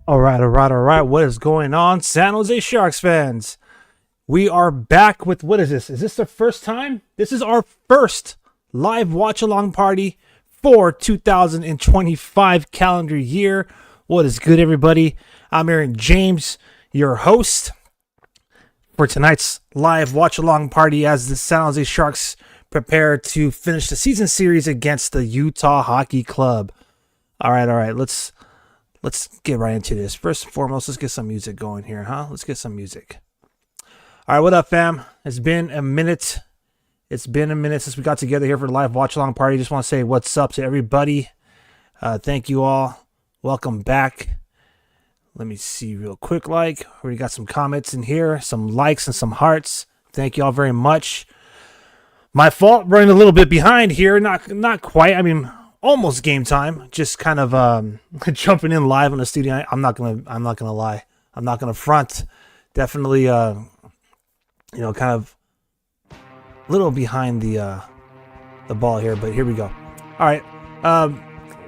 All right. What is going on, San Jose Sharks fans? We are back with, what is this? Is this the first time? This is our first live watch along party for 2025 calendar year. What is good, everybody? I'm Aaron James, your host for tonight's live watch along party as the San Jose Sharks prepare to finish the season series against the Utah Hockey Club. All right. Let's get right into this. First and foremost, let's get some music going here, huh? Let's get some music. All right, what up, fam? It's been a minute. It's been a minute since we got together here for the live watch-along party. Just want to say what's up to everybody. Thank you all. Welcome back. Let me see real quick. Already got some comments in here, some likes and some hearts. Thank you all very much. My fault, running a little bit behind here. Not quite. I mean, almost game time. Just kind of jumping in live on the studio. I'm not gonna lie. I'm not gonna front. Definitely, kind of a little behind the ball here, but here we go. All right.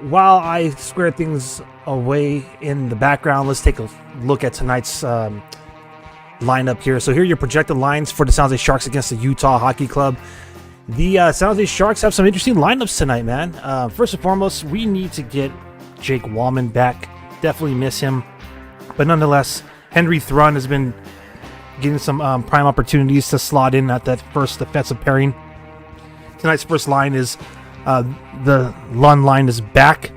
While I square things away in the background, let's take a look at tonight's lineup here. So here are your projected lines for the San Jose Sharks against the Utah Hockey Club. The San Jose Sharks have some interesting lineups tonight, man. First and foremost, we need to get Jake Wallman back. Definitely miss him. But nonetheless, Henry Thrun has been getting some prime opportunities to slot in at that first defensive pairing. Tonight's first line is the Lund line is back.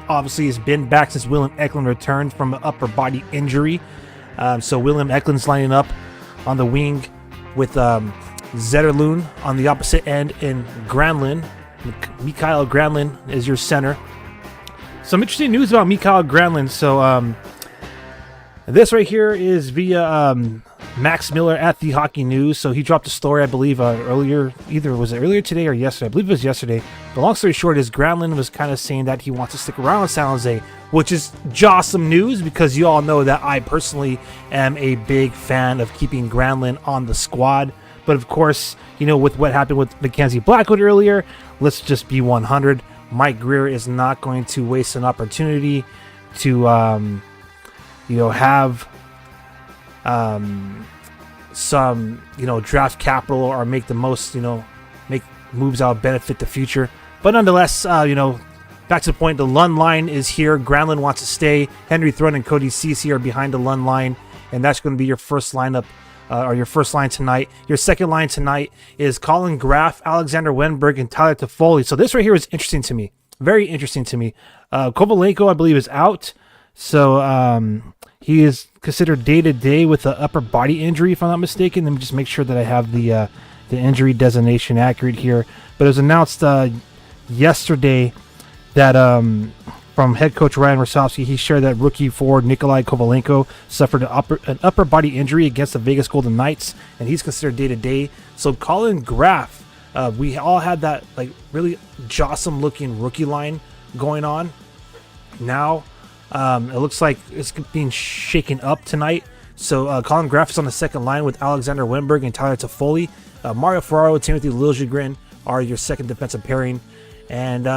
Obviously, he's been back since William Eklund returned from an upper body injury. So William Eklund's lining up on the wing with Zetterlund on the opposite end, and Granlund. Mikael Granlund is your center. Some interesting news about Mikael Granlund. So this right here is via Max Miller at the Hockey News. So he dropped a story, I believe, earlier. Either was it earlier today or yesterday? I believe it was yesterday. But long story short is Granlund was kind of saying that he wants to stick around with San Jose, which is awesome news because you all know that I personally am a big fan of keeping Granlund on the squad. But of course, with what happened with Mackenzie Blackwood earlier, let's just be 100. Mike Greer is not going to waste an opportunity to, have some, draft capital or make the most, make moves that will benefit the future. But nonetheless, back to the point, the Lund line is here. Granlund wants to stay. Henry Thrun and Cody Ceci are behind the Lund line, and that's going to be your first lineup. Or your first line tonight. Your second line tonight is Colin Graf, Alexander Wenberg, and Tyler Toffoli. So this right here is interesting to me. Very interesting to me. Kovalenko, I believe, is out. So he is considered day-to-day with an upper body injury, if I'm not mistaken. Let me just make sure that I have the injury designation accurate here. But it was announced yesterday that from head coach Ryan Rosofsky, he shared that rookie forward Nikolai Kovalenko suffered an upper body injury against the Vegas Golden Knights, and he's considered day-to-day. So Colin Graf, we all had that really awesome-looking rookie line going on. Now it looks like it's being shaken up tonight. So Colin Graf is on the second line with Alexander Wenberg and Tyler Toffoli. Mario Ferraro and Timothy Liljegren are your second defensive pairing. And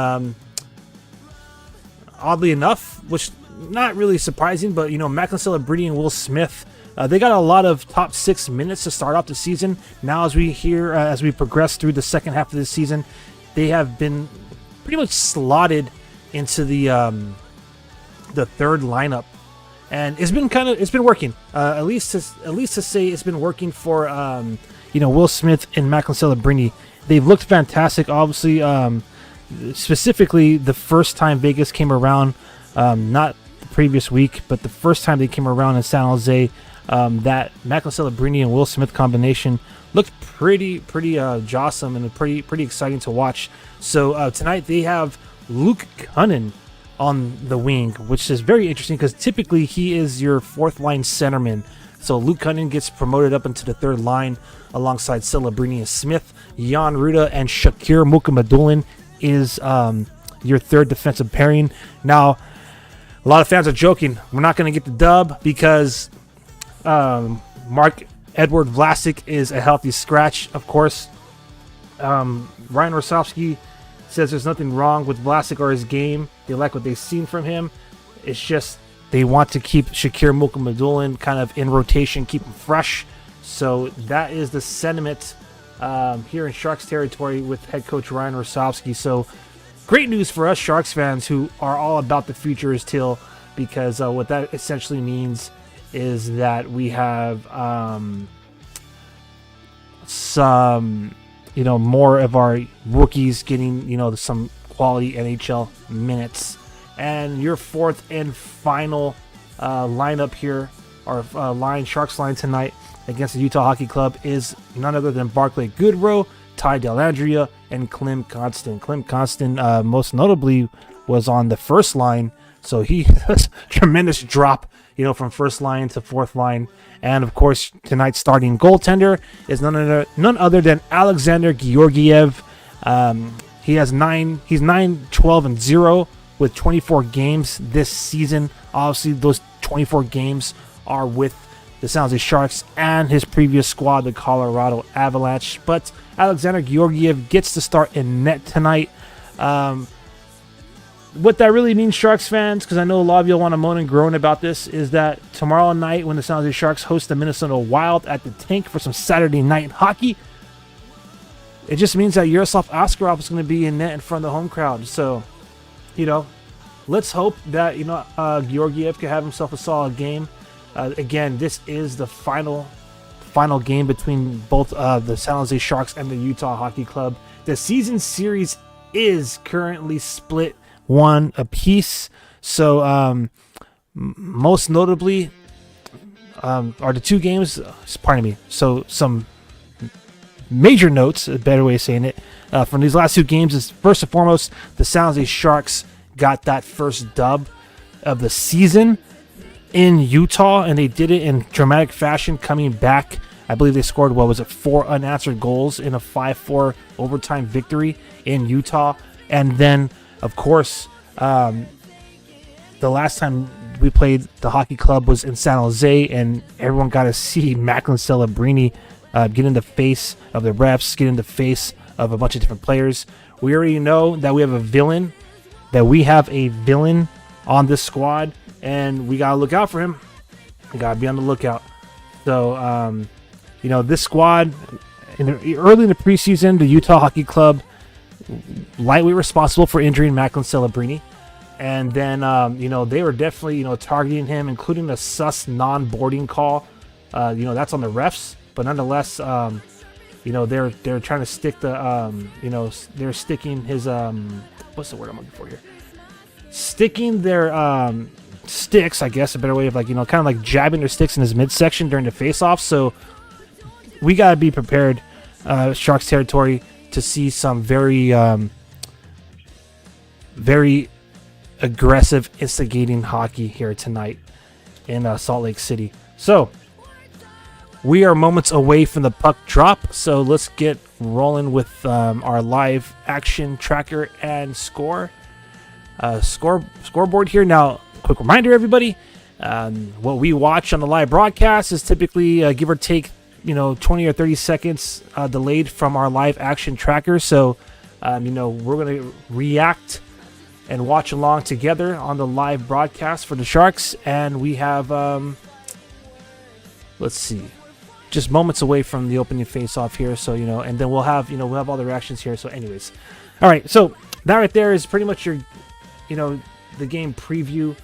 oddly enough, which not really surprising, but Macklin Celebrini and Will Smith, they got a lot of top 6 minutes to start off the season. Now, as we progress through the second half of the season, they have been pretty much slotted into the third lineup, and it's been working. At least to say it's been working for Will Smith and Macklin Celebrini. They've looked fantastic, obviously. Specifically, the first time Vegas came around, not the previous week, but the first time they came around in San Jose, that Macklin Celebrini and Will Smith combination looked pretty awesome and pretty exciting to watch. So tonight they have Luke Cunnin on the wing, which is very interesting because typically he is your fourth line centerman. So Luke Cunnin gets promoted up into the third line alongside Celebrini and Smith. Jan Ruda and Shakir Mukhamadullin is your third defensive pairing. Now, a lot of fans are joking we're not going to get the dub because Mark Edward Vlasic is a healthy scratch, of course. Ryan Rosofsky says there's nothing wrong with Vlasic or his game. They like what they've seen from him. It's just they want to keep Shakir Mukhamadullin kind of in rotation, keep him fresh. So that is the sentiment here in Sharks territory with head coach Ryan Rosofsky. So great news for us Sharks fans who are all about the future is Teal, because what that essentially means is that we have some, more of our rookies getting, some quality NHL minutes. And your fourth and final lineup here, our Sharks line tonight against the Utah Hockey Club is none other than Barclay Goodrow, Ty Dellandrea, and Klim Kostin. Klim Kostin, most notably, was on the first line, so he has a tremendous drop, from first line to fourth line. And of course, tonight's starting goaltender is none other than Alexander Georgiev. He's 9-12-0 with 24 games this season. Obviously, those 24 games are with the San Jose Sharks and his previous squad, the Colorado Avalanche. But Alexander Georgiev gets to start in net tonight. What that really means, Sharks fans, because I know a lot of you want to moan and groan about this, is that tomorrow night when the San Jose Sharks host the Minnesota Wild at the Tank for some Saturday night hockey, it just means that Yaroslav Askarov is going to be in net in front of the home crowd. So, let's hope that, Georgiev can have himself a solid game. Again, this is the final game between both the San Jose Sharks and the Utah Hockey Club. The season series is currently split 1 apiece. So, most notably, are the 2 games. Pardon me. So, some major notes, a better way of saying it, from these last 2 games is first and foremost, the San Jose Sharks got that first dub of the season in Utah, and they did it in dramatic fashion, coming back. I believe they scored, 4 unanswered goals in a 5-4 overtime victory in Utah. And then, of course, the last time we played the hockey club was in San Jose, and everyone got to see Macklin Celebrini get in the face of the refs, get in the face of a bunch of different players. We already know that we have a villain on this squad, and we got to look out for him. We got to be on the lookout. So, this squad, early in the preseason, the Utah Hockey Club lightly responsible for injuring Macklin Celebrini. And then, they were definitely, targeting him, including the sus non-boarding call. That's on the refs. But nonetheless, they're trying to stick the, they're sticking his, what's the word I'm looking for here? Sticking their sticks, I guess, a better way of kind of like jabbing their sticks in his midsection during the face-off. So we got to be prepared, Sharks territory, to see some very aggressive, instigating hockey here tonight in Salt Lake City. So we are moments away from the puck drop, so let's get rolling with our live action tracker and scoreboard here. Now, quick reminder, everybody, what we watch on the live broadcast is typically give or take 20 or 30 seconds delayed from our live action tracker. So, we're going to react and watch along together on the live broadcast for the Sharks. And we have, let's see, just moments away from the opening face-off here. So, and then we'll have all the reactions here. So anyways, all right. So that right there is pretty much your, the game preview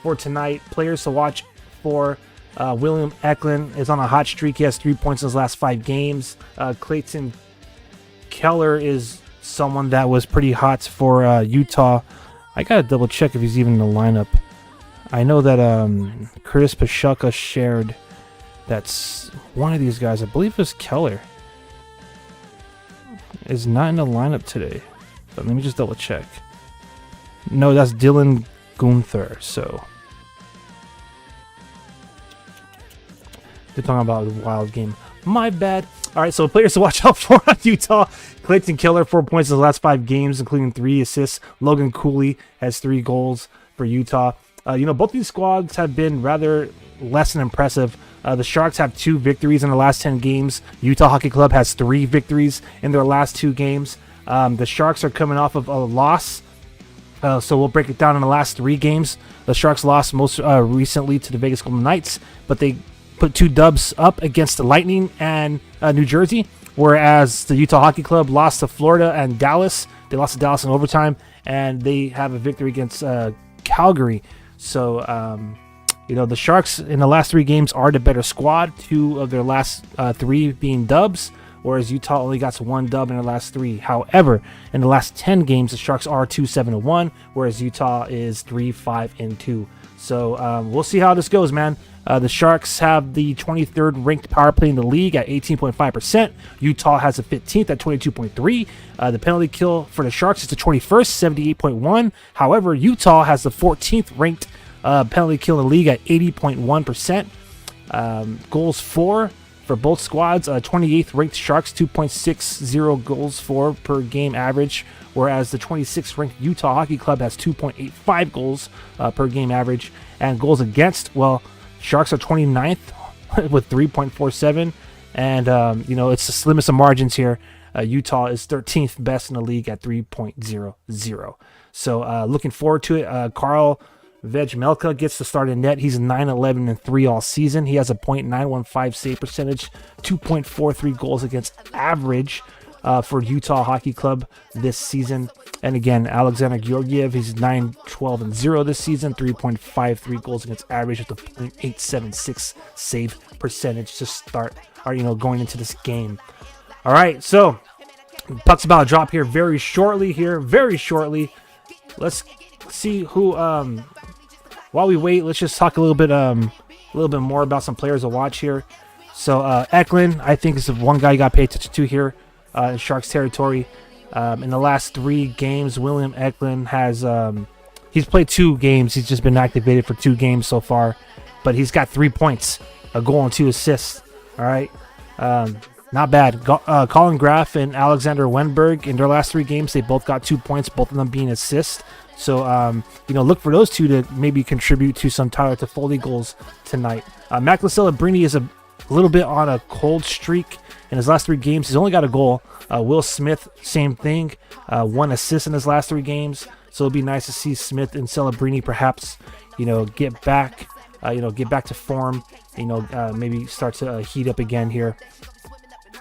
for tonight. Players to watch for. William Eklund is on a hot streak. He has 3 points in his last 5 games. Clayton Keller is someone that was pretty hot for Utah. I gotta double check if he's even in the lineup. I know that Curtis Pashuka shared that's one of these guys. I believe it was Keller. Is not in the lineup today. But let me just double check. No, that's Dylan Gunther. So they're talking about the Wild game. My bad. All right, so players to watch out for on Utah. Clayton Keller, 4 points in the last 5 games, including 3 assists. Logan Cooley has 3 goals for Utah. Both these squads have been rather less than impressive. The Sharks have 2 victories in the last 10 games. Utah Hockey Club has 3 victories in their last 2 games. The Sharks are coming off of a loss So we'll break it down in the last 3 games. The Sharks lost most recently to the Vegas Golden Knights, but they put 2 dubs up against the Lightning and New Jersey, whereas the Utah Hockey Club lost to Florida and Dallas. They lost to Dallas in overtime, and they have a victory against Calgary. So, the Sharks in the last 3 games are the better squad, 2 of their last 3 being dubs, whereas Utah only got 1 dub in the last 3. However, in the last 10 games, the Sharks are 2-7-1, whereas Utah is 3-5-2. So we'll see how this goes, man. The Sharks have the 23rd ranked power play in the league at 18.5%. Utah has the 15th at 22.3%. The penalty kill for the Sharks is the 21st, 78.1%. However, Utah has the 14th ranked penalty kill in the league at 80.1%. Goals for both squads, 28th ranked Sharks, 2.60 goals for per game average, whereas the 26th ranked Utah Hockey Club has 2.85 goals per game average. And goals against, well, Sharks are 29th with 3.47, and it's the slimmest of margins here. Utah is 13th best in the league at 3.00. So looking forward to it. Carl Vejmelka gets the start in net. He's 9-11-3 all season. He has a .915 save percentage, 2.43 goals against average for Utah Hockey Club this season. And again, Alexander Georgiev, he's 9-12-0 this season, 3.53 goals against average with a .876 save percentage to start, going into this game. All right, so puck's about to drop here very shortly. Let's see who. While we wait, let's just talk a little bit more about some players to watch here. So Eklund, I think, is the one guy you got to pay attention to here in Sharks territory. In the last 3 games, William Eklund has he's played 2 games. He's just been activated for 2 games so far, but he's got 3 points, a goal and 2 assists. All right, not bad. Colin Graff and Alexander Wenberg, in their last 3 games, they both got 2 points, both of them being assists. So, look for those 2 to maybe contribute to some Tyler Toffoli goals tonight. Matt Celebrini is a little bit on a cold streak. In his last 3 games, he's only got a goal. Will Smith, same thing, 1 assist in his last 3 games. So it'll be nice to see Smith and Celebrini perhaps, get back to form. Maybe start to heat up again here.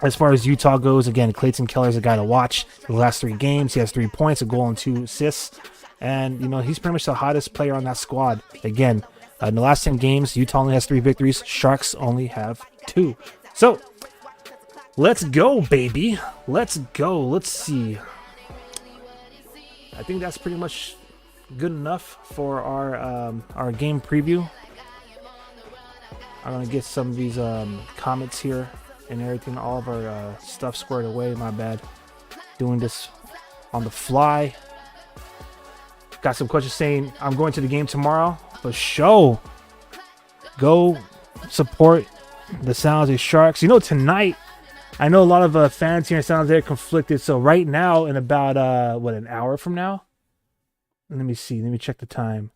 As far as Utah goes, again, Clayton Keller's a guy to watch. The last 3 games, he has 3 points, a goal and 2 assists. And, he's pretty much the hottest player on that squad. Again, in the last 10 games, Utah only has 3 victories. Sharks only have 2. So, let's go, baby. Let's go. Let's see. I think that's pretty much good enough for our game preview. I'm going to get some of these comments here and everything, all of our stuff squared away. My bad. Doing this on the fly. Got some questions saying I'm going to the game tomorrow. For sure. Go support the San Jose Sharks. Tonight, I know a lot of fans here in San Jose are conflicted. So right now, in about, an hour from now? Let me see. Let me check the time.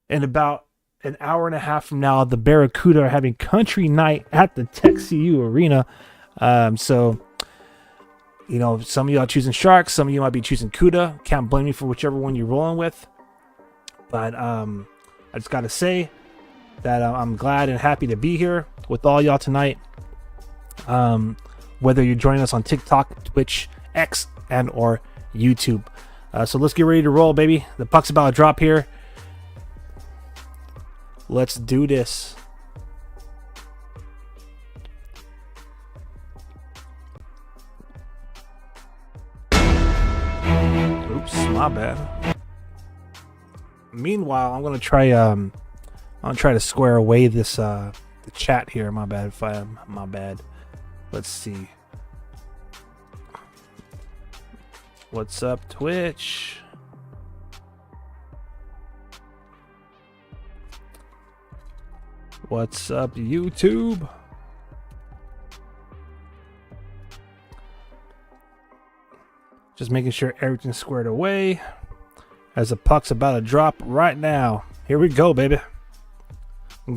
In about an hour and a half from now, the Barracuda are having country night at the TechCU Arena. Some of y'all choosing Sharks. Some of you might be choosing CUDA. Can't blame you for whichever one you're rolling with. But I just got to say that I'm glad and happy to be here with all y'all tonight. Whether you're joining us on TikTok, Twitch, X, and or YouTube. So let's get ready to roll, baby. The puck's about to drop here. Let's do this. Oops, my bad. Meanwhile, I'm gonna try to square away this the chat here. My bad. My bad. Let's see. What's up, Twitch? What's up, YouTube? Just making sure everything's squared away as the puck's about to drop right now. Here we go, baby.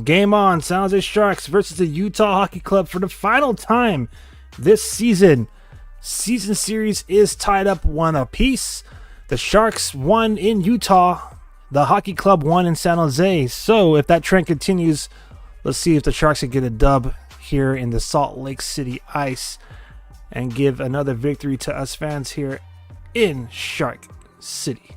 Game on. San Jose Sharks versus the Utah Hockey Club for the final time this season. Season series is tied up 1 apiece. The Sharks won in Utah. The hockey club won in San Jose. So if that trend continues, let's see if the Sharks can get a dub here in the Salt Lake City Ice and give another victory to us fans here in Shark City.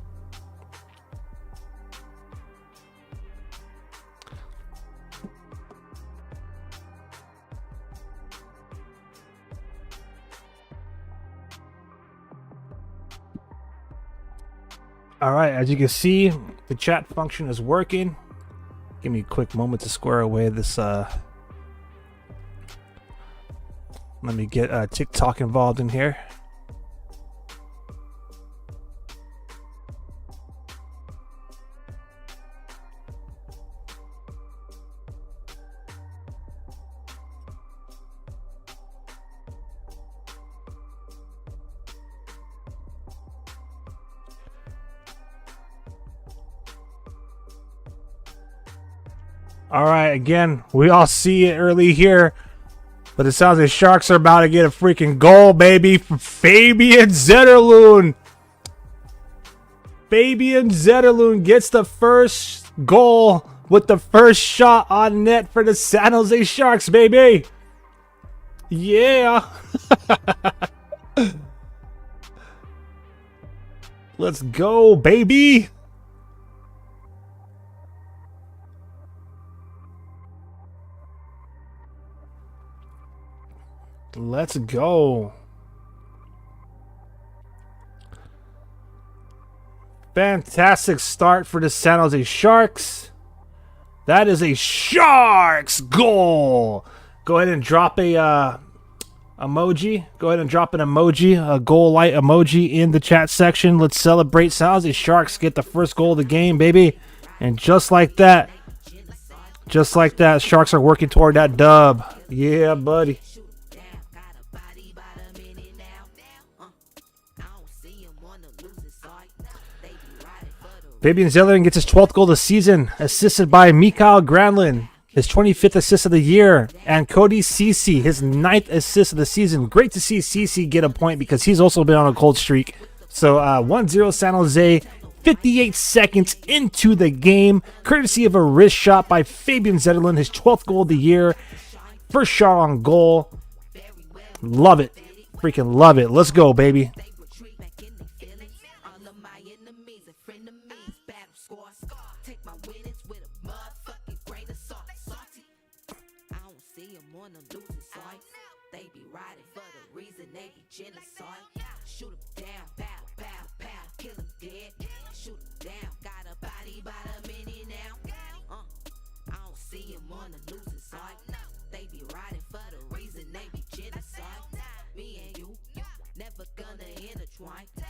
All right, as you can see, the chat function is working. Give me a quick moment to square away this. Let me get TikTok involved in here. All right, again, we all see it early here, but it sounds like Sharks are about to get a freaking goal, baby, from Fabian Zetterlund. Fabian Zetterlund gets the first goal with the first shot on net for the San Jose Sharks, baby. Yeah. Let's go, baby. Let's go. Fantastic start for the San Jose Sharks. That is a Sharks goal. Go ahead and drop a emoji. Go ahead and drop an emoji, a goal light emoji in the chat section. Let's celebrate. San Jose Sharks get the first goal of the game, baby. And just like that, Sharks are working toward that dub. Yeah, buddy. Fabian Zetterlund gets his 12th goal of the season, assisted by Mikael Granlund, his 25th assist of the year, and Cody Ceci, his 9th assist of the season. Great to see Ceci get a point because he's also been on a cold streak. So 1-0 San Jose, 58 seconds into the game, courtesy of a wrist shot by Fabian Zetterlund, his 12th goal of the year. First shot on goal. Love it. Freaking love it. Let's go, baby.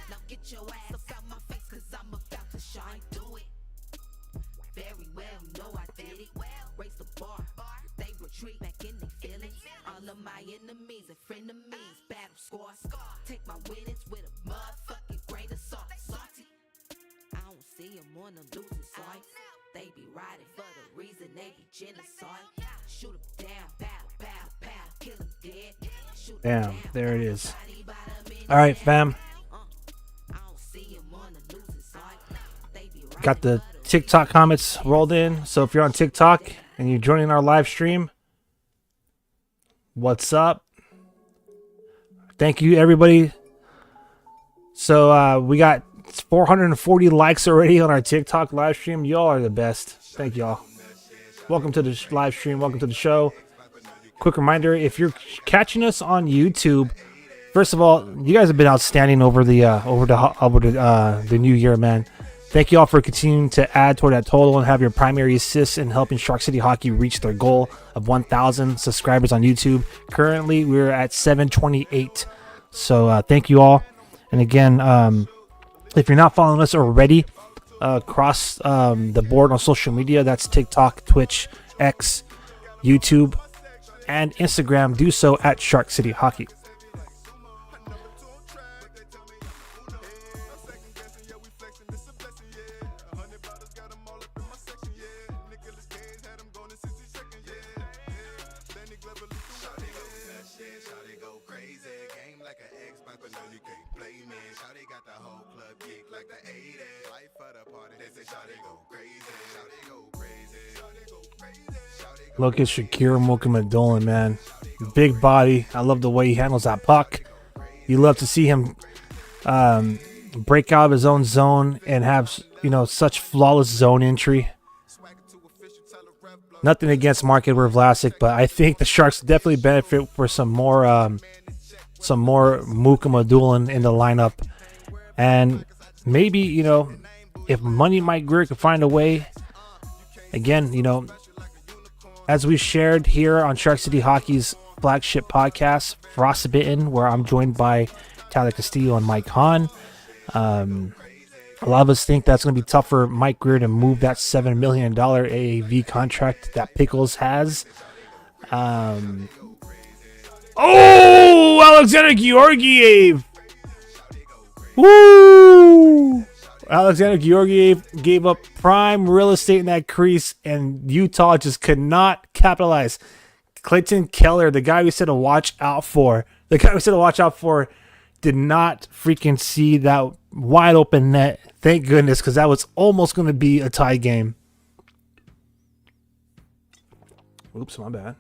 Now get your ass up out my face, cause I'm about to shine. Do it very well, you know I did it. Raise the bar, they retreat back in their feelings. All of my enemies and frenemies, battle scars. Take my winnings with a motherfucking grain of salt. Salty, I don't see them on the losing side. They be riding for the reason they be genocide. Shoot them down, pow, pow, pow, kill them dead. Damn, there it is. All right, fam. Got the TikTok comments rolled in. So if you're on TikTok and you're joining our live stream, what's up? Thank you, everybody. So we got 440 likes already on our TikTok live stream. Y'all are the best. Thank y'all. Welcome to the live stream. Welcome to the show. Quick reminder, if you're catching us on YouTube, first of all, you guys have been outstanding over the new year, man. Thank you all for continuing to add toward that total and have your primary assists in helping Shark City Hockey reach their goal of 1,000 subscribers on YouTube. Currently, we're at 728. So thank you all. And again, if you're not following us already across the board on social media, that's TikTok, Twitch, X, YouTube, and Instagram, do so at Shark City Hockey. Look at Shakir Mukhamadolan, man. Big body. I love the way he handles that puck. You love to see him break out of his own zone and have, such flawless zone entry. Nothing against Mark Edward Vlasic, but I think the Sharks definitely benefit for some more Mukhamadolan in the lineup. And maybe, if Money Mike Greer could find a way, again, as we shared here on Shark City Hockey's flagship podcast, Frostbitten, where I'm joined by Tyler Castillo and Mike Hahn. A lot of us think that's going to be tough for Mike Greer to move that $7 million AAV contract that Pickles has. Alexander Georgiev! Woo! Alexander Georgiev gave up prime real estate in that crease, and Utah just could not capitalize. Clayton Keller, the guy we said to watch out for, did not freaking see that wide open net. Thank goodness, because that was almost going to be a tie game. Oops, my bad.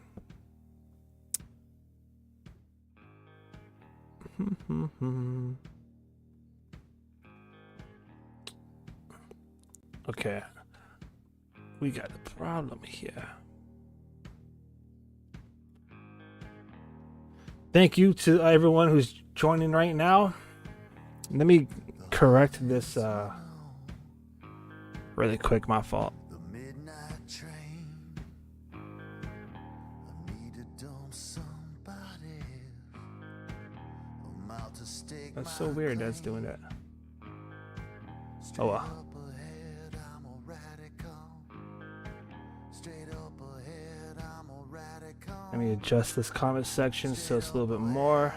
Okay. We got a problem here. Thank you to everyone who's joining right now. Let me correct this really quick. My fault. That's so weird that's doing that. Oh well. Let me adjust this comment section so it's a little bit more.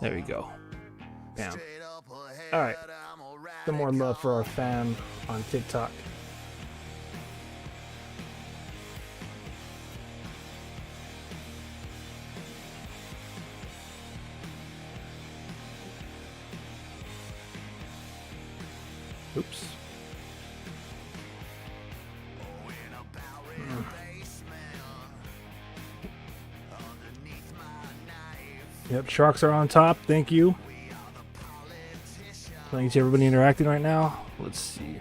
There we go. Bam. Alright. Some more love for our fam on TikTok. Oops. Yep, Sharks are on top. Thank you. Thanks to everybody interacting right now. Let's see.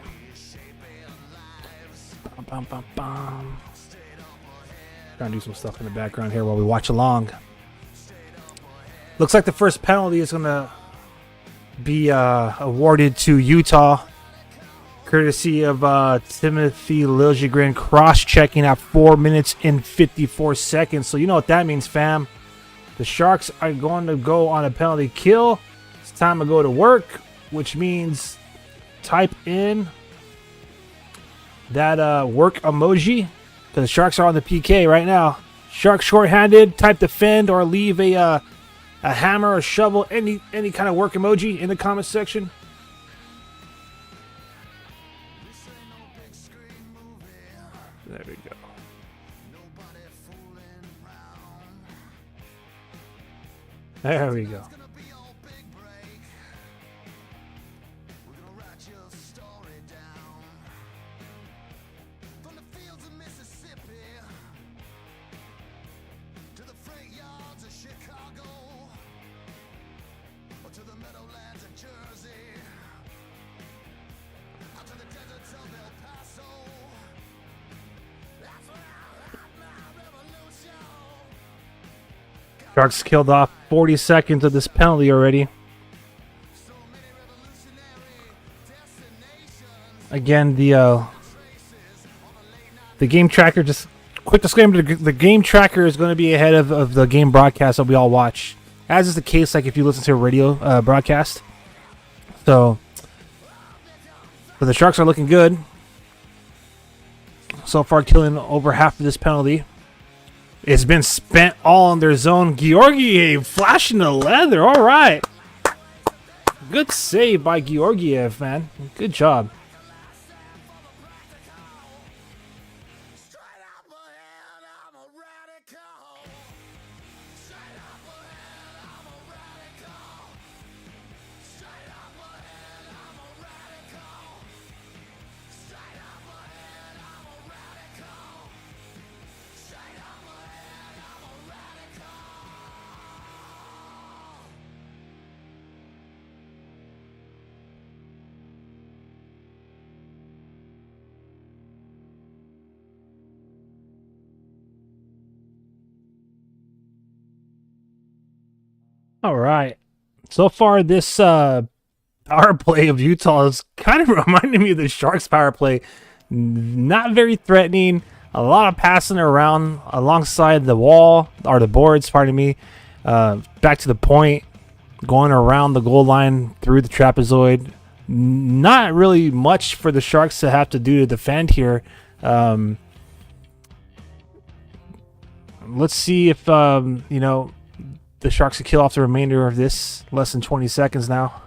Bum, bum, bum. Trying to do some stuff in the background here while we watch along. Looks like the first penalty is going to be awarded to Utah, courtesy of Timothy Liljegren cross-checking at 4 minutes and 54 seconds. So you know what that means, fam. The Sharks are going to go on a penalty kill. It's time to go to work, which means type in that work emoji, because the Sharks are on the PK right now. Sharks shorthanded, type defend or leave a hammer or shovel, any kind of work emoji in the comment section. There we go. There we go. Sharks killed off 40 seconds of this penalty already. Again, the game tracker, just quick disclaimer, the game tracker is going to be ahead of the game broadcast that we all watch, as is the case like if you listen to a radio broadcast. So the Sharks are looking good. So far, killing over half of this penalty. It's been spent all in their zone. Georgiev flashing the leather. All right. Good save by Georgiev, man. Good job. All right. So far, this power play of Utah is kind of reminding me of the Sharks power play. Not very threatening. A lot of passing around alongside the wall or the boards. Pardon me. Back to the point, going around the goal line through the trapezoid. Not really much for the Sharks to have to do to defend here. Let's see if the Sharks can kill off the remainder of this. Less than 20 seconds now.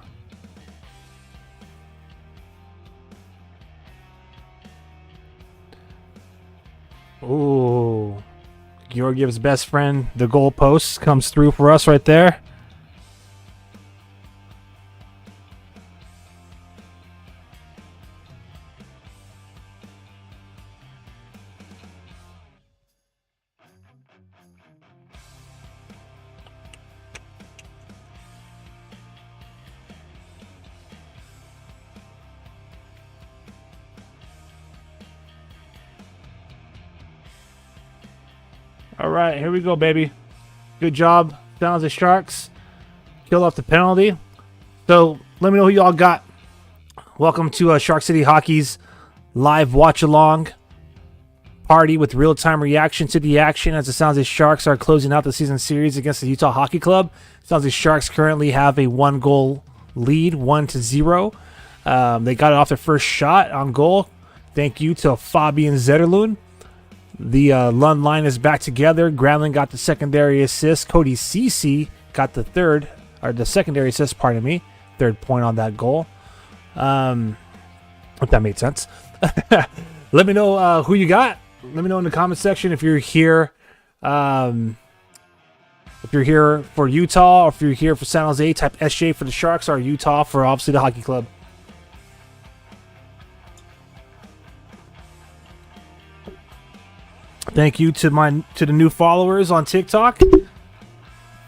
Ooh. Georgiev's best friend, the goalpost, comes through for us right there. All right, here we go, baby. Good job, San Jose Sharks. Killed off the penalty. So let me know who y'all got. Welcome to Shark City Hockey's live watch-along party with real-time reaction to the action as the San Jose Sharks are closing out the season series against the Utah Hockey Club. San Jose Sharks currently have a 1-goal lead, 1-0. They got it off their first shot on goal. Thank you to Fabian Zetterlund. The Lund line is back together. Granlund got the secondary assist. Cody Ceci got the secondary assist, pardon me. Third point on that goal. If that made sense. Let me know who you got. Let me know in the comment section if you're here. If you're here for Utah, or if you're here for San Jose, type SJ for the Sharks, or Utah for obviously the hockey club. Thank you to the new followers on TikTok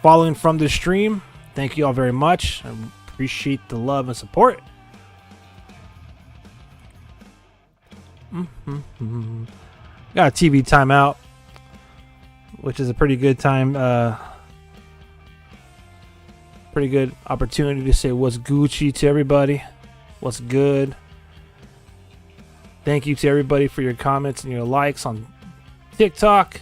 following from the stream. Thank you all very much. I appreciate the love and support. Got a TV timeout, which is a pretty good time. Pretty good opportunity to say what's Gucci to everybody. What's good. Thank you to everybody for your comments and your likes on TikTok.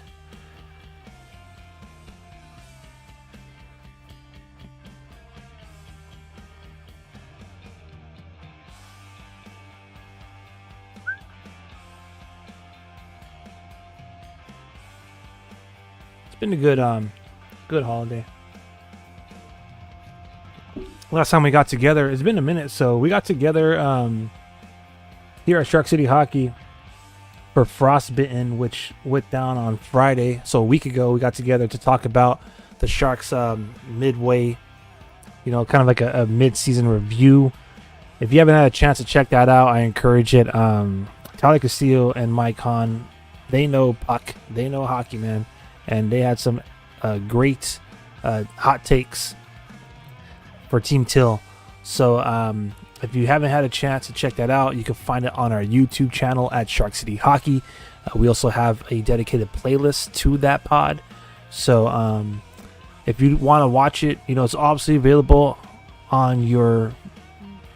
It's been a good holiday. Last time we got together, it's been a minute, so we got together here at Shark City Hockey for Frostbitten, which went down on Friday. So a week ago, we got together to talk about the Sharks midway, kind of like a mid-season review. If you haven't had a chance to check that out, I encourage it. Tyler Castillo and Mike Hahn, they know puck, they know hockey, man, and they had some great hot takes for Team Teal. So if you haven't had a chance to check that out, you can find it on our YouTube channel at Shark City Hockey. We also have a dedicated playlist to that pod. So if you want to watch it, it's obviously available on your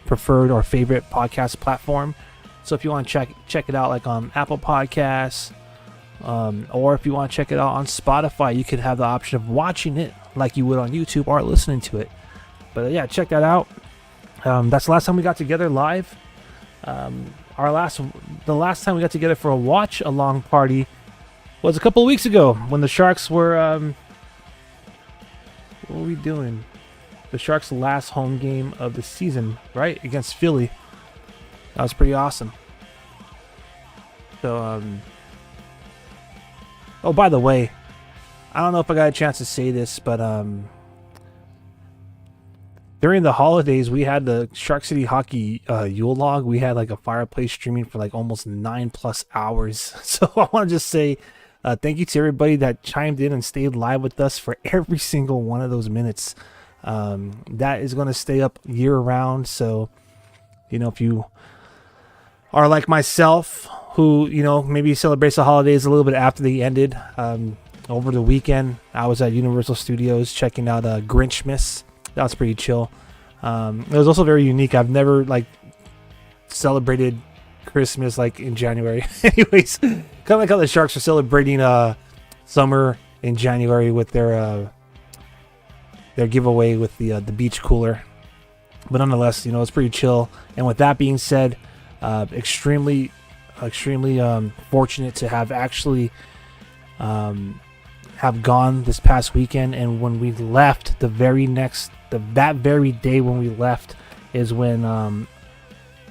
preferred or favorite podcast platform. So if you want to check it out, like on Apple Podcasts, or if you want to check it out on Spotify, you can have the option of watching it like you would on YouTube or listening to it. But yeah, check that out. That's the last time we got together live. The last time we got together for a watch along party was a couple of weeks ago when the Sharks were what were we doing? The Sharks' last home game of the season, right, against Philly. That was pretty awesome. So oh, by the way, I don't know if I got a chance to say this, but during the holidays, we had the Shark City Hockey Yule log. We had like a fireplace streaming for like almost 9+ hours. So I want to just say thank you to everybody that chimed in and stayed live with us for every single one of those minutes. That is going to stay up year round. So, if you are like myself, who, maybe celebrates the holidays a little bit after they ended, over the weekend, I was at Universal Studios checking out Grinchmas. That was pretty chill. It was also very unique. I've never like celebrated Christmas like in January. Anyways, kind of like how the Sharks are celebrating summer in January with their giveaway with the beach cooler. But nonetheless, you know, it's pretty chill. And with that being said, extremely fortunate to have actually have gone this past weekend. And when we left, that very day when we left is when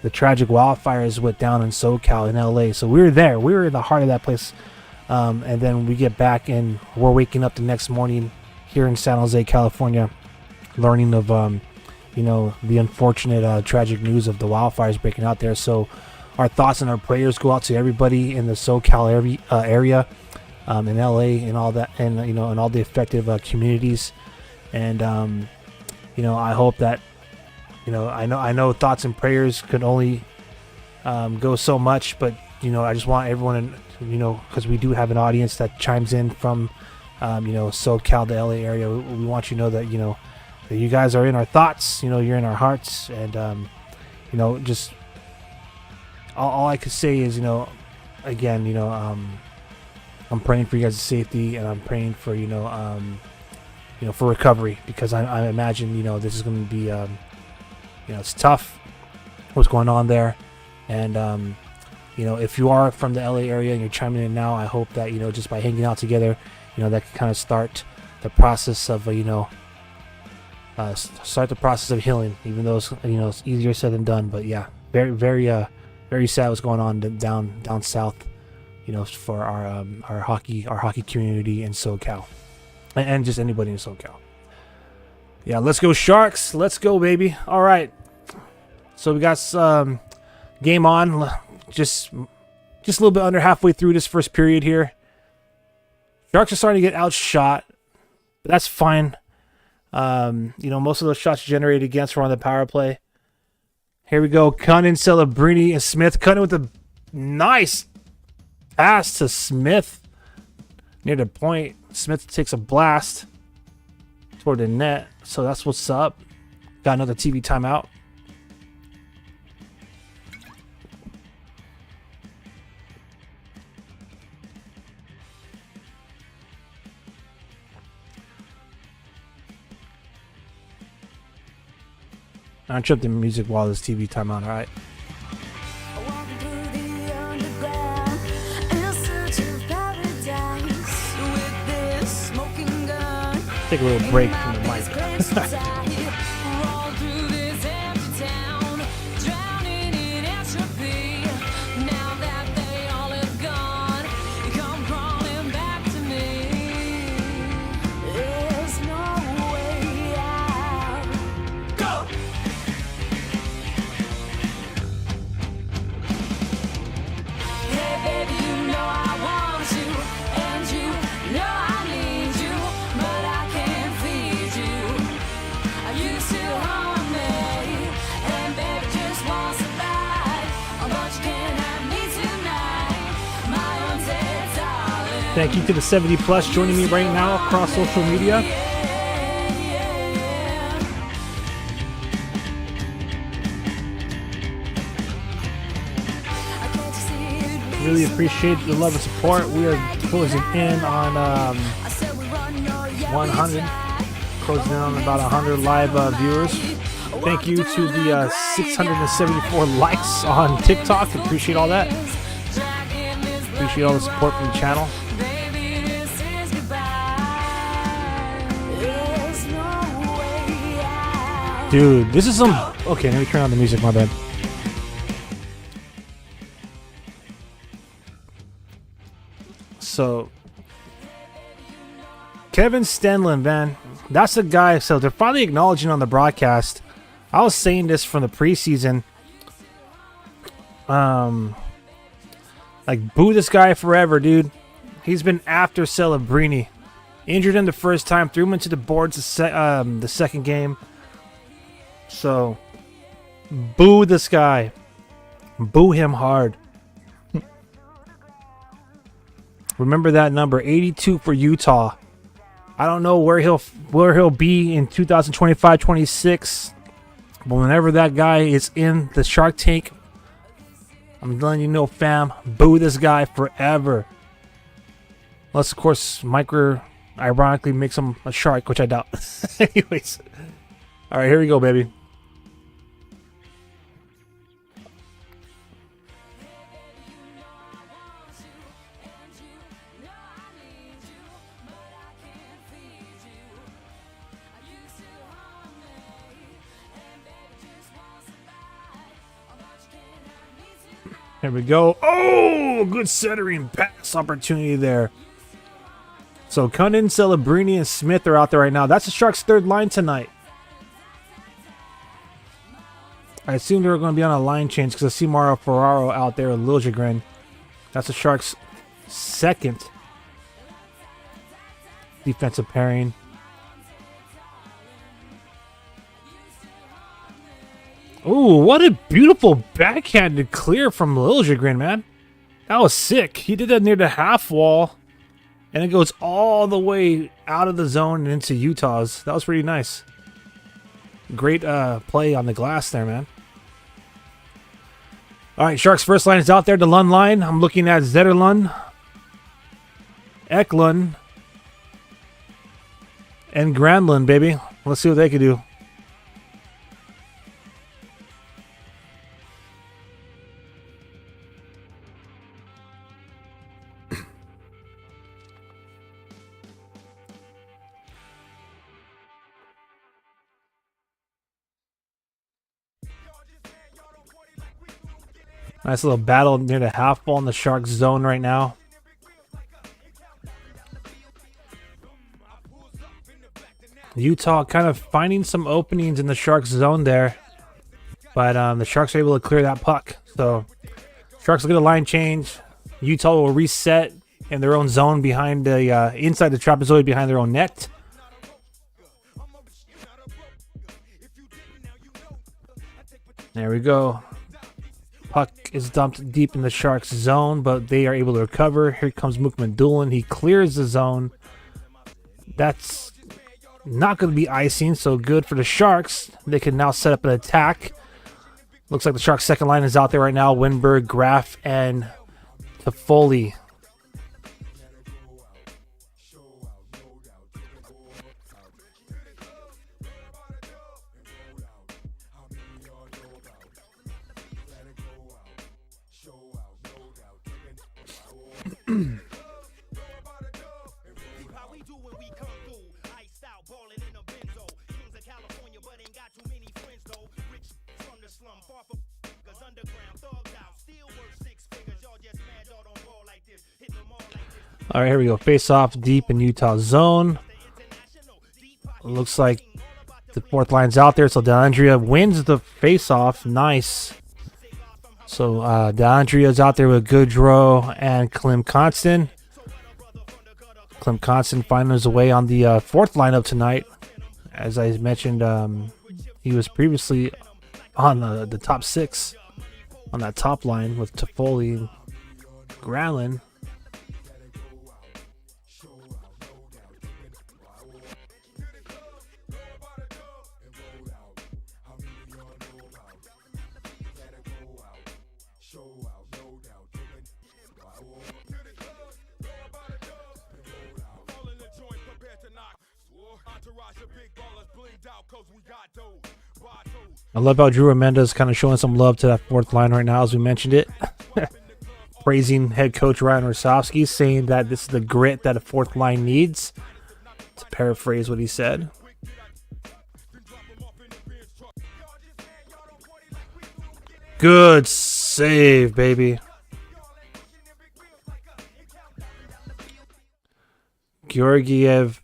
the tragic wildfires went down in SoCal in LA. So we were there. We were in the heart of that place. And then we get back and we're waking up the next morning here in San Jose, California, learning of you know, the unfortunate tragic news of the wildfires breaking out there. So our thoughts and our prayers go out to everybody in the SoCal area, in LA and all that, and you know, and all the affected communities. And you know, I hope that, you know, I know thoughts and prayers could only go so much, but you know, I just want everyone to, you know, because we do have an audience that chimes in from you know, SoCal, the LA area. We want you to know that, you know, that you guys are in our thoughts, you know, you're in our hearts. And you know, just all I could say is, you know, again, you know, I'm praying for you guys' safety, and I'm praying for, you know, for recovery, because I imagine, you know, this is going to be you know, it's tough what's going on there. And you know, if you are from the LA area and you're chiming in now, I hope that, you know, just by hanging out together, you know, that can kind of start the process of you know, start the process of healing, even though it's, you know, it's easier said than done. But yeah, very sad what's going on down south, you know, for our hockey community in SoCal, and just anybody in SoCal. Yeah, let's go Sharks, let's go baby. All right, so we got game on, just a little bit under halfway through this first period here. Sharks are starting to get outshot, but that's fine. You know, most of those shots generated against were on the power play. Here we go. Cunnin, Celebrini, and Smith. Cunnin with a nice pass to Smith near the point. Smith takes a blast toward the net. So that's what's up. Got another TV timeout. I tripped the music while this TV timeout, alright? Take a little break from the mic. Thank you to the 70 plus joining me right now across social media. Really appreciate the love and support. We are closing in on 100, closing in on about 100 live viewers. Thank you to the 674 likes on TikTok. Appreciate all that. Appreciate all the support from the channel. Dude, this is some... Okay, let me turn on the music, my bad. So, Kevin Stenlin, man. That's the guy. So, they're finally acknowledging on the broadcast. I was saying this from the preseason. Like, boo this guy forever, dude. He's been after Celebrini. Injured him the first time, threw him into the boards the second game. So, boo this guy. Boo him hard. Remember that number, 82 for Utah. I don't know where he'll be in 2025-26, but whenever that guy is in the Shark Tank, I'm letting you know, fam, boo this guy forever. Unless, of course, Micro ironically makes him a shark, which I doubt. Anyways. All right, here we go, baby. Here we go. Oh, good centering pass opportunity there. So Cunnin, Celebrini, and Smith are out there right now. That's the Sharks' third line tonight. I assume they're going to be on a line change because I see Mario Ferraro out there with Liljegren. That's the Sharks' second defensive pairing. Ooh, what a beautiful backhanded clear from Liljegren, man. That was sick. He did that near the half wall, and it goes all the way out of the zone and into Utah's. That was pretty nice. Great play on the glass there, man. All right, Sharks' first line is out there, the Lund line. I'm looking at Zetterlund, Eklund, and Granlund, baby. Let's see what they can do. Nice little battle near the half wall in the Sharks zone right now. Utah kind of finding some openings in the Sharks zone there. But the Sharks are able to clear that puck. So Sharks will get a line change. Utah will reset in their own zone behind the inside the trapezoid behind their own net. There we go. Puck is dumped deep in the Sharks zone, but they are able to recover. Here comes Mukman Doolin. He clears the zone. That's not going to be icing, so good for the Sharks. They can now set up an attack. Looks like the Sharks' second line is out there right now. Winberg, Graf, and Toffoli. All right, here we go. Face off deep in Utah zone. Looks like the fourth line's out there, so Dellandrea wins the face off. Nice. So Dellandrea's out there with Goodrow and Klim Konstant. Klim Konstant finding his way on the fourth lineup tonight. As I mentioned, he was previously on the top six on that top line with Toffoli and Granlund. I love how Drew Amenda is kind of showing some love to that fourth line right now, as we mentioned it. Praising head coach Ryan Rosowski, saying that this is the grit that a fourth line needs, to paraphrase what he said. Good save, baby. Georgiev,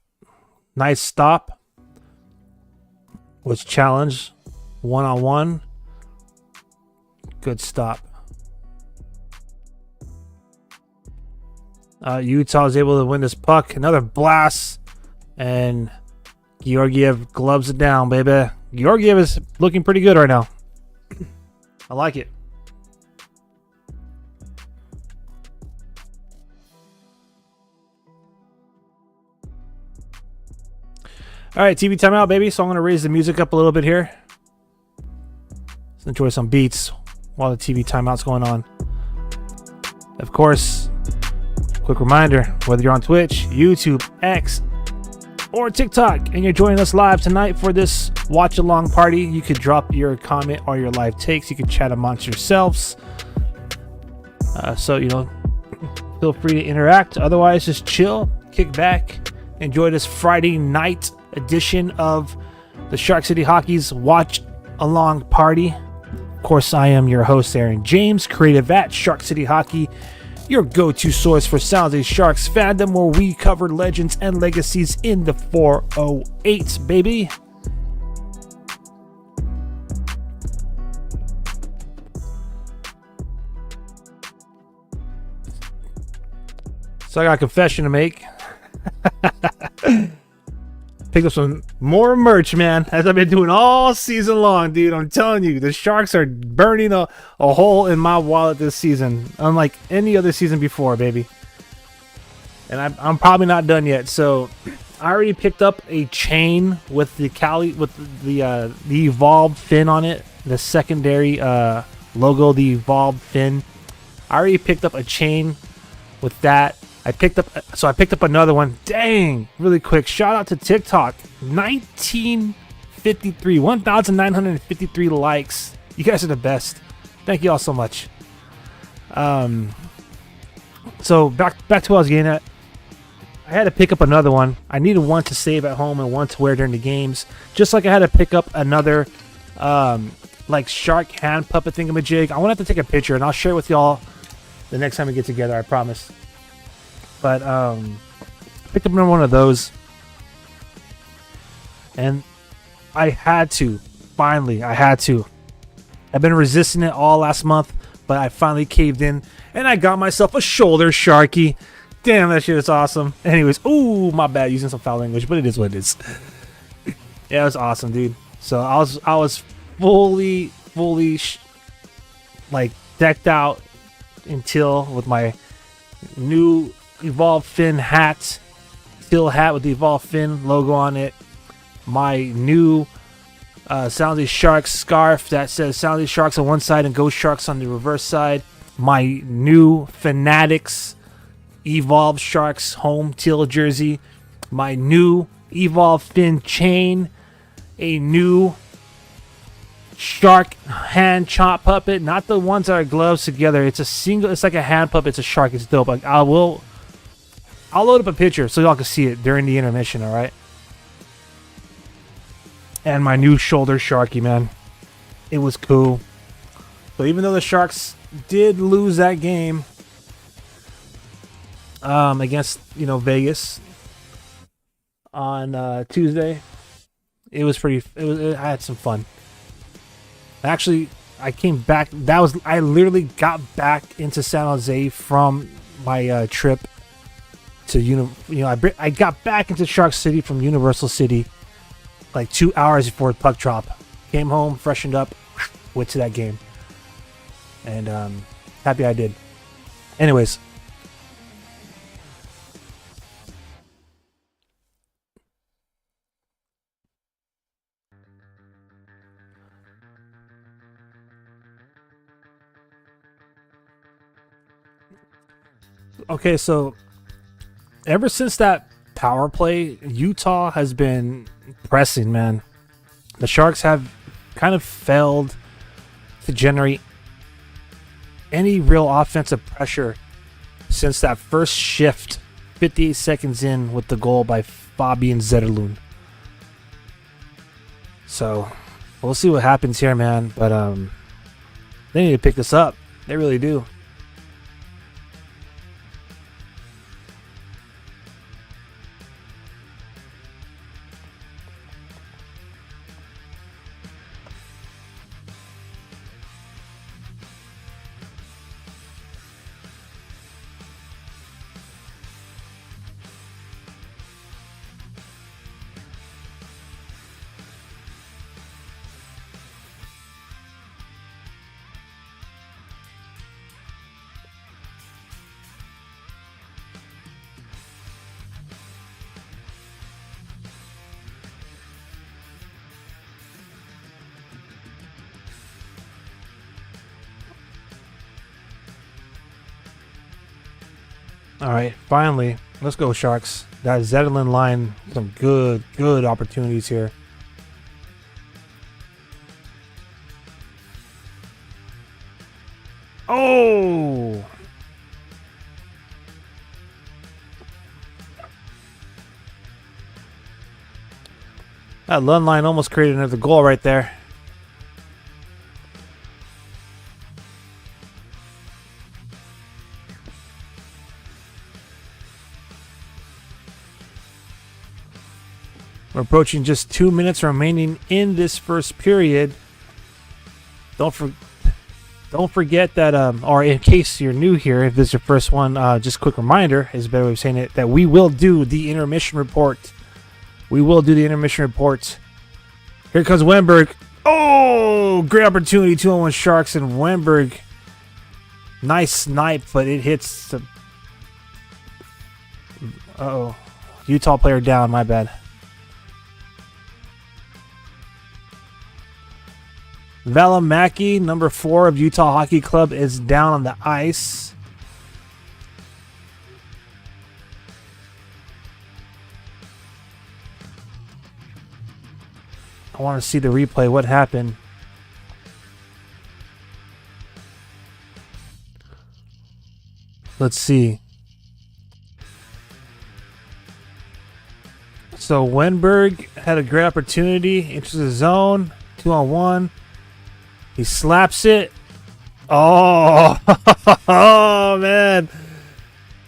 nice stop. Was challenged one-on-one. Good stop. Utah is able to win this puck. Another blast. And Georgiev gloves it down, baby. Georgiev is looking pretty good right now. I like it. All right, TV timeout, baby. So I'm going to raise the music up a little bit here. Let's enjoy some beats while the TV timeout's going on. Of course, quick reminder, whether you're on Twitch, YouTube, X, or TikTok, and you're joining us live tonight for this watch along party, you could drop your comment or your live takes. You can chat amongst yourselves. So, feel free to interact. Otherwise, just chill, kick back, enjoy this Friday night edition of the Shark City Hockey's Watch Along Party. Of course, I am your host, Aaron James, creative at Shark City Hockey, your go-to source for San Jose Sharks fandom, where we cover legends and legacies in the 408, baby. So I got a confession to make. Picked up some more merch, man, as I've been doing all season long, dude. I'm telling you, the Sharks are burning a hole in my wallet this season, unlike any other season before, baby. And I'm probably not done yet. So I already picked up a chain with the evolved fin on it, the secondary logo, the evolved fin. I already picked up a chain with that. I picked up another one. Dang, really quick. Shout out to TikTok. 1,953 likes. You guys are the best. Thank you all so much. So back to what I was getting at. I had to pick up another one. I needed one to save at home and one to wear during the games. Just like I had to pick up another like shark hand puppet thingamajig. I want to take a picture and I'll share it with y'all the next time we get together, I promise. But picked up another one of those, and I had to. I've been resisting it all last month, but I finally caved in, and I got myself a shoulder sharky. Damn, that shit is awesome. Anyways, ooh, my bad, using some foul language, but it is what it is. Yeah, it was awesome, dude. So I was fully like decked out in teal with my new Evolved Fin hat, Teal hat with the Evolved Fin logo on it. My new San Jose Sharks scarf that says San Jose Sharks on one side and Ghost Sharks on the reverse side. My new Fanatics Evolved Sharks home teal jersey. My new Evolved Fin chain. A new shark hand chop puppet, not the ones that are gloves together. It's like a hand puppet. It's a shark. It's dope. Like I'll load up a picture so y'all can see it during the intermission, all right? And my new shoulder sharky, man. It was cool. So even though the Sharks did lose that game against, Vegas on Tuesday, I had some fun. Actually, I came back. I literally got back into San Jose from my trip to I got back into Shark City from Universal City like 2 hours before puck drop. Came home, freshened up, went to that game, and happy I did. Anyways, okay, so ever since that power play, Utah has been pressing, man. The Sharks have kind of failed to generate any real offensive pressure since that first shift, 58 seconds in with the goal by Fabian Zetterlund. So we'll see what happens here, man. But they need to pick this up. They really do. All right, finally, let's go Sharks. That Zetterlund line, some good opportunities here. Oh! That Lund line almost created another goal right there. We're approaching just 2 minutes remaining in this first period. Don't forget that, or in case you're new here, if this is your first one, just a quick reminder, is a better way of saying it, that we will do the intermission report. We will do the intermission report. Here comes Wenberg. Oh, great opportunity, 2-on-1 Sharks, and Wenberg. Nice snipe, but it hits the... Uh-oh. Utah player down, my bad. Valimaki, number 4 of Utah Hockey Club, is down on the ice. I want to see the replay. What happened? Let's see. So Wenberg had a great opportunity. Enters the zone. 2-on-1. He slaps it. Oh, oh man.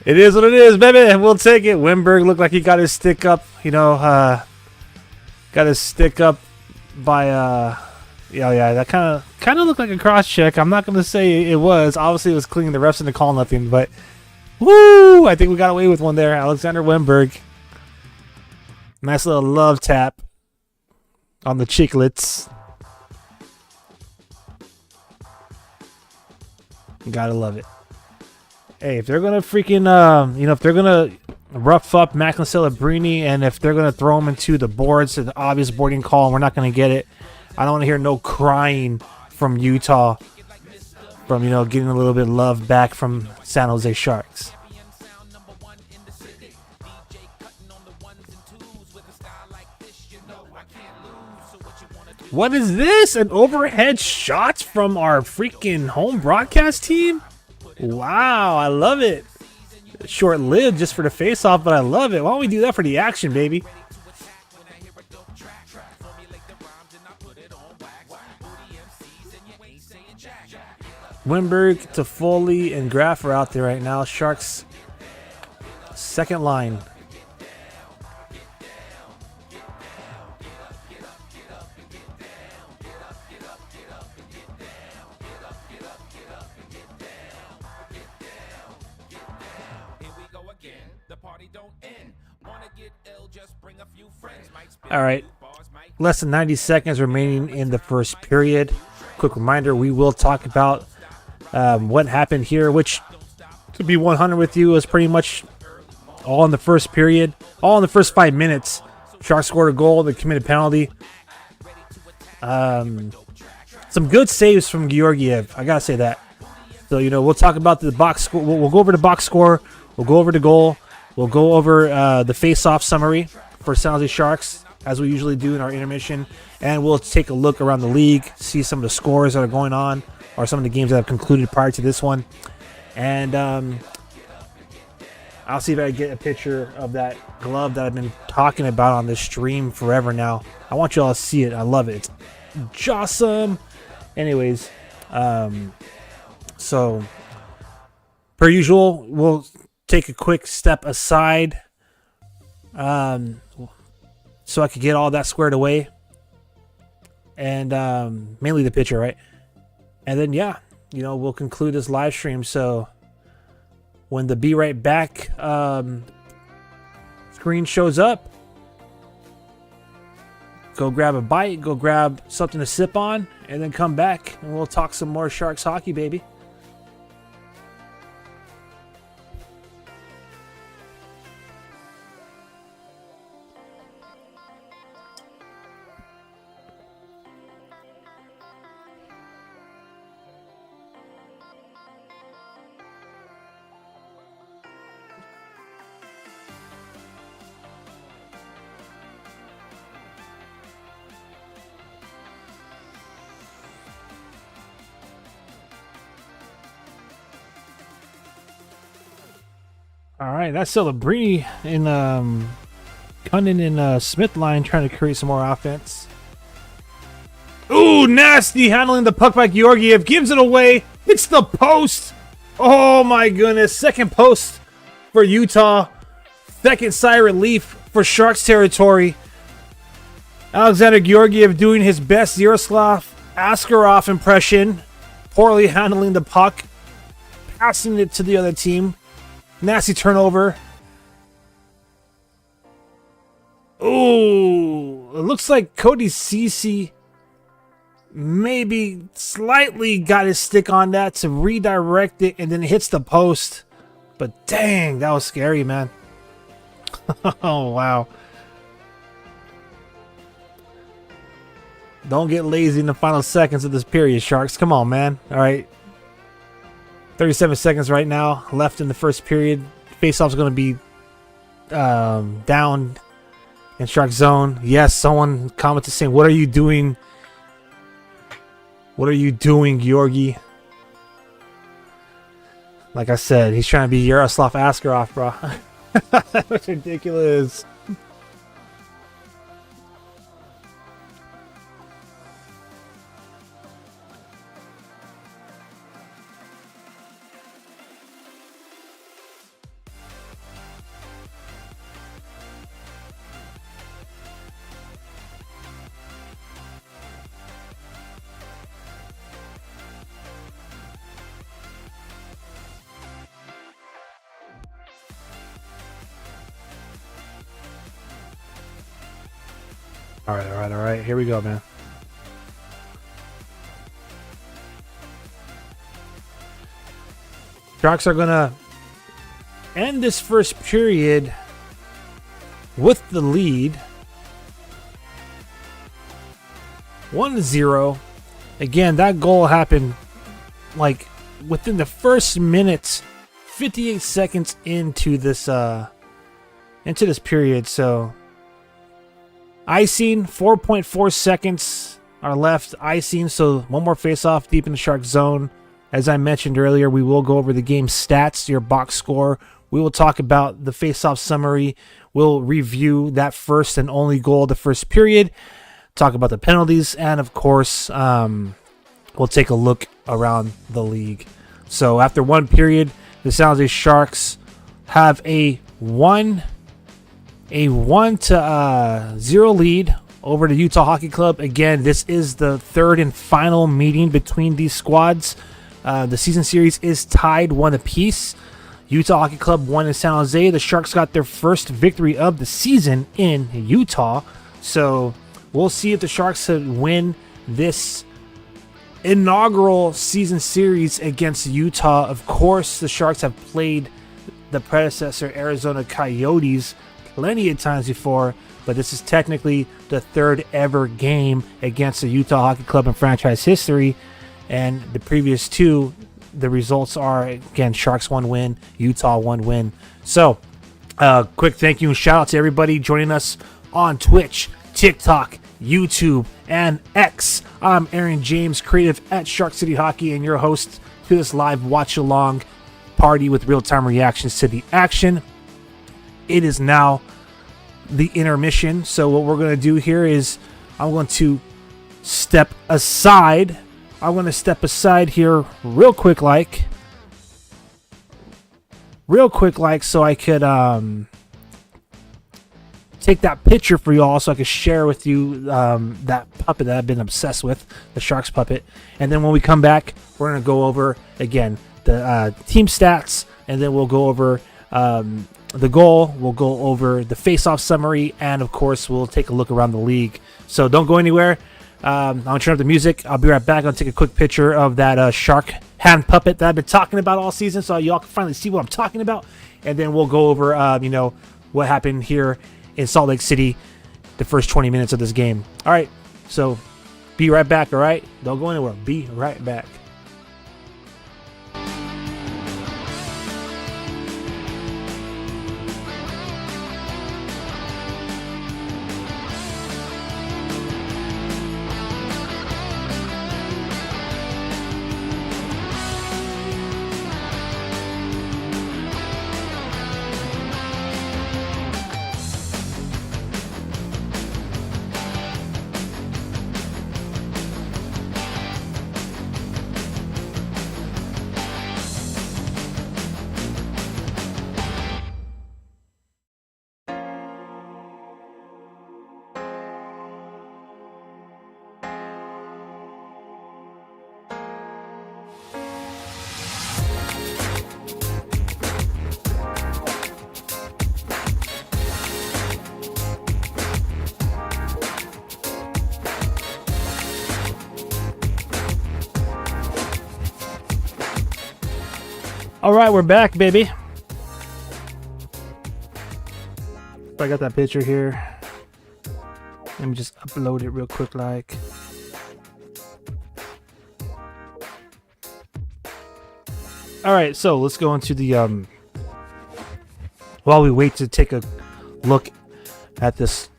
It is what it is, baby. We'll take it. Wenberg looked like he got his stick up, got his stick up by yeah, that kind of looked like a cross check. I'm not going to say it was. Obviously it was clean. The refs didn't call nothing, but woo, I think we got away with one there. Alexander Wenberg. Nice little love tap on the chiclets. Gotta love it. Hey, if they're gonna freaking, if they're gonna rough up Macklin Celebrini, and if they're gonna throw him into the boards, the obvious boarding call, and we're not gonna get it, I don't want to hear no crying from Utah, from getting a little bit of love back from San Jose Sharks. What is this? An overhead shot from our freaking home broadcast team? Wow, I love it. Short-lived just for the face-off, but I love it. Why don't we do that for the action, baby? Wenberg, Toffoli, and Graf are out there right now. Sharks' second line. All right, less than 90 seconds remaining in the first period. Quick reminder, we will talk about what happened here, which, to be 100 with you, was pretty much all in the first period. All in the first 5 minutes. Sharks scored a goal, they committed a penalty. Some good saves from Georgiev, I gotta say that. So, we'll talk about the box score. We'll go over the box score. We'll go over the goal. We'll go over the face-off summary for San Jose Sharks, as we usually do in our intermission. And we'll take a look around the league, see some of the scores that are going on, or some of the games that have concluded prior to this one. And I'll see if I can get a picture of that glove that I've been talking about on this stream forever now. I want you all to see it. I love it. It's awesome. Anyways, so per usual, we'll take a quick step aside so I could get all that squared away. And mainly the picture, right? And then, yeah, we'll conclude this live stream. So when the Be Right Back screen shows up, go grab a bite, go grab something to sip on, and then come back and we'll talk some more Sharks hockey, baby. All right, that's Celebrini in Cunning and Smith line trying to create some more offense. Ooh, nasty handling the puck by Georgiev. Gives it away. Hits the post. Oh my goodness. Second post for Utah. Second side relief for Sharks territory. Alexander Georgiev doing his best Yaroslav Askarov impression. Poorly handling the puck. Passing it to the other team. Nasty turnover. Ooh. It looks like Cody Ceci maybe slightly got his stick on that to redirect it and then it hits the post. But dang, that was scary, man. Oh, wow. Don't get lazy in the final seconds of this period, Sharks. Come on, man. All right. 37 seconds right now left in the first period. Faceoff's going to be down in Shark zone. Yes, someone commented saying, "What are you doing? What are you doing, Georgi?" Like I said, he's trying to be Yaroslav Askarov, bro. That's ridiculous. All right. Here we go, man. Sharks are going to end this first period with the lead. 1-0. Again, that goal happened like within the first minute, 58 seconds into this period, so icing, 4.4 seconds are left. Icing, so one more face-off deep in the Shark zone. As I mentioned earlier, we will go over the game stats, your box score. We will talk about the face-off summary. We'll review that first and only goal of the first period. Talk about the penalties. And, of course, we'll take a look around the league. So, after one period, the San Jose Sharks have a 1-0 lead over the Utah Hockey Club. Again, this is the third and final meeting between these squads. The season series is tied 1 apiece. Utah Hockey Club won in San Jose. The Sharks got their first victory of the season in Utah. So we'll see if the Sharks win this inaugural season series against Utah. Of course, the Sharks have played the predecessor Arizona Coyotes plenty of times before, but this is technically the third ever game against the Utah Hockey Club in franchise history, and the previous two, the results are, again, Sharks 1 win, Utah 1 win. So, quick thank you and shout out to everybody joining us on Twitch, TikTok, YouTube, and X. I'm Aaron James, creative at Shark City Hockey, and your host to this live watch-along party with real-time reactions to the action. It is now the intermission. So what we're going to do here is I'm going to step aside. Here real quick like so I could take that picture for y'all so I could share with you that puppet that I've been obsessed with, the Sharks puppet. And then when we come back, we're going to go over, again, the team stats, and then we'll go over the goal, we'll go over the face-off summary, and of course we'll take a look around the league. So don't go anywhere. I'll turn up the music. I'll be right back. I'll take a quick picture of that shark hand puppet that I've been talking about all season, so y'all can finally see what I'm talking about. And then we'll go over what happened here in Salt Lake City the first 20 minutes of this game. All right, so be right back. All right, don't go anywhere. Be right back. All right, we're back, baby. I got that picture here. Let me just upload it real quick, like. All right, so let's go into the while we wait to take a look at this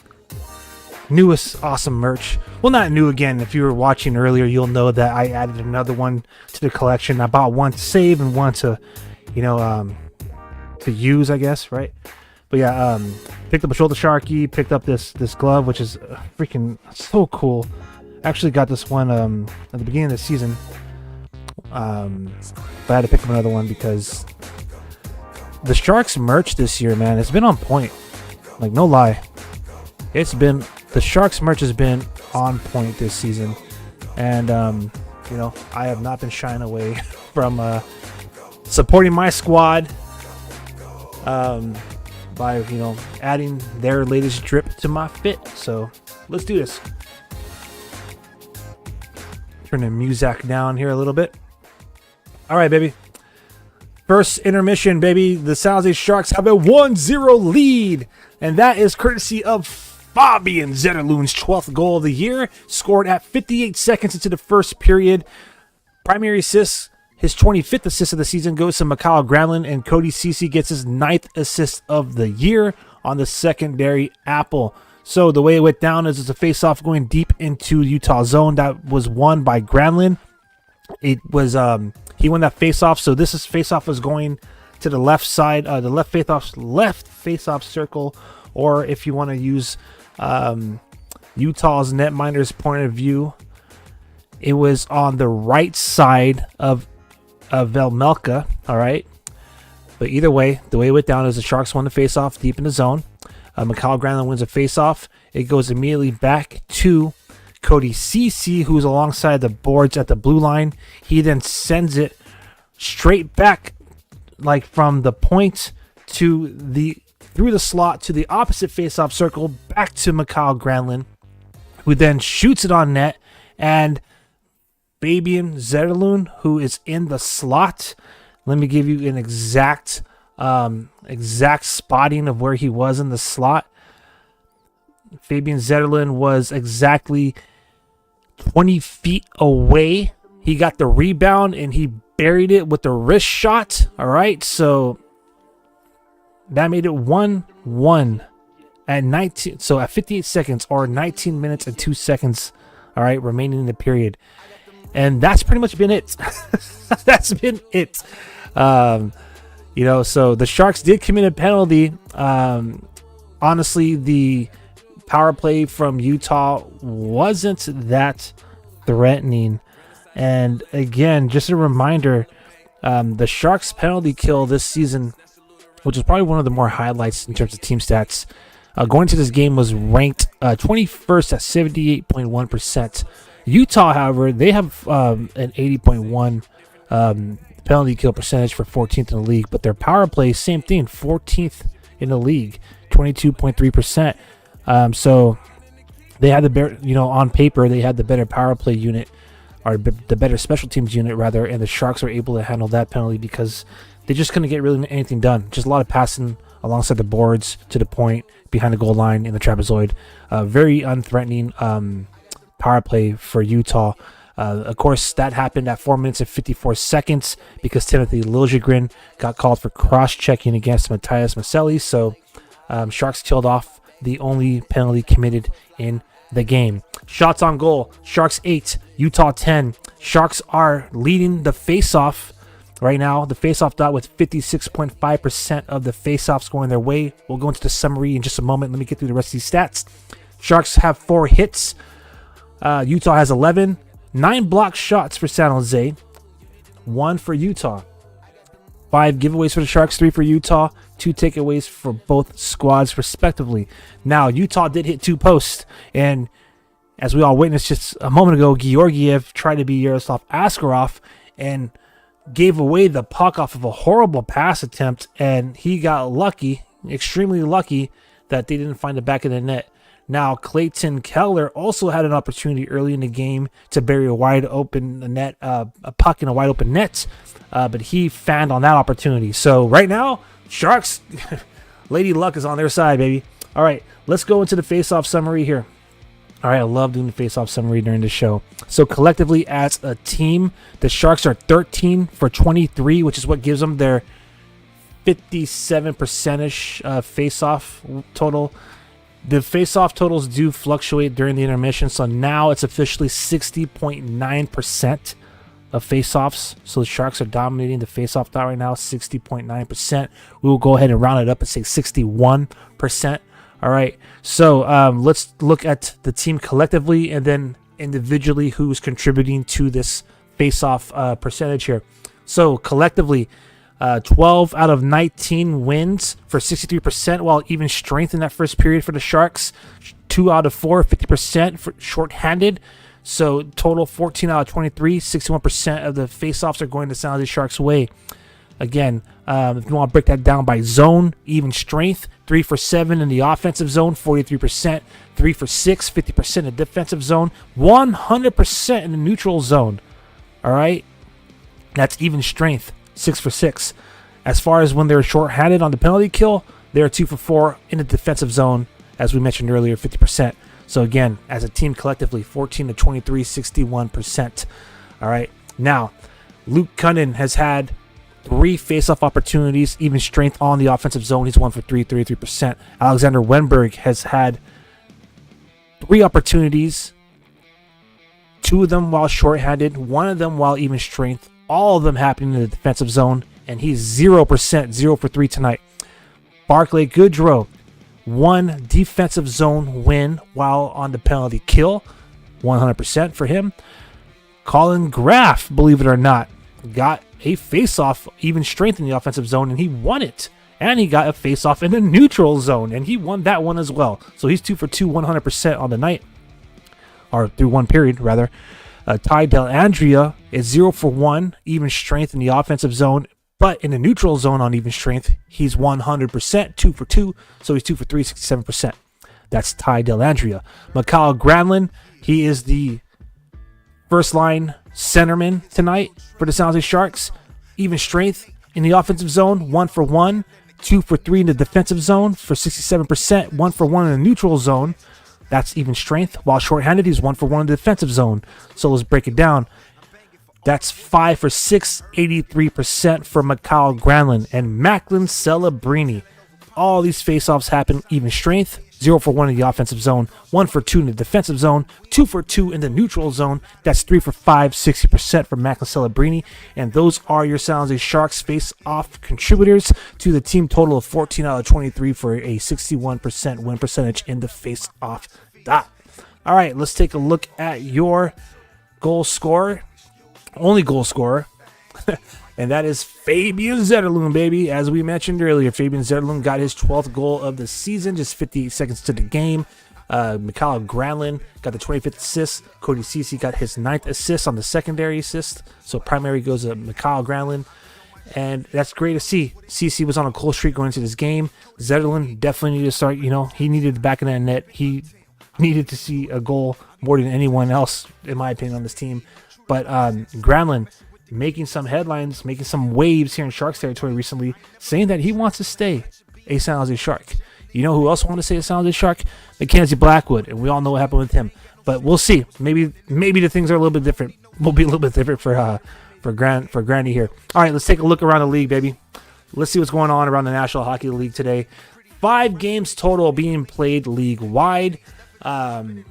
newest awesome merch. Well, not new again. If you were watching earlier, you'll know that I added another one to the collection. I bought one to save and one to, to use, I guess, right? But yeah, picked up a shoulder sharky, picked up this glove, which is freaking so cool. Actually got this one at the beginning of the season. But I had to pick up another one because the Sharks merch this year, man, it's been on point. Like, no lie. The Sharks merch has been on point this season. And, I have not been shying away from supporting my squad by, adding their latest drip to my fit. So, let's do this. Turn the music down here a little bit. All right, baby. First intermission, baby. The San Jose Sharks have a 1-0 lead. And that is courtesy of Fabian Zetterlund's 12th goal of the year. Scored at 58 seconds into the first period. Primary assist, his 25th assist of the season, goes to Mikhail Granlund. And Cody Ceci gets his 9th assist of the year on the secondary apple. So the way it went down is it's a face-off going deep into Utah zone. That was won by Granlund. It was he won that face-off, so this face-off was going to the left side, the left face-off circle, or if you want to use Utah's netminder's point of view, it was on the right side of Velmelka. All right, but either way, the way it went down is the Sharks won the face-off deep in the zone. Mikhail Granlund wins a face-off. It goes immediately back to Cody Ceci, who's alongside the boards at the blue line. He then sends it straight back, like from the point to through the slot to the opposite face-off circle, back to Mikhail Granlund, who then shoots it on net. And Fabian Zetterlund, who is in the slot, let me give you an exact spotting of where he was in the slot. Fabian Zetterlund was exactly 20 feet away. He got the rebound and he buried it with the wrist shot. All right, so that made it 1-1 at 19. So at 58 seconds, or 19 minutes and 2 seconds, all right, remaining in the period. And that's pretty much been it. That's been it. So the Sharks did commit a penalty. Honestly, the power play from Utah wasn't that threatening. And again, just a reminder, the Sharks penalty kill this season, which is probably one of the more highlights in terms of team stats, going to this game was ranked 21st at 78.1%. Utah, however, they have an 80.1 penalty kill percentage for 14th in the league, but their power play, same thing, 14th in the league, 22.3%. So they had the better, on paper, they had the better power play unit, or the better special teams unit rather, and the Sharks were able to handle that penalty because they just couldn't get really anything done. Just a lot of passing alongside the boards to the point, behind the goal line in the trapezoid. Very unthreatening power play for Utah. Of course, that happened at 4 minutes and 54 seconds because Timothy Liljegren got called for cross-checking against Matthias Maselli. So Sharks killed off the only penalty committed in the game. Shots on goal, Sharks 8, Utah 10. Sharks are leading the face-off right now. The face-off dot with 56.5% of the face-offs going their way. We'll go into the summary in just a moment. Let me get through the rest of these stats. Sharks have 4 hits. Utah has 11. 9 blocked shots for San Jose. 1 for Utah. 5 giveaways for the Sharks, 3 for Utah, 2 takeaways for both squads respectively. Now, Utah did hit 2 posts, and as we all witnessed just a moment ago, Georgiev tried to be Yaroslav Askarov and gave away the puck off of a horrible pass attempt, and he got lucky, extremely lucky, that they didn't find the back of the net. Now, Clayton Keller also had an opportunity early in the game to bury a wide open net, a puck in a wide open net, but he fanned on that opportunity. So right now, Sharks, Lady Luck is on their side, baby. All right, let's go into the face-off summary here. All right, I love doing the face-off summary during the show. So collectively, as a team, the Sharks are 13 for 23, which is what gives them their 57%-ish face-off total. The face-off totals do fluctuate during the intermission, so now it's officially 60.9% of face-offs. So the Sharks are dominating the face-off dot right now, 60.9%. We will go ahead and round it up and say 61%. All right, so let's look at the team collectively and then individually who's contributing to this face-off percentage here. So collectively, 12 out of 19 wins for 63%, while even strength in that first period for the Sharks. 2 out of 4, 50% for shorthanded. So total 14 out of 23, 61% of the face-offs are going to San Jose Sharks' way. Again, if you want to break that down by zone, even strength, 3 for 7 in the offensive zone, 43%, 3 for 6, 50% in the defensive zone, 100% in the neutral zone. All right, that's even strength, 6 for 6. As far as when they're short-handed on the penalty kill, they're 2 for 4 in the defensive zone, as we mentioned earlier, 50%. So again, as a team collectively, 14 to 23, 61%. All right, now Luke Cunnin has had 3 face-off opportunities, even strength on the offensive zone. He's 1 for 3, 33%. Alexander Wenberg has had 3 opportunities, 2 of them while short-handed, 1 of them while even strength, all of them happening in the defensive zone, and he's 0%, 0 for 3 tonight. Barclay Goodrow, 1 defensive zone win while on the penalty kill, 100% for him. Colin Graff, believe it or not, got a face-off, even strength in the offensive zone, and he won it. And he got a face-off in the neutral zone, and he won that one as well. So he's 2 for 2, 100% on the night, or through one period, rather. Ty Dellandrea is 0 for 1, even strength in the offensive zone, but in the neutral zone on even strength, he's 100%, 2 for 2, so he's 2 for 3, 67%. That's Ty Dellandrea. Mikhail Granlund, he is the first-line centerman tonight for the San Jose Sharks. Even strength in the offensive zone, 1 for 1, 2 for 3 in the defensive zone for 67%, 1 for 1 in the neutral zone. That's even strength. While shorthanded, he's 1 for 1 in the defensive zone. So let's break it down. That's 5 for 6, 83% for Mikhail Granlund and Macklin Celebrini. All these faceoffs happen even strength. 0 for 1 in the offensive zone, 1 for 2 in the defensive zone, 2 for 2 in the neutral zone. That's 3 for 5, 60% for Macklin Celebrini. And those are your San Jose Sharks face-off contributors to the team total of 14 out of 23 for a 61% win percentage in the face-off dot. All right, let's take a look at your goal scorer, only goal scorer. And that is Fabian Zetterlund, baby. As we mentioned earlier, Fabian Zetterlund got his 12th goal of the season, just 58 seconds to the game. Mikhail Granlund got the 25th assist. Cody Ceci got his 9th assist on the secondary assist. So primary goes to Mikhail Granlund. And that's great to see. Ceci was on a cold streak going into this game. Zetterlund definitely needed to start, he needed the back of that net. He needed to see a goal more than anyone else, in my opinion, on this team. But Granlund making some headlines, making some waves here in Sharks territory recently, saying that he wants to stay a San Jose Shark. You know who else wants to stay a San Jose Shark? Mackenzie Blackwood, and we all know what happened with him. But we'll see. Maybe the things are a little bit different. Will be a little bit different for Grandy here. All right, let's take a look around the league, baby. Let's see what's going on around the National Hockey League today. 5 games total being played league-wide. 3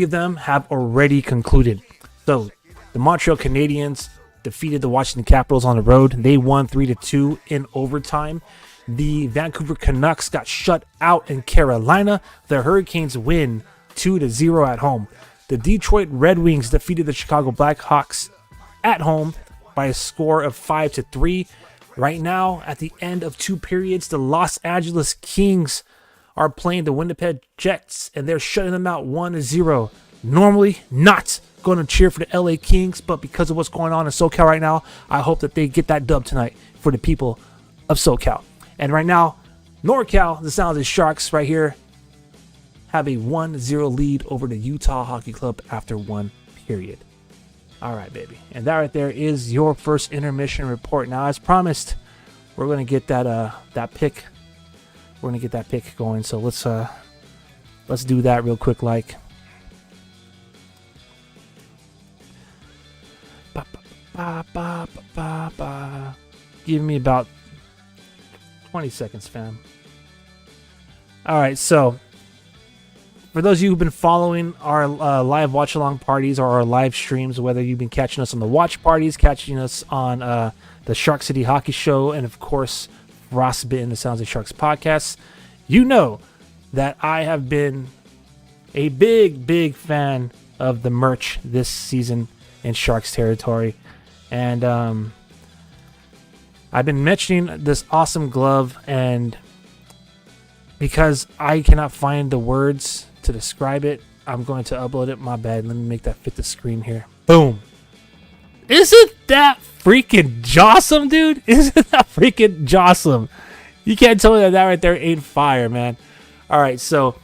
of them have already concluded. So the Montreal Canadiens defeated the Washington Capitals on the road. They won 3-2 in overtime. The Vancouver Canucks got shut out in Carolina. The Hurricanes win 2-0 at home. The Detroit Red Wings defeated the Chicago Blackhawks at home by a score of 5-3. Right now, at the end of 2 periods, the Los Angeles Kings are playing the Winnipeg Jets, and they're shutting them out 1-0. Normally, not going to cheer for the LA Kings, but because of what's going on in SoCal right now, I hope that they get that dub tonight for the people of SoCal. And right now, NorCal, the San Jose Sharks right here, have a 1-0 lead over the Utah Hockey Club after one period. All right, baby. And that right there is your first intermission report. Now, as promised, we're going to get that pick. We're going to get that pick going. So let's do that real quick like. Give me about 20 seconds, fam. All right, so for those of you who've been following our live watch-along parties or our live streams, whether you've been catching us on the watch parties, catching us on the Shark City Hockey Show, and of course, Frostbitten, the Sounds of Sharks podcast, you know that I have been a big fan of the merch this season in Sharks territory. And I've been mentioning this awesome glove, and because I cannot find the words to describe it, I'm going to upload it. My bad. Let me make that fit the screen here. Boom. Isn't that freaking jawsome, dude? Isn't that freaking jawsome? You can't tell me that right there ain't fire, man. All right, so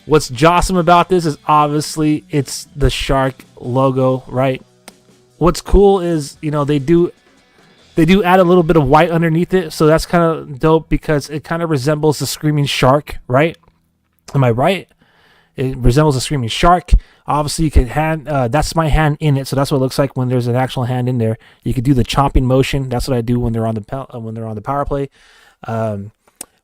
what's jawsome about this is obviously it's the Shark logo, right? What's cool is, they do add a little bit of white underneath it, so that's kind of dope because it kind of resembles the Screaming Shark, right? Am I right? It resembles a Screaming Shark. Obviously, you can that's my hand in it, so that's what it looks like when there's an actual hand in there. You could do the chomping motion. That's what I do when they're on the power play.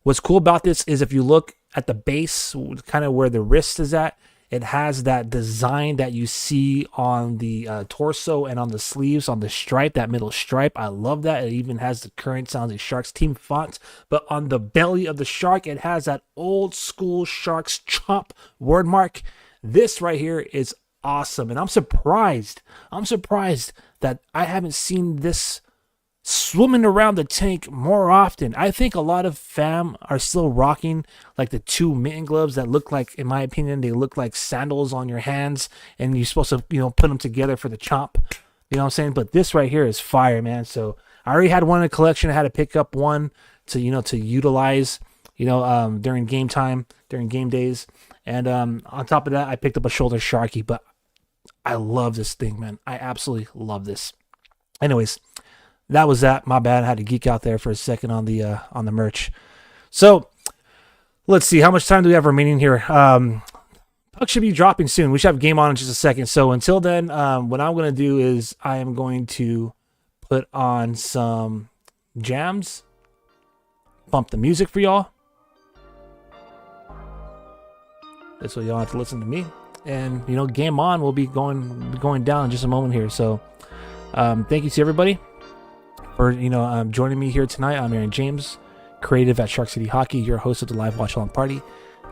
What's cool about this is if you look at the base, kind of where the wrist is at, it has that design that you see on the torso and on the sleeves, on the stripe, that middle stripe. I love that. It even has the current Sounds of Sharks team font. But on the belly of the shark, it has that old school Sharks chomp word mark. This right here is awesome. And I'm surprised that I haven't seen this swimming around the tank more often. I think a lot of fam are still rocking like the two mitten gloves that look like, in my opinion, they look like sandals on your hands, and you're supposed to, put them together for the chomp. You know what I'm saying? But this right here is fire, man. So I already had one in the collection. I had to pick up one to utilize, during game time, during game days. And on top of that, I picked up a shoulder Sharky, but I love this thing, man. I absolutely love this. Anyways, that was that. My bad. I had to geek out there for a second on the merch. So let's see. How much time do we have remaining here? Puck should be dropping soon. We should have game on in just a second. So until then, what I'm going to do is I am going to put on some jams, bump the music for y'all. This way y'all have to listen to me. And, game on will be going down in just a moment here. So thank you to everybody for joining me here tonight. I'm Aaron James, creative at Shark City Hockey, your host of the live watch along party.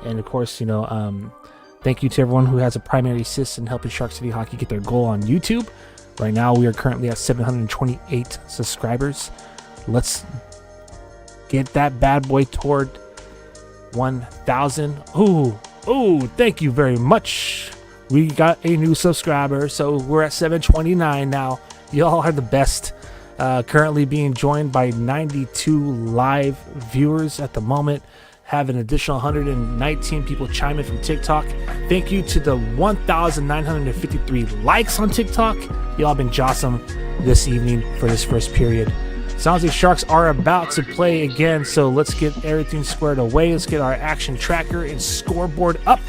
And of course, thank you to everyone who has a primary assist in helping Shark City Hockey get their goal on YouTube. Right now, we are currently at 728 subscribers. Let's get that bad boy toward 1,000. Ooh, thank you very much. We got a new subscriber, so we're at 729 now. Y'all are the best. Currently being joined by 92 live viewers at the moment. Have an additional 119 people chime in from TikTok. Thank you to the 1,953 likes on TikTok. Y'all been jawsome this evening for this first period. Sounds like Sharks are about to play again, so let's get everything squared away. Let's get our action tracker and scoreboard up,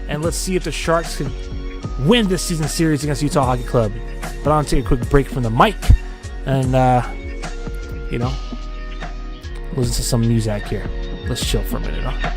and let's see if the Sharks can win this season series against Utah Hockey Club. But I'm going to take a quick break from the mic and, listen to some music here. Let's chill for a minute, huh?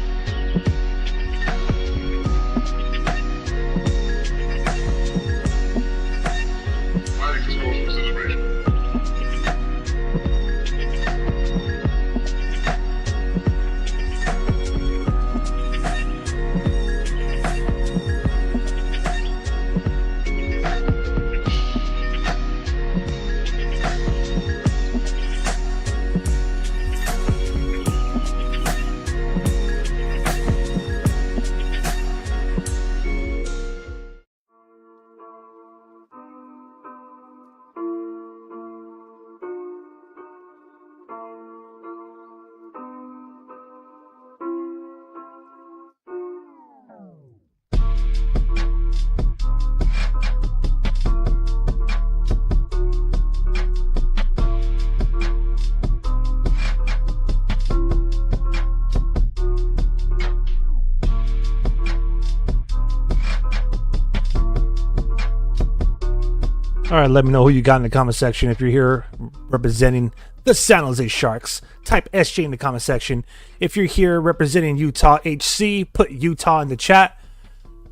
All right, let me know who you got in the comment section. If you're here representing the San Jose Sharks, type SJ in the comment section. If you're here representing Utah HC, put Utah in the chat.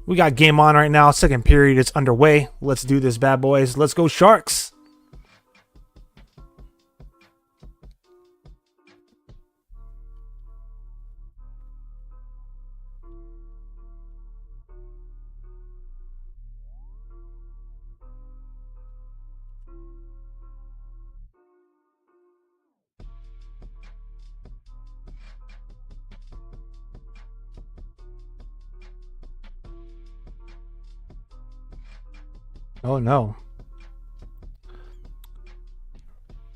We got game on right now. Second period is underway. Let's do this, bad boys. Let's go, Sharks. Oh no.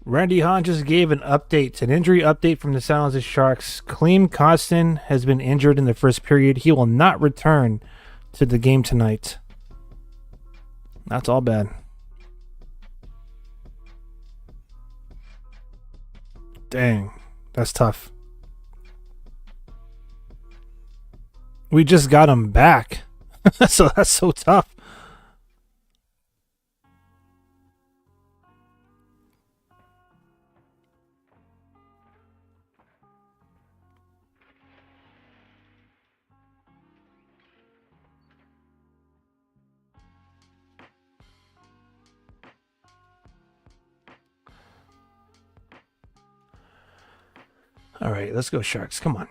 Randy Hahn just gave an update, an injury update from the San Jose Sharks. Klim Kostin has been injured in the first period. He will not return to the game tonight. That's all bad. Dang, that's tough. We just got him back. So that's so tough. All right, let's go, Sharks. Come on.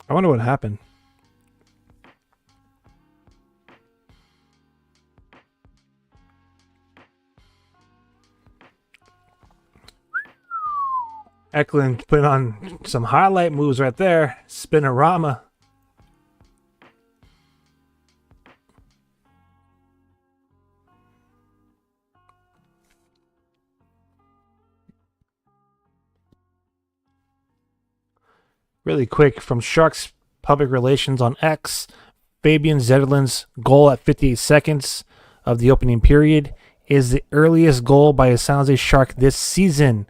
I wonder what happened. Eklund put on some highlight moves right there. Spinorama. Really quick, from Sharks Public Relations on X, Fabian Zetterlund's goal at 58 seconds of the opening period is the earliest goal by a San Jose Shark this season.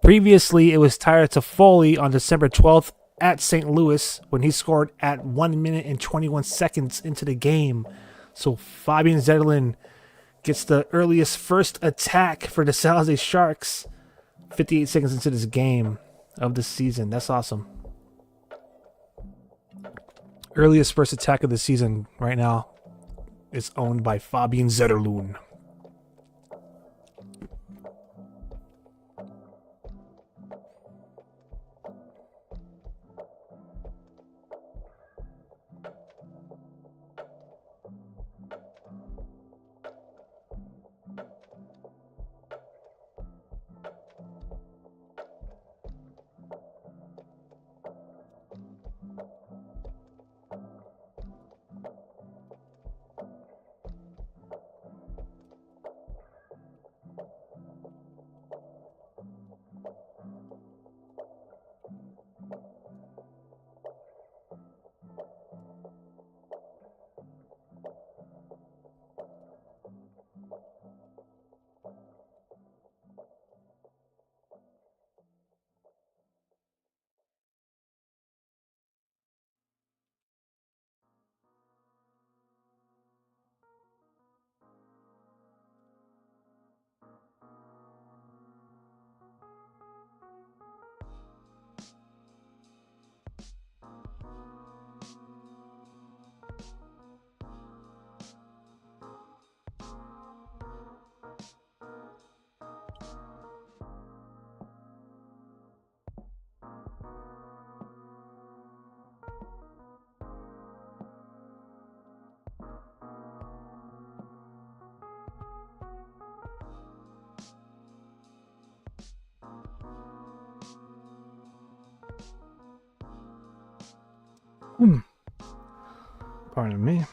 Previously, it was Tyler Toffoli on December 12th at St. Louis when he scored at 1 minute and 21 seconds into the game. So Fabian Zetterlund gets the earliest first attack for the San Jose Sharks 58 seconds into this game of the season. That's awesome. Earliest first attack of the season right now is owned by Fabian Zetterlund. Pardon me.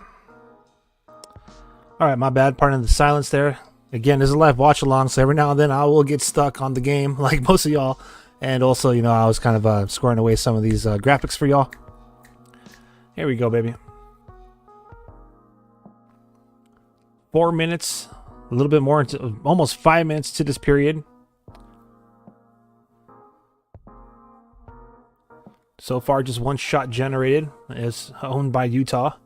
All right, my bad. Pardon the silence there. Again, this is a live watch along, so every now and then I will get stuck on the game, like most of y'all. And also, you know, I was kind of scoring away some of these graphics for y'all. Here we go, baby. 4 minutes, a little bit more into almost 5 minutes to this period. So far, just one shot generated is owned by Utah.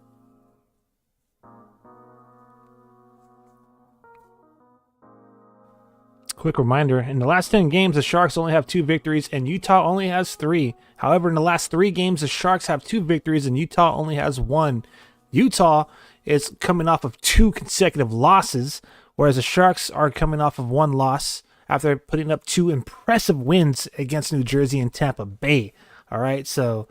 Quick reminder, in the last 10 games, the Sharks only have 2 victories and Utah only has 3. However, in the last 3 games, the Sharks have 2 victories and Utah only has 1. Utah is coming off of 2 consecutive losses, whereas the Sharks are coming off of 1 loss after putting up 2 impressive wins against New Jersey and Tampa Bay. All right, so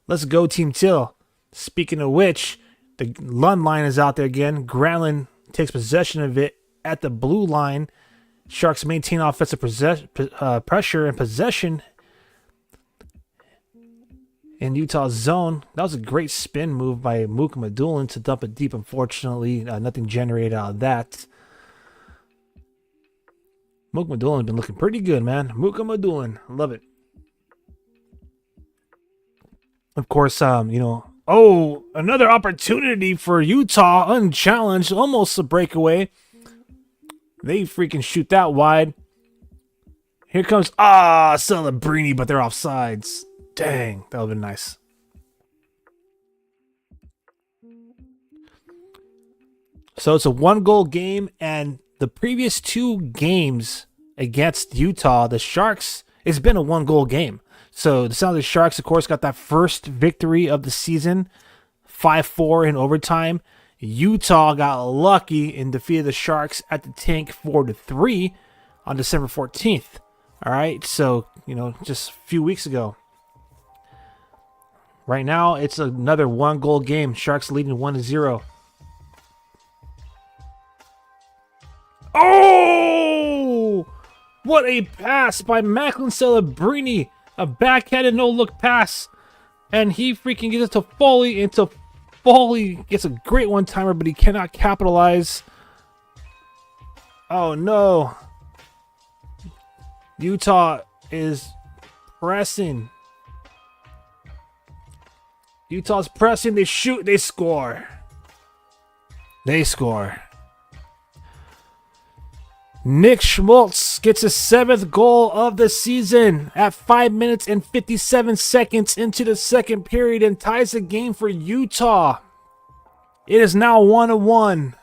let's go Team Teal. Speaking of which, the Lund line is out there again. Granlund takes possession of it at the blue line. Sharks maintain offensive pressure and possession in Utah's zone. That was a great spin move by Mukhamadullin to dump it deep. Unfortunately, nothing generated out of that. Mukhamadullin been looking pretty good, man. Mukhamadullin, love it. Of course, oh, another opportunity for Utah, unchallenged, almost a breakaway. They freaking shoot that wide. Here comes, Celebrini, but they're offsides. Dang, that would have been nice. So it's a 1-goal game, and the previous 2 games against Utah, the Sharks, it's been a 1-goal game. So the San Jose Sharks, of course, got that first victory of the season, 5-4 in overtime. Utah got lucky and defeated the Sharks at the tank 4-3 on December 14th. All right, so, just a few weeks ago. Right now, it's another 1-goal game. Sharks leading 1-0. Oh! What a pass by Macklin Celebrini. A backhanded no-look pass. And he freaking gets it to Foley, into Foley gets a great one-timer, but he cannot capitalize. Oh, no. Utah is pressing. Utah's pressing. They shoot. They score. They score. Nick Schmaltz gets his 7th goal of the season at 5 minutes and 57 seconds into the second period and ties the game for Utah. It is now 1-1.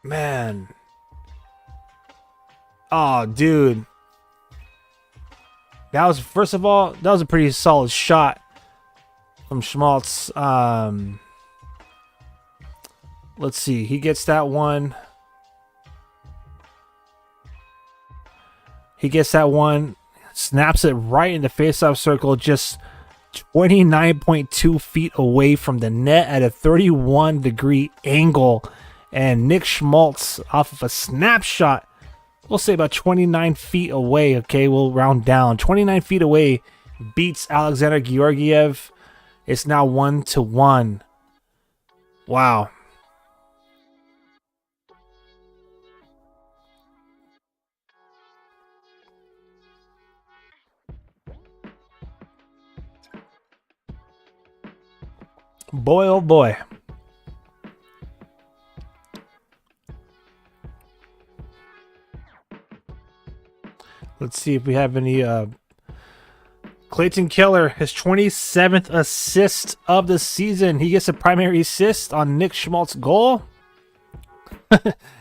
Man. Oh, dude. That was, first of all, that was a pretty solid shot from Schmaltz. Let's see. He gets that one. He gets that one. Snaps it right in the faceoff circle. Just 29.2 feet away from the net at a 31-degree angle. And Nick Schmaltz off of a snapshot. We'll say about 29 feet away. Okay, we'll round down. 29 feet away. Beats Alexander Georgiev. It's now 1-1. Wow. Boy, oh boy. Let's see if we have any. Clayton Keller, his 27th assist of the season. He gets a primary assist on Nick Schmaltz's goal.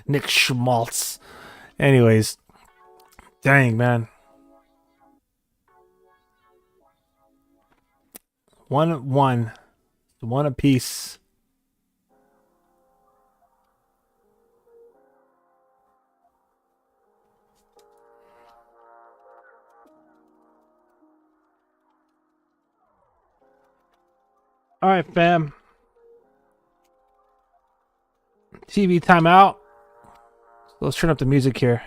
Nick Schmaltz. Anyways. Dang, man. 1-1. 1 apiece. All right, fam. TV timeout. Let's turn up the music here.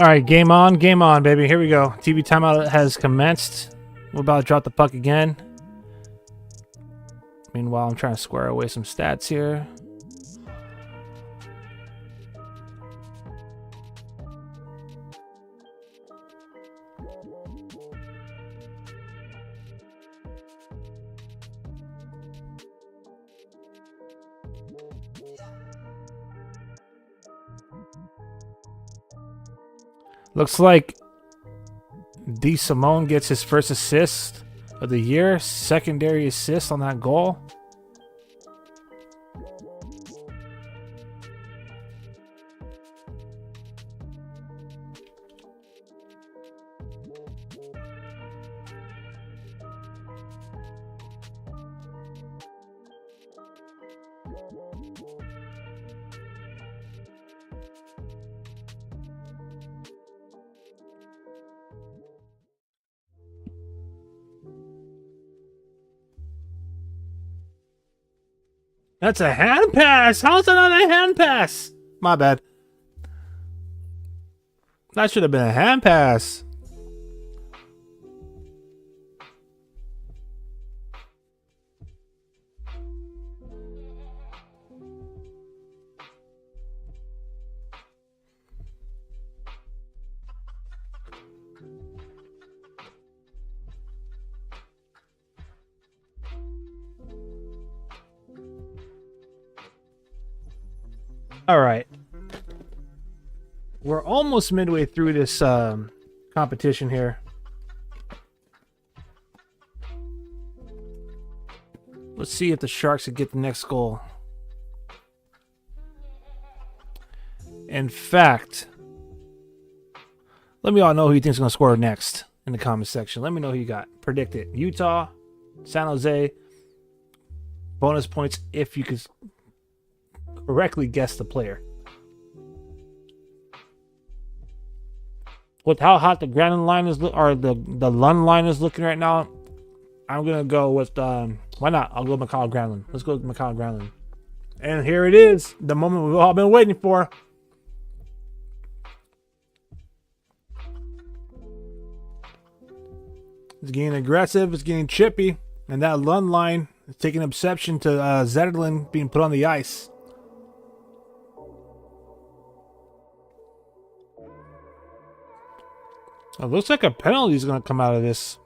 All right, game on, baby. Here we go. TV timeout has commenced. We're about to drop the puck again. Meanwhile, I'm trying to square away some stats here. Looks like D. Simone gets his first assist of the year. Secondary assist on that goal. That's a hand pass. How's that not a hand pass? My bad. That should have been a hand pass. All right. We're almost midway through this competition here. Let's see if the Sharks can get the next goal. In fact, let me all know who you think is going to score next in the comment section. Let me know who you got. Predict it. Utah, San Jose. Bonus points if you could correctly guess the player. With how hot the Granlund line is, or the Lund line is looking right now, I'm gonna go with why not? I'll go with McCall Granlund. Let's go with McCall Granlund. And here it is, the moment we've all been waiting for. It's getting aggressive. It's getting chippy, and that Lund line is taking exception to Zetterlund being put on the ice. It looks like a penalty is going to come out of this.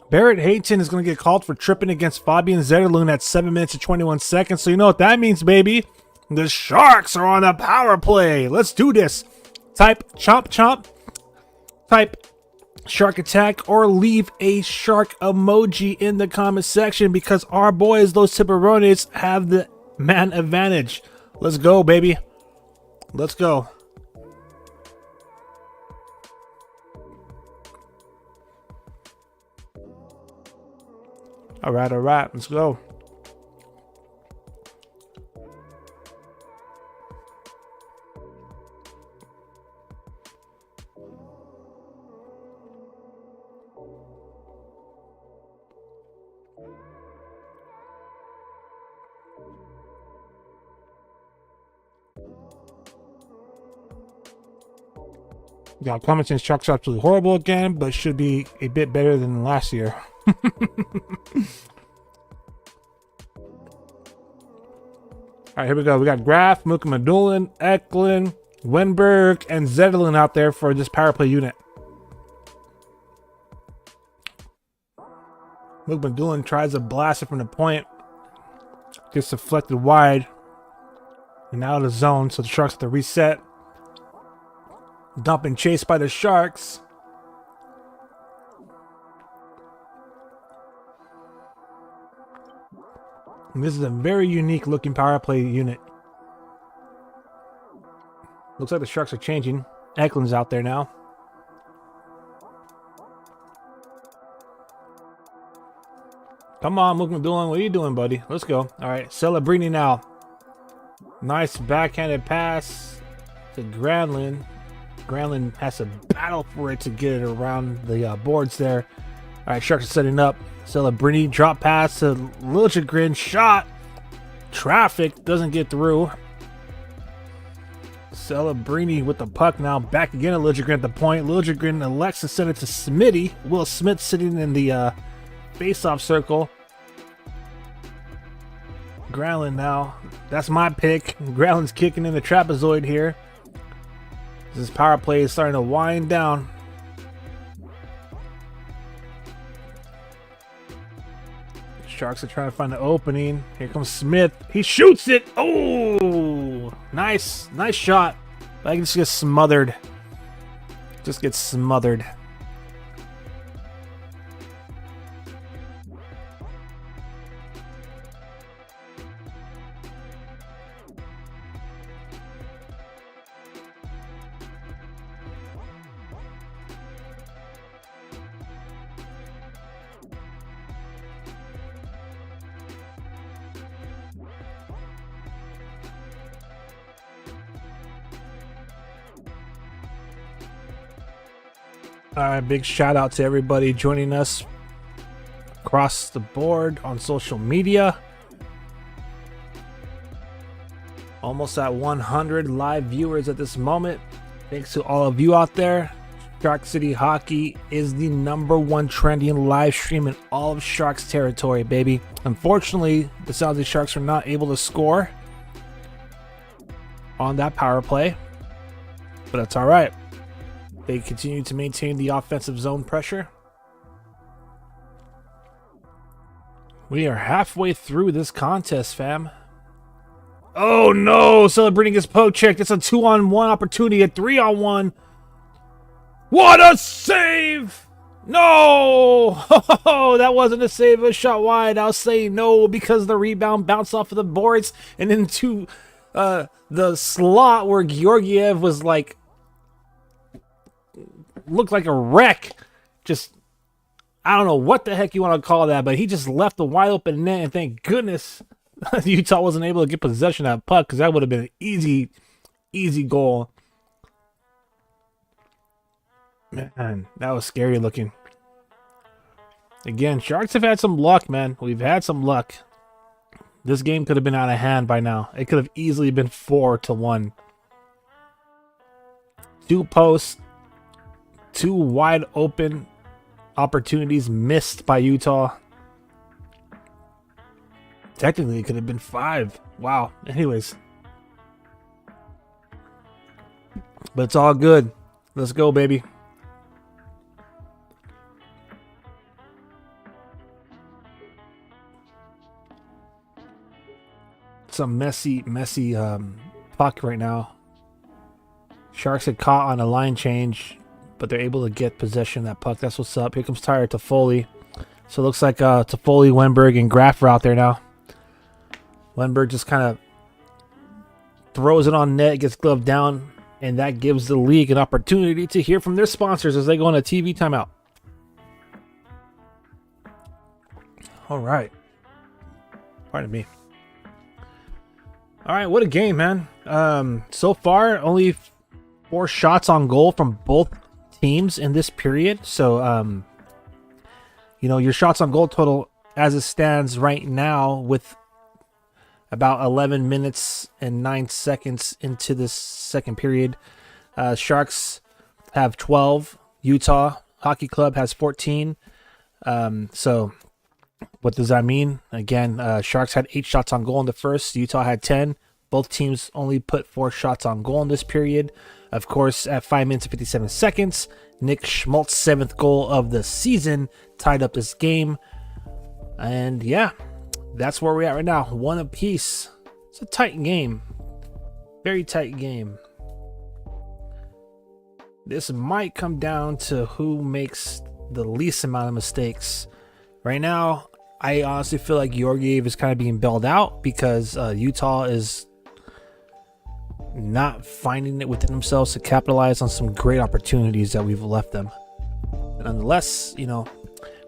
Barrett Hayton is going to get called for tripping against Fabian Zetterlund at 7 minutes and 21 seconds. So you know what that means, baby. The Sharks are on the power play. Let's do this. Type chomp chomp. Type shark attack or leave a shark emoji in the comment section because our boys, those Tipperones, have the man advantage. Let's go, baby. Let's go. All right, let's go. Yeah, Clemenson's Sharks are absolutely horrible again, but should be a bit better than last year. All right, here we go. We got Graf, Mukamadulin, Eklund, Wenberg, and Zetterlund out there for this power play unit. Mukamadulin tries to blast it from the point. Gets deflected wide and out of the zone, so the Sharks have to reset. Dumping chased by the Sharks. And this is a very unique looking power play unit. Looks like the Sharks are changing. Eklund's out there now. Come on, Mukamadulin. What are you doing, buddy? Let's go. All right, Celebrini now. Nice backhanded pass to Granlund. Granlund has to battle for it to get it around the boards there. All right, Sharks are setting up. Celebrini drop pass to Liljegren. Shot. Traffic doesn't get through. Celebrini with the puck now. Back again at Liljegren at the point. Liljegren elects to send it to Smitty. Will Smith sitting in the face-off circle. Growlin now. That's my pick. Growlin's kicking in the trapezoid here. This power play is starting to wind down. Sharks are trying to find an opening. Here comes Smith. He shoots it. Oh, nice shot. But I can just get smothered. Just get smothered. All right, big shout out to everybody joining us across the board on social media. Almost at 100 live viewers at this moment. Thanks to all of you out there. Shark City Hockey is the #1 trending live stream in all of Sharks territory, baby. Unfortunately, the San Jose Sharks are not able to score on that power play, but that's all right. They continue to maintain the offensive zone pressure. We are halfway through this contest, fam. Oh no! Celebrating his poke check. It's a 2-on-1 opportunity, a 3-on-1. What a save! No! Oh, that wasn't a save, a shot wide. I'll say no because the rebound bounced off of the boards and into the slot where Georgiev was like, looked like a wreck. Just, I don't know what the heck you want to call that, but he just left the wide open net, and thank goodness Utah wasn't able to get possession of that puck, because that would have been an easy goal. Man, that was scary looking. Again, Sharks have had some luck, man. We've had some luck. This game could have been out of hand by now. It could have easily been 4-1. 2 posts. 2 wide open opportunities missed by Utah. Technically, it could have been 5. Wow. Anyways. But it's all good. Let's go, baby. Some messy puck right now. Sharks get caught on a line change, but they're able to get possession of that puck. That's what's up. Here comes Tyler Toffoli. So it looks like Toffoli, Wenberg, and Graf are out there now. Wenberg just kind of throws it on net, gets gloved down, and that gives the league an opportunity to hear from their sponsors as they go on a TV timeout. All right. Pardon me. All right, what a game, man. So far, only 4 shots on goal from both teams in this period. So, your shots on goal total as it stands right now, with about 11 minutes and 9 seconds into this second period, Sharks have 12. Utah Hockey Club has 14. So what does that mean? Again, Sharks had 8 shots on goal in the first. Utah had 10. Both teams only put 4 shots on goal in this period. Of course, at 5 minutes and 57 seconds, Nick Schmaltz's 7th goal of the season tied up this game. And yeah, that's where we're at right now. 1 apiece. It's a tight game. Very tight game. This might come down to who makes the least amount of mistakes. Right now, I honestly feel like Georgiev is kind of being bailed out because Utah is not finding it within themselves to capitalize on some great opportunities that we've left them. But nonetheless,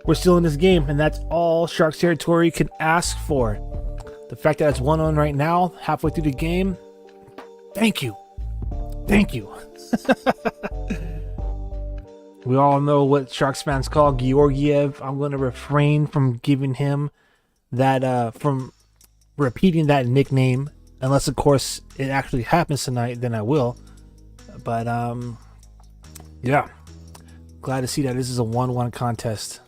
we're still in this game, and that's all Sharks territory can ask for. The fact that it's 1-1 right now, halfway through the game, thank you. Thank you. We all know what Sharks fans call Georgiev. I'm going to refrain from giving him that, from repeating that nickname unless of course it actually happens tonight, then I will. But yeah, glad to see that this is a 1-1 contest.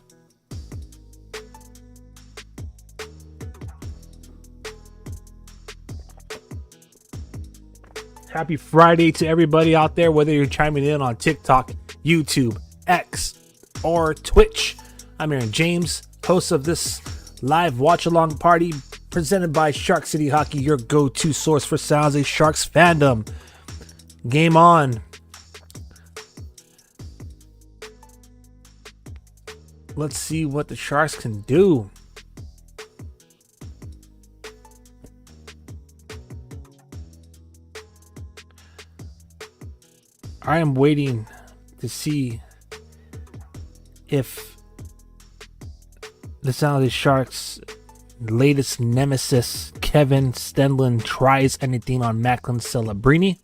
Happy Friday to everybody out there, whether you're chiming in on TikTok, YouTube, X, or Twitch. I'm Aaron James, host of this live watch-along party presented by Shark City Hockey, your go-to source for San Jose Sharks fandom. Game on. Let's see what the Sharks can do. I am waiting to see if the San Jose Sharks' latest nemesis, Kevin Stenlund, tries anything on Macklin Celebrini.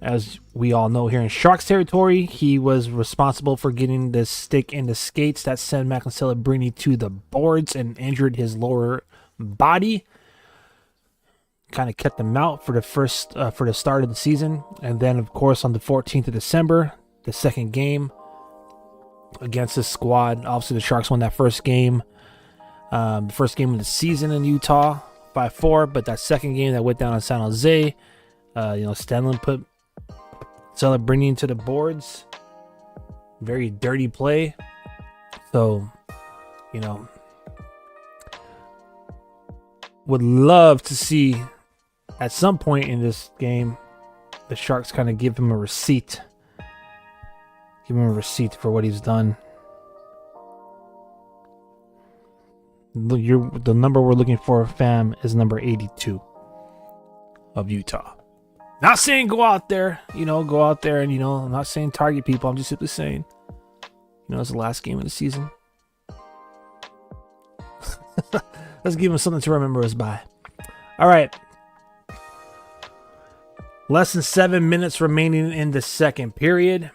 As we all know, here in Sharks territory, he was responsible for getting the stick in the skates that sent Macklin Celebrini to the boards and injured his lower body. Kind of kept him out for the start of the season, and then of course on the 14th of December, the second game against this squad. Obviously, the Sharks won that first game, the first game of the season in Utah, 5-4. But that second game that went down in San Jose, Stenlund put Celebrini into the boards. Very dirty play. So, would love to see at some point in this game the Sharks kind of give him a receipt. Give him a receipt for what he's done. The number we're looking for, fam, is number 82 of Utah. Not saying go out there and, I'm not saying target people. I'm just simply saying, it's the last game of the season. Let's give him something to remember us by. All right. Less than 7 minutes remaining in the second period.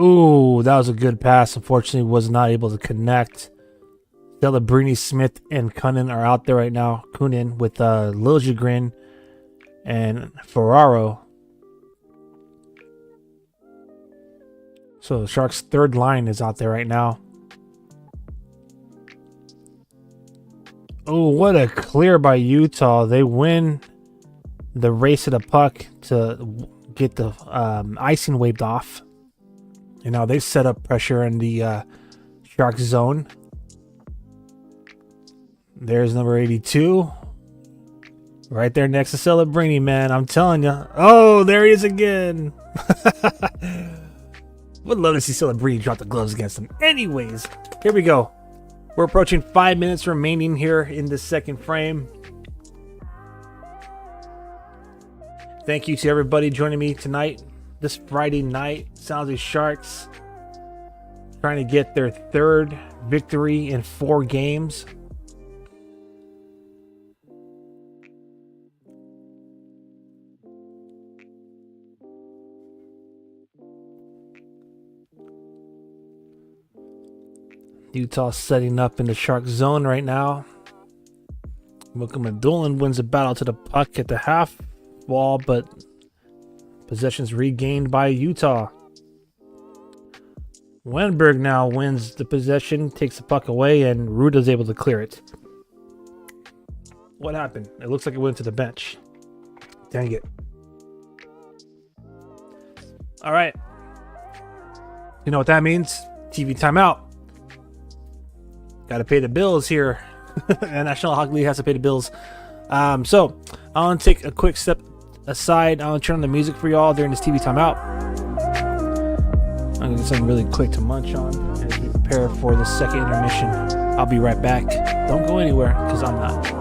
Ooh, that was a good pass. Unfortunately, was not able to connect. Celebrini, Smith, and Kunin are out there right now. Kunin with Liljegren and Ferraro. So the Sharks' third line is out there right now. Oh, what a clear by Utah. They win the race to the puck to get the icing waved off. And now they set up pressure in the Sharks zone. There's number 82. Right there next to Celebrini, man. I'm telling you. Oh, there he is again. Would love to see Celebrini drop the gloves against him. Anyways, here we go. We're approaching 5 minutes remaining here in the second frame. Thank you to everybody joining me tonight. This Friday night, San Jose Sharks trying to get their third victory in 4 games. Utah setting up in the Shark zone right now. Mukhamadullin wins the battle to the puck at the half wall, but possession's regained by Utah. Wenberg now wins the possession, takes the puck away, and Ruda's able to clear it. What happened? It looks like it went to the bench. Dang it. All right. You know what that means? TV timeout. Got to pay the bills here. The National Hockey League has to pay the bills. So I want to take a quick step aside. I want to turn on the music for y'all during this TV timeout. I'm going to get something really quick to munch on as we prepare for the second intermission. I'll be right back. Don't go anywhere, because I'm not.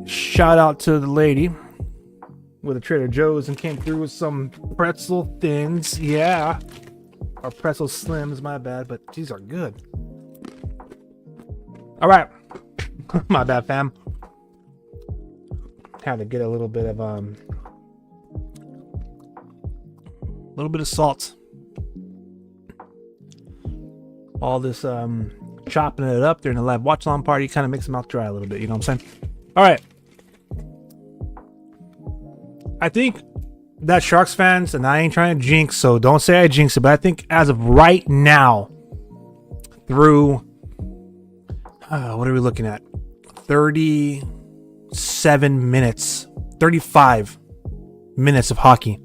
Shout out to the lady with the Trader Joe's and came through with some pretzel thins. Yeah. Or pretzel slims, my bad, but these are good. All right. My bad, fam. Had to get a little bit of salt. All this chopping it up during the live watch along party kind of makes the mouth dry a little bit, you know what I'm saying? All right. I think that Sharks fans, and I ain't trying to jinx, so don't say I jinx it, but I think as of right now, through what are we looking at? 37 minutes, 35 minutes of hockey.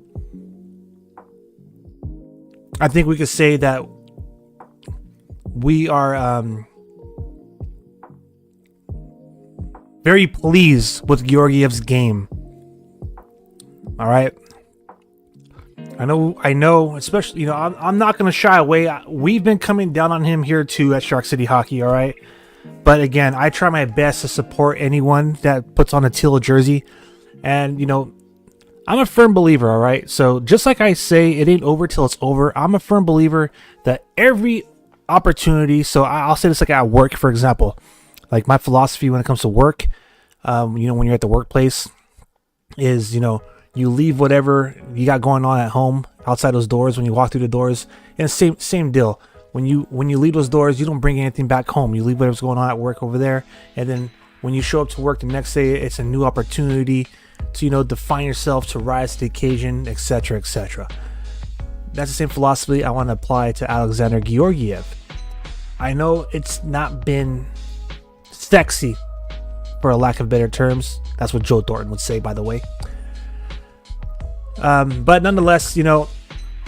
I think we could say that we are very pleased with Georgiev's game. All right. I know, especially, you know, I'm not going to shy away. We've been coming down on him here too at Shark City Hockey, all right? But again, I try my best to support anyone that puts on a Teal jersey. And, you know, I'm a firm believer, all right? So just like I say, it ain't over till it's over. I'm a firm believer that every opportunity, so I'll say this like at work, for example. Like my philosophy when it comes to work, you know, when you're at the workplace is, you know, you leave whatever you got going on at home outside those doors when you walk through the doors. And same deal. When you leave those doors, you don't bring anything back home. You leave whatever's going on at work over there. And then when you show up to work the next day, it's a new opportunity to, you know, define yourself, to rise to the occasion, etc., etc. That's the same philosophy I want to apply to Alexander Georgiev. I know it's not been sexy, for a lack of better terms. That's what Joe Thornton would say, by the way. But nonetheless, you know,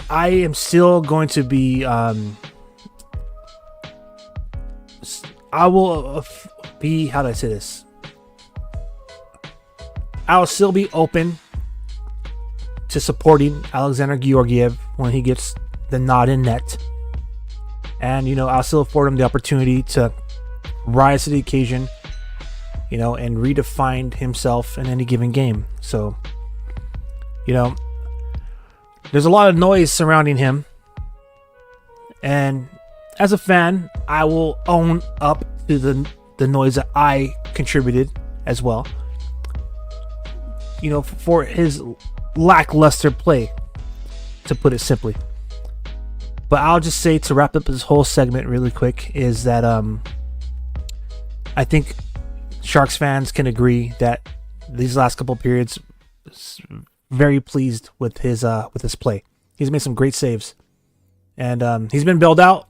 I am still going to be, I will be, how do I say this? I'll still be open to supporting Alexander Georgiev when he gets the nod in net. And, you know, I'll still afford him the opportunity to rise to the occasion, you know, and redefine himself in any given game. So, you know, there's a lot of noise surrounding him. And as a fan, I will own up to the noise that I contributed as well. You know, for his lackluster play, to put it simply. But I'll just say, to wrap up this whole segment really quick, is that I think Sharks fans can agree that these last couple periods, very pleased with his play. He's made some great saves, and he's been bailed out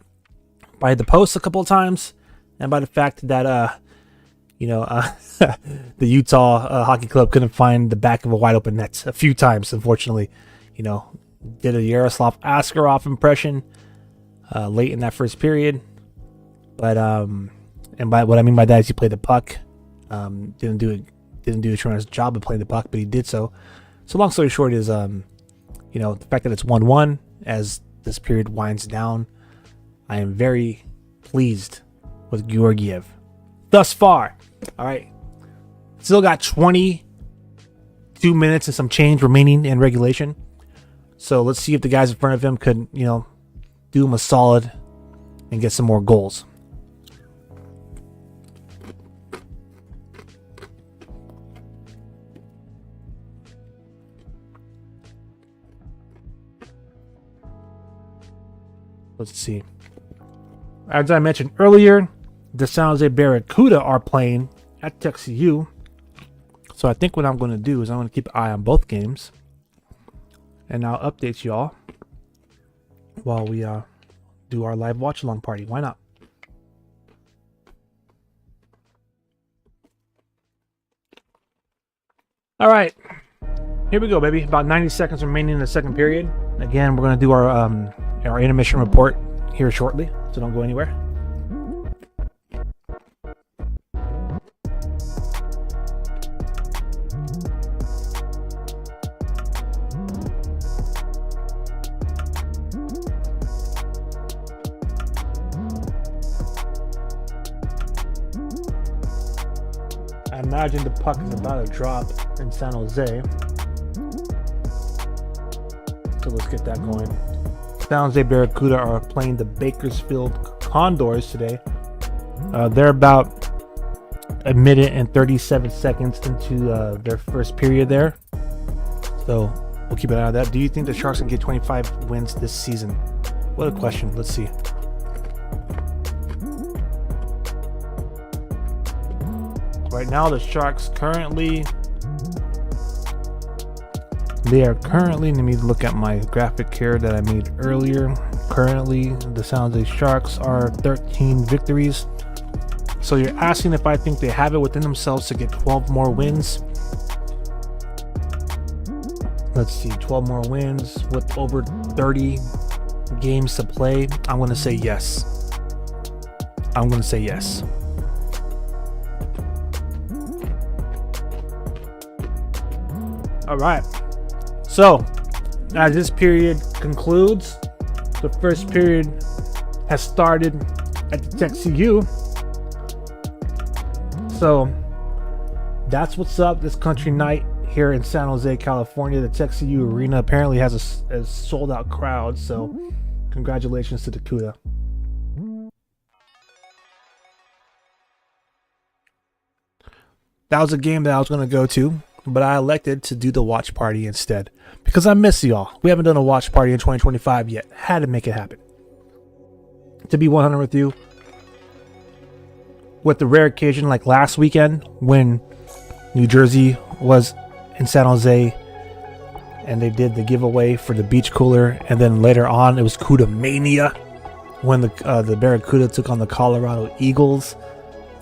by the post a couple of times, and by the fact that you know, the Utah Hockey Club couldn't find the back of a wide open net a few times, unfortunately. You know, did a Yaroslav Askarov impression late in that first period. But and by what I mean by that is he played the puck. Didn't do a tremendous job of playing the puck, but he did so. So long story short is, you know, the fact that it's 1-1 as this period winds down, I am very pleased with Georgiev thus far. All right, still got 22 minutes and some change remaining in regulation. So let's see if the guys in front of him could, you know, do him a solid and get some more goals. Let's see. As I mentioned earlier, the San Jose Barracuda are playing at Texas U. So I think what I'm going to do is I'm going to keep an eye on both games. And I'll update y'all while we do our live watch along party. Why not? All right. Here we go, baby. About 90 seconds remaining in the second period. Again, we're going to do our intermission report here shortly. So don't go anywhere. I imagine the puck is about to drop in San Jose. So let's get that going. San Jose Barracuda are playing the Bakersfield Condors today. They're about a minute and 37 seconds into their first period there. So we'll keep an eye on that. Do you think the Sharks can get 25 wins this season? What a question. Let's see. Right now, the Sharks currently, let me look at my graphic here that I made earlier. Currently, the San Jose Sharks are 13 victories. So you're asking if I think they have it within themselves to get 12 more wins. Let's see, 12 more wins with over 30 games to play. I'm going to say yes. I'm going to say yes. All right. So, as this period concludes, the first period has started at the Tech CU. So, that's what's up this country night here in San Jose, California. The Tech CU Arena apparently has a sold out crowd. So, congratulations to the CUDA. That was a game that I was going to go to, but I elected to do the watch party instead because I miss y'all. We haven't done a watch party in 2025 yet. Had to make it happen. To be 100 with you, with the rare occasion like last weekend when New Jersey was in San Jose and they did the giveaway for the beach cooler, and then later on it was CUDA Mania when the Barracuda took on the Colorado Eagles.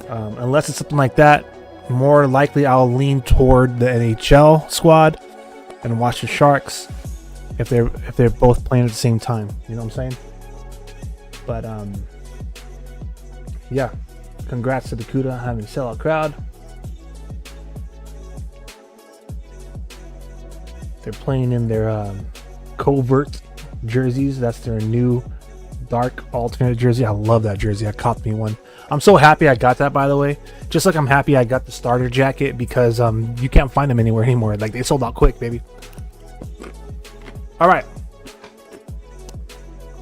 Unless it's something like that, more likely I'll lean toward the NHL squad and watch the Sharks if they're both playing at the same time. You know what I'm saying? But yeah, congrats to the CUDA having a sellout crowd. They're playing in their covert jerseys. That's their new dark alternate jersey. I love that jersey. I copped me one. I'm so happy I got that, by the way. Just like I'm happy I got the starter jacket because you can't find them anywhere anymore. Like, they sold out quick, baby. All right.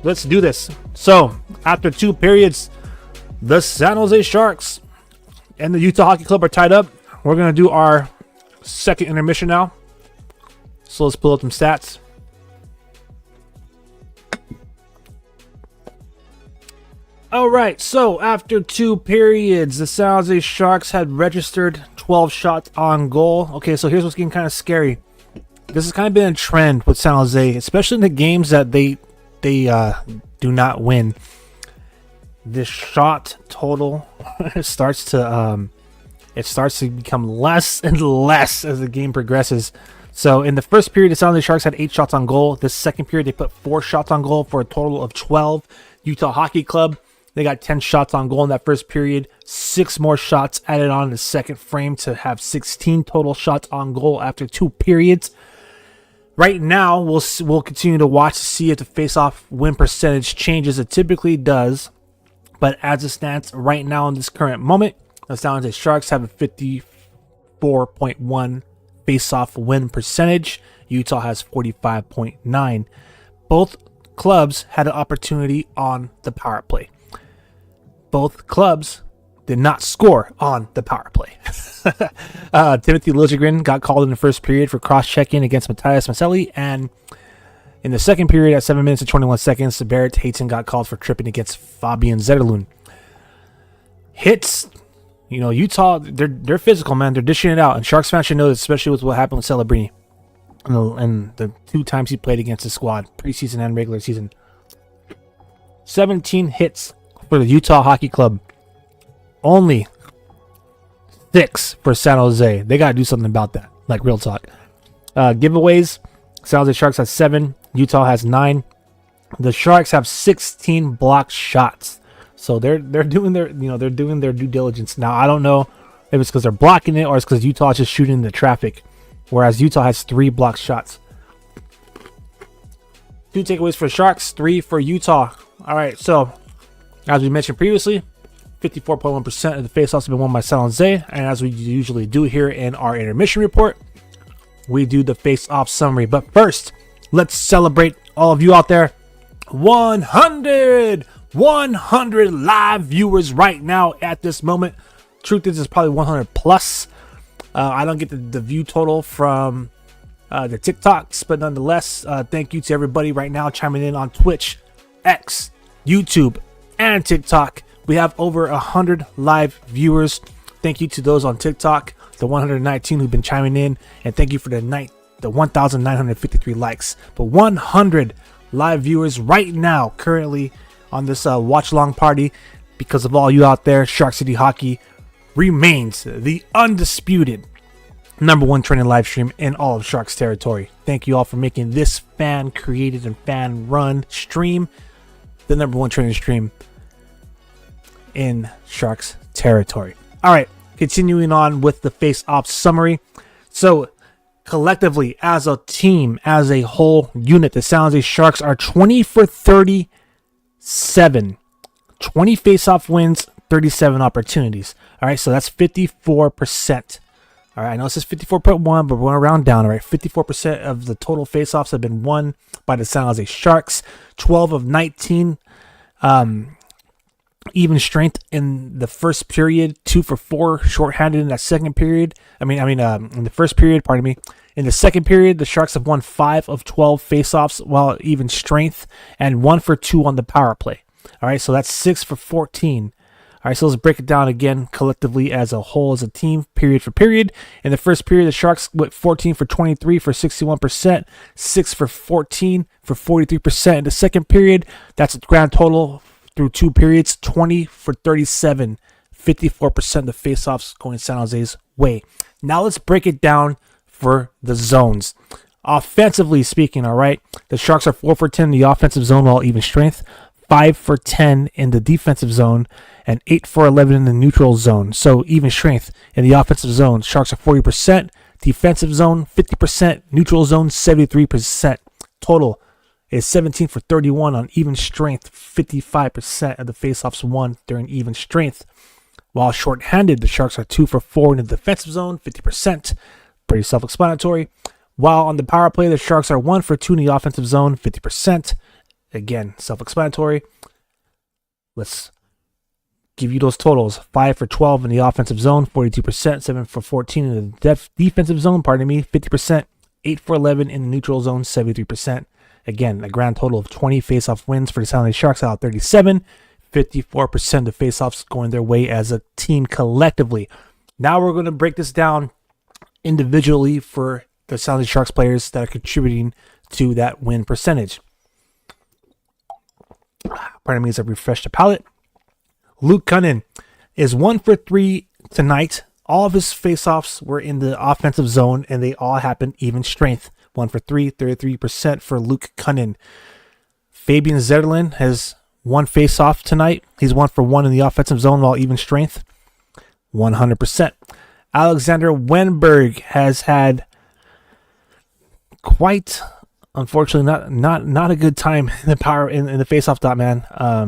Let's do this. So, after 2 periods, the San Jose Sharks and the Utah Hockey Club are tied up. We're going to do our second intermission now. So, let's pull up some stats. All right, so after 2 periods, the San Jose Sharks had registered 12 shots on goal. Okay, so here's what's getting kind of scary. This has kind of been a trend with San Jose, especially in the games that they do not win. This shot total starts to become less and less as the game progresses. So in the first period, the San Jose Sharks had 8 shots on goal. This second period, they put 4 shots on goal for a total of 12. Utah Hockey Club, they got 10 shots on goal in that first period. 6 more shots added on in the second frame to have 16 total shots on goal after 2 periods. Right now, we'll continue to watch to see if the face-off win percentage changes. It typically does. But as it stands right now in this current moment, the San Jose Sharks have a 54.1 face-off win percentage. Utah has 45.9. Both clubs had an opportunity on the power play. Both clubs did not score on the power play. Timothy Liljegren got called in the first period for cross-checking against Matthias Maselli, and in the second period at 7 minutes and 21 seconds, Barrett Hayton got called for tripping against Fabian Zetterlund. Hits, Utah, they're physical, man. They're dishing it out, and Sharks fans should know this, especially with what happened with Celebrini and the 2 times he played against the squad, preseason and regular season. 17 hits for the Utah Hockey Club. Only 6 for San Jose. They got to do something about that. Like, real talk. Giveaways. San Jose Sharks has 7. Utah has 9. The Sharks have 16 blocked shots. So they're doing their due diligence. Now, I don't know if it's because they're blocking it or it's because Utah is just shooting the traffic. Whereas Utah has 3 blocked shots. 2 takeaways for Sharks, 3 for Utah. All right, so as we mentioned previously, 54.1% of the faceoffs have been won by San Jose. And as we usually do here in our intermission report, we do the face-off summary. But first, let's celebrate all of you out there. 100 live viewers right now at this moment. Truth is, it's probably 100 plus. I don't get the view total from the TikToks, but nonetheless, thank you to everybody right now chiming in on Twitch, X, YouTube, and TikTok. We have over 100 live viewers. Thank you to those on TikTok, the 119 who've been chiming in, and thank you for the 1,953 likes. But 100 live viewers right now, currently on this watch along party. Because of all you out there, Shark City Hockey remains the undisputed #1 trending live stream in all of Sharks territory. Thank you all for making this fan created and fan run stream the #1 trending stream in Sharks territory. All right, continuing on with the face-off summary. So collectively, as a team, as a whole unit, the San Jose Sharks are 20 for 37. 20 face-off wins, 37 opportunities. All right, so that's 54%. All right, I know it says 54.1, but we're going to round down. All right, 54% of the total face-offs have been won by the San Jose Sharks. 12 of 19 even strength in the first period, 2 for 4 shorthanded in that second period. In the first period, pardon me. In the second period, the Sharks have won 5 of 12 faceoffs while even strength, and 1 for 2 on the power play. All right, so that's 6 for 14. All right, so let's break it down again collectively as a whole, as a team, period for period. In the first period, the Sharks went 14 for 23 for 61%, 6 for 14 for 43%. In the second period, that's a grand total through 2 periods, 20 for 37, 54% of the faceoffs going San Jose's way. Now let's break it down for the zones. Offensively speaking, all right, the Sharks are 4 for 10 in the offensive zone while even strength, 5 for 10 in the defensive zone, and 8 for 11 in the neutral zone. So even strength in the offensive zone, Sharks are 40%, defensive zone 50%, neutral zone 73%. Total is 17 for 31 on even strength, 55% of the faceoffs won during even strength. While shorthanded, the Sharks are 2 for 4 in the defensive zone, 50%. Pretty self-explanatory. While on the power play, the Sharks are 1 for 2 in the offensive zone, 50%. Again, self-explanatory. Let's give you those totals. 5 for 12 in the offensive zone, 42%. 7 for 14 in the defensive zone, 50%. 8 for 11 in the neutral zone, 73%. Again, a grand total of 20 faceoff wins for the San Jose Sharks out of 37. 54% of faceoffs going their way as a team collectively. Now we're going to break this down individually for the San Jose Sharks players that are contributing to that win percentage. Pardon me as I refresh the palette. Luke Cunnin is 1 for 3 tonight. All of his faceoffs were in the offensive zone, and they all happened even strength. 1 for 3, 33% for Luke Cunnin. Fabian Zetterlund has 1 faceoff tonight. He's 1 for 1 in the offensive zone while even strength. 100%. Alexander Wenberg has had quite, unfortunately, not a good time in the power in the faceoff dot, man.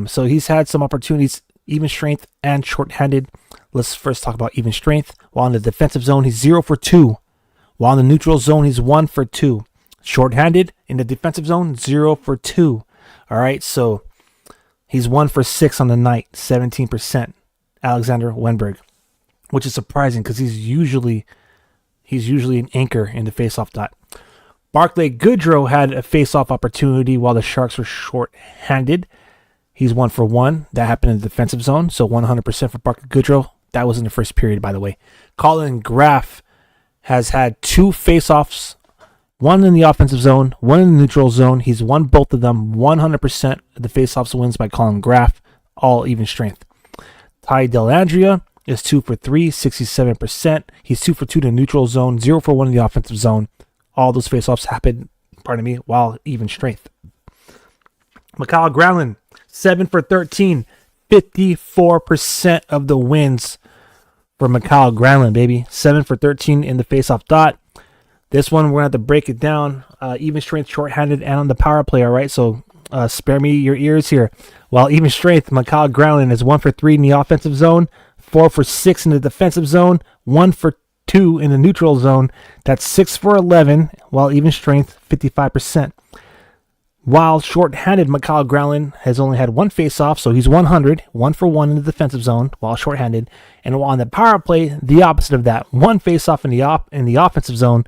So he's had some opportunities, even strength and shorthanded. Let's first talk about even strength. While in the defensive zone, he's 0 for 2. While in the neutral zone, he's 1 for 2. Shorthanded in the defensive zone, 0 for 2. All right, so he's 1 for 6 on the night, 17%. Alexander Wenberg, which is surprising because he's usually an anchor in the faceoff dot. Barclay Goodrow had a faceoff opportunity while the Sharks were short-handed. He's 1 for 1. That happened in the defensive zone, so 100% for Barclay Goodrow. That was in the first period, by the way. Colin Graff has had 2 faceoffs, 1 in the offensive zone, 1 in the neutral zone. He's won both of them. 100% of the faceoffs wins by Colin Graff, all even strength. Ty Dellandrea is 2 for 3, 67%. He's 2 for 2 in the neutral zone, 0 for 1 in the offensive zone. All those faceoffs happened, while even strength. Mikhail Granlund, 7 for 13, 54% of the wins for Mikhail Granlund, baby. 7 for 13 in the faceoff dot. This one, we're going to have to break it down. Even strength, shorthanded, and on the power play, all right? So spare me your ears here. While even strength, McCall Granlund is 1 for 3 in the offensive zone, 4 for 6 in the defensive zone, 1 for 2 in the neutral zone. That's 6 for 11, while even strength, 55%. While short-handed, McCall Granlund has only had 1 face-off, so he's 100, 1 for 1 in the defensive zone while short-handed. And while on the power play, the opposite of that, 1 face-off in the offensive zone,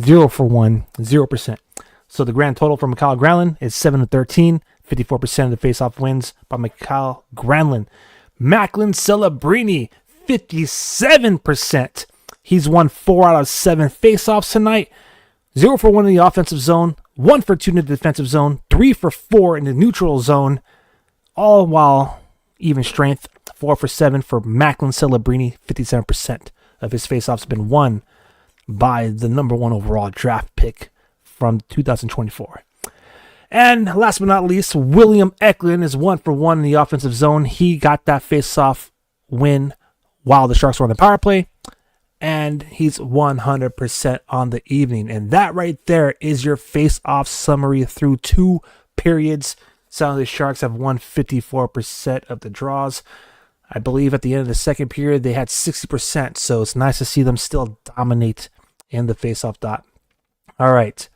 0 for 1, 0%. So the grand total for McCall Granlund is 7 to 13, 54% of the face-off wins by McCall Granlund. Macklin Celebrini, 57%. He's won 4 out of 7 face-offs tonight, 0 for 1 in the offensive zone, 1 for 2 in the defensive zone, 3 for 4 in the neutral zone, all while even strength, 4 for 7 for Macklin Celebrini. 57% of his faceoffs have been won by the number 1 overall draft pick from 2024. And last but not least, William Eklund is 1 for 1 in the offensive zone. He got that faceoff win while the Sharks were on the power play. And he's 100% on the evening. And that right there is your face-off summary through 2 periods. San Jose Sharks have won 54% of the draws. I believe at the end of the second period, they had 60%. So it's nice to see them still dominate in the face-off dot. All right.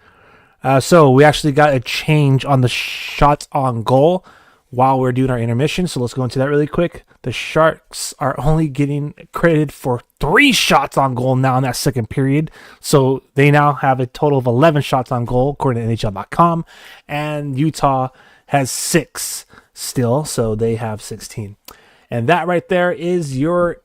So we actually got a change on the shots on goal while we're doing our intermission. So let's go into that really quick. The Sharks are only getting credited for 3 shots on goal now in that second period. So they now have a total of 11 shots on goal, according to NHL.com. And Utah has 6 still, so they have 16. And that right there is your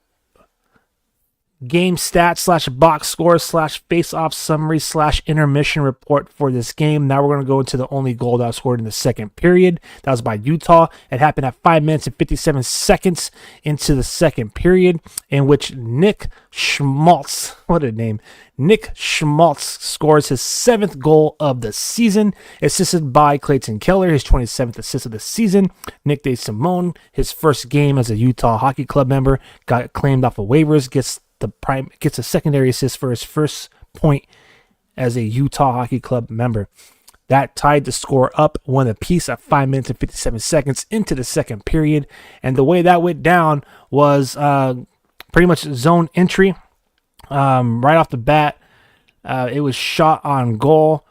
game stats / box score / face-off summary / intermission report for this game. Now we're going to go into the only goal that was scored in the second period. That was by Utah. It happened at 5 minutes and 57 seconds into the second period, in which Nick Schmaltz, what a name, Nick Schmaltz scores his 7th goal of the season, assisted by Clayton Keller, his 27th assist of the season. Nick DeSimone, his first game as a Utah Hockey Club member, got claimed off of waivers, gets a secondary assist for his first point as a Utah Hockey Club member. That tied the score up 1 apiece at 5 minutes and 57 seconds into the second period. And the way that went down was pretty much zone entry. Right off the bat, it was shot on goal.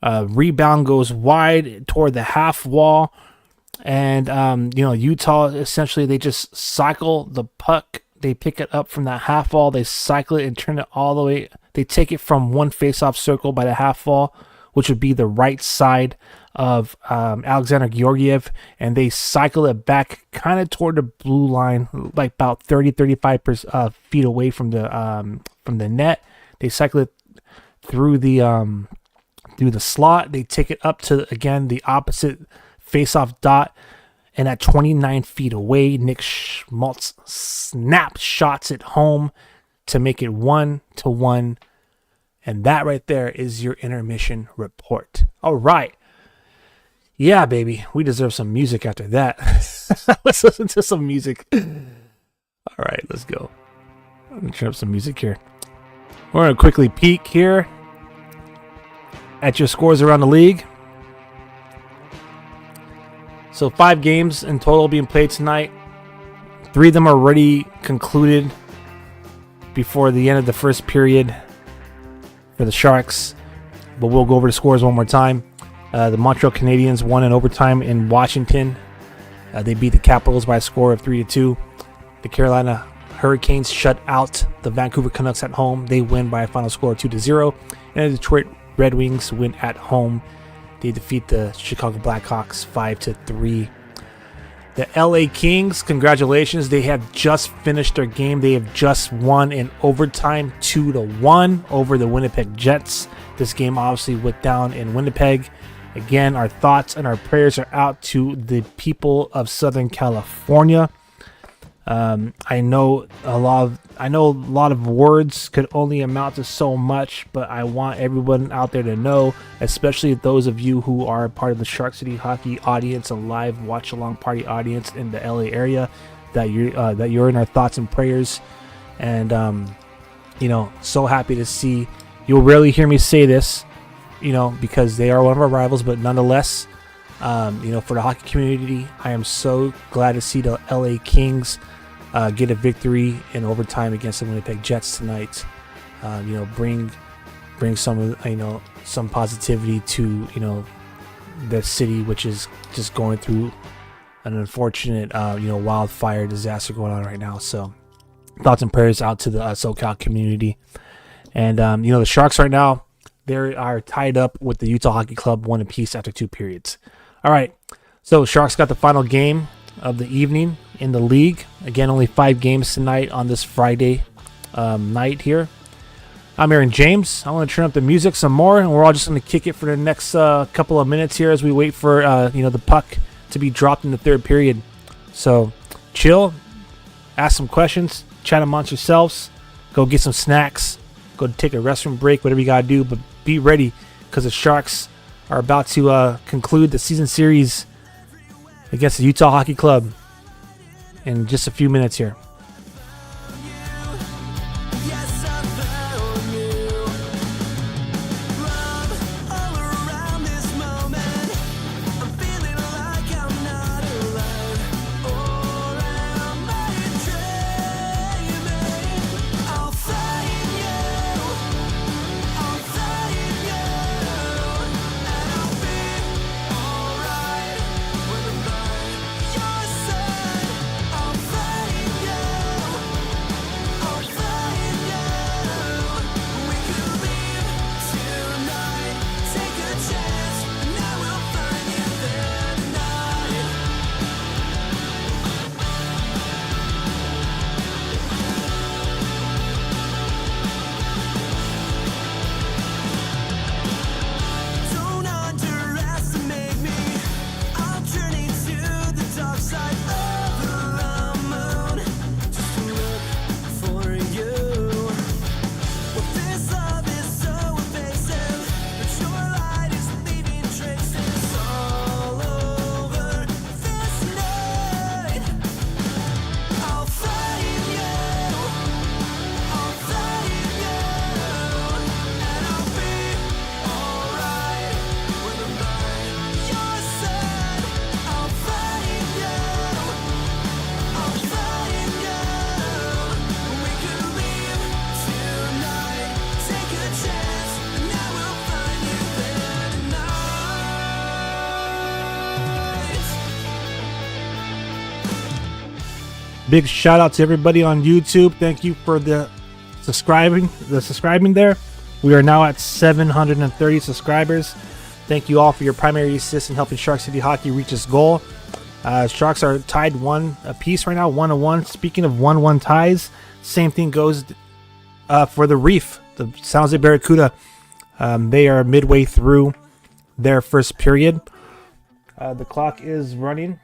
Rebound goes wide toward the half wall. And, Utah, essentially, they just cycle the puck. They pick it up from that half wall. They cycle it and turn it all the way. They take it from one face-off circle by the half wall, which would be the right side of Alexander Georgiev, and they cycle it back kind of toward the blue line, like about 35 feet away from the net. They cycle it through the slot. They take it up to, again, the opposite face-off dot. And at 29 feet away, Nick Schmaltz snap shots it home to make it 1-1. And that right there is your intermission report. All right. Yeah, baby. We deserve some music after that. Let's listen to some music. All right, let's go. I'm going to turn up some music here. We're going to quickly peek here at your scores around the league. So 5 games in total being played tonight. 3 of them are already concluded before the end of the first period for the Sharks. But we'll go over the scores one more time. The Montreal Canadiens won in overtime in Washington. They beat the Capitals by a score of 3-2. The Carolina Hurricanes shut out the Vancouver Canucks at home. They win by a final score of 2-0. And the Detroit Red Wings win at home. They defeat the Chicago Blackhawks 5-3. The LA Kings, congratulations. They have just finished their game. They have just won in overtime 2-1 over the Winnipeg Jets. This game obviously went down in Winnipeg. Again, our thoughts and our prayers are out to the people of Southern California. I know a lot of words could only amount to so much, but I want everyone out there to know, especially those of you who are part of the Shark City Hockey audience, a live watch-along party audience in the LA area, that you're in our thoughts and prayers. And so happy to see. You'll rarely hear me say this, because they are one of our rivals, but nonetheless, For the hockey community, I am so glad to see the LA Kings get a victory in overtime against the Winnipeg Jets tonight. Bring some positivity to the city, which is just going through an unfortunate wildfire disaster going on right now. So thoughts and prayers out to the SoCal community. And the Sharks right now, they are tied up with the Utah Hockey Club, 1 apiece after 2 periods. All right, so Sharks got the final game of the evening in the league. Again, only 5 games tonight on this Friday night here. I'm Aaron James. I want to turn up the music some more, and we're all just going to kick it for the next couple of minutes here as we wait for the puck to be dropped in the third period. So chill, ask some questions, chat amongst yourselves, go get some snacks, go take a restroom break, whatever you got to do, but be ready because the Sharks are about to conclude the season series against the Utah Hockey Club in just a few minutes here. Big shout out to everybody on YouTube. Thank you for the subscribing there. We are now at 730 subscribers. Thank you all for your primary assist in helping Shark City Hockey reach its goal. Sharks are tied 1 apiece right now, 1-1. Speaking of 1-1 ties, same thing goes for the Reef, the San Jose Barracuda. They are midway through their first period. The clock is running.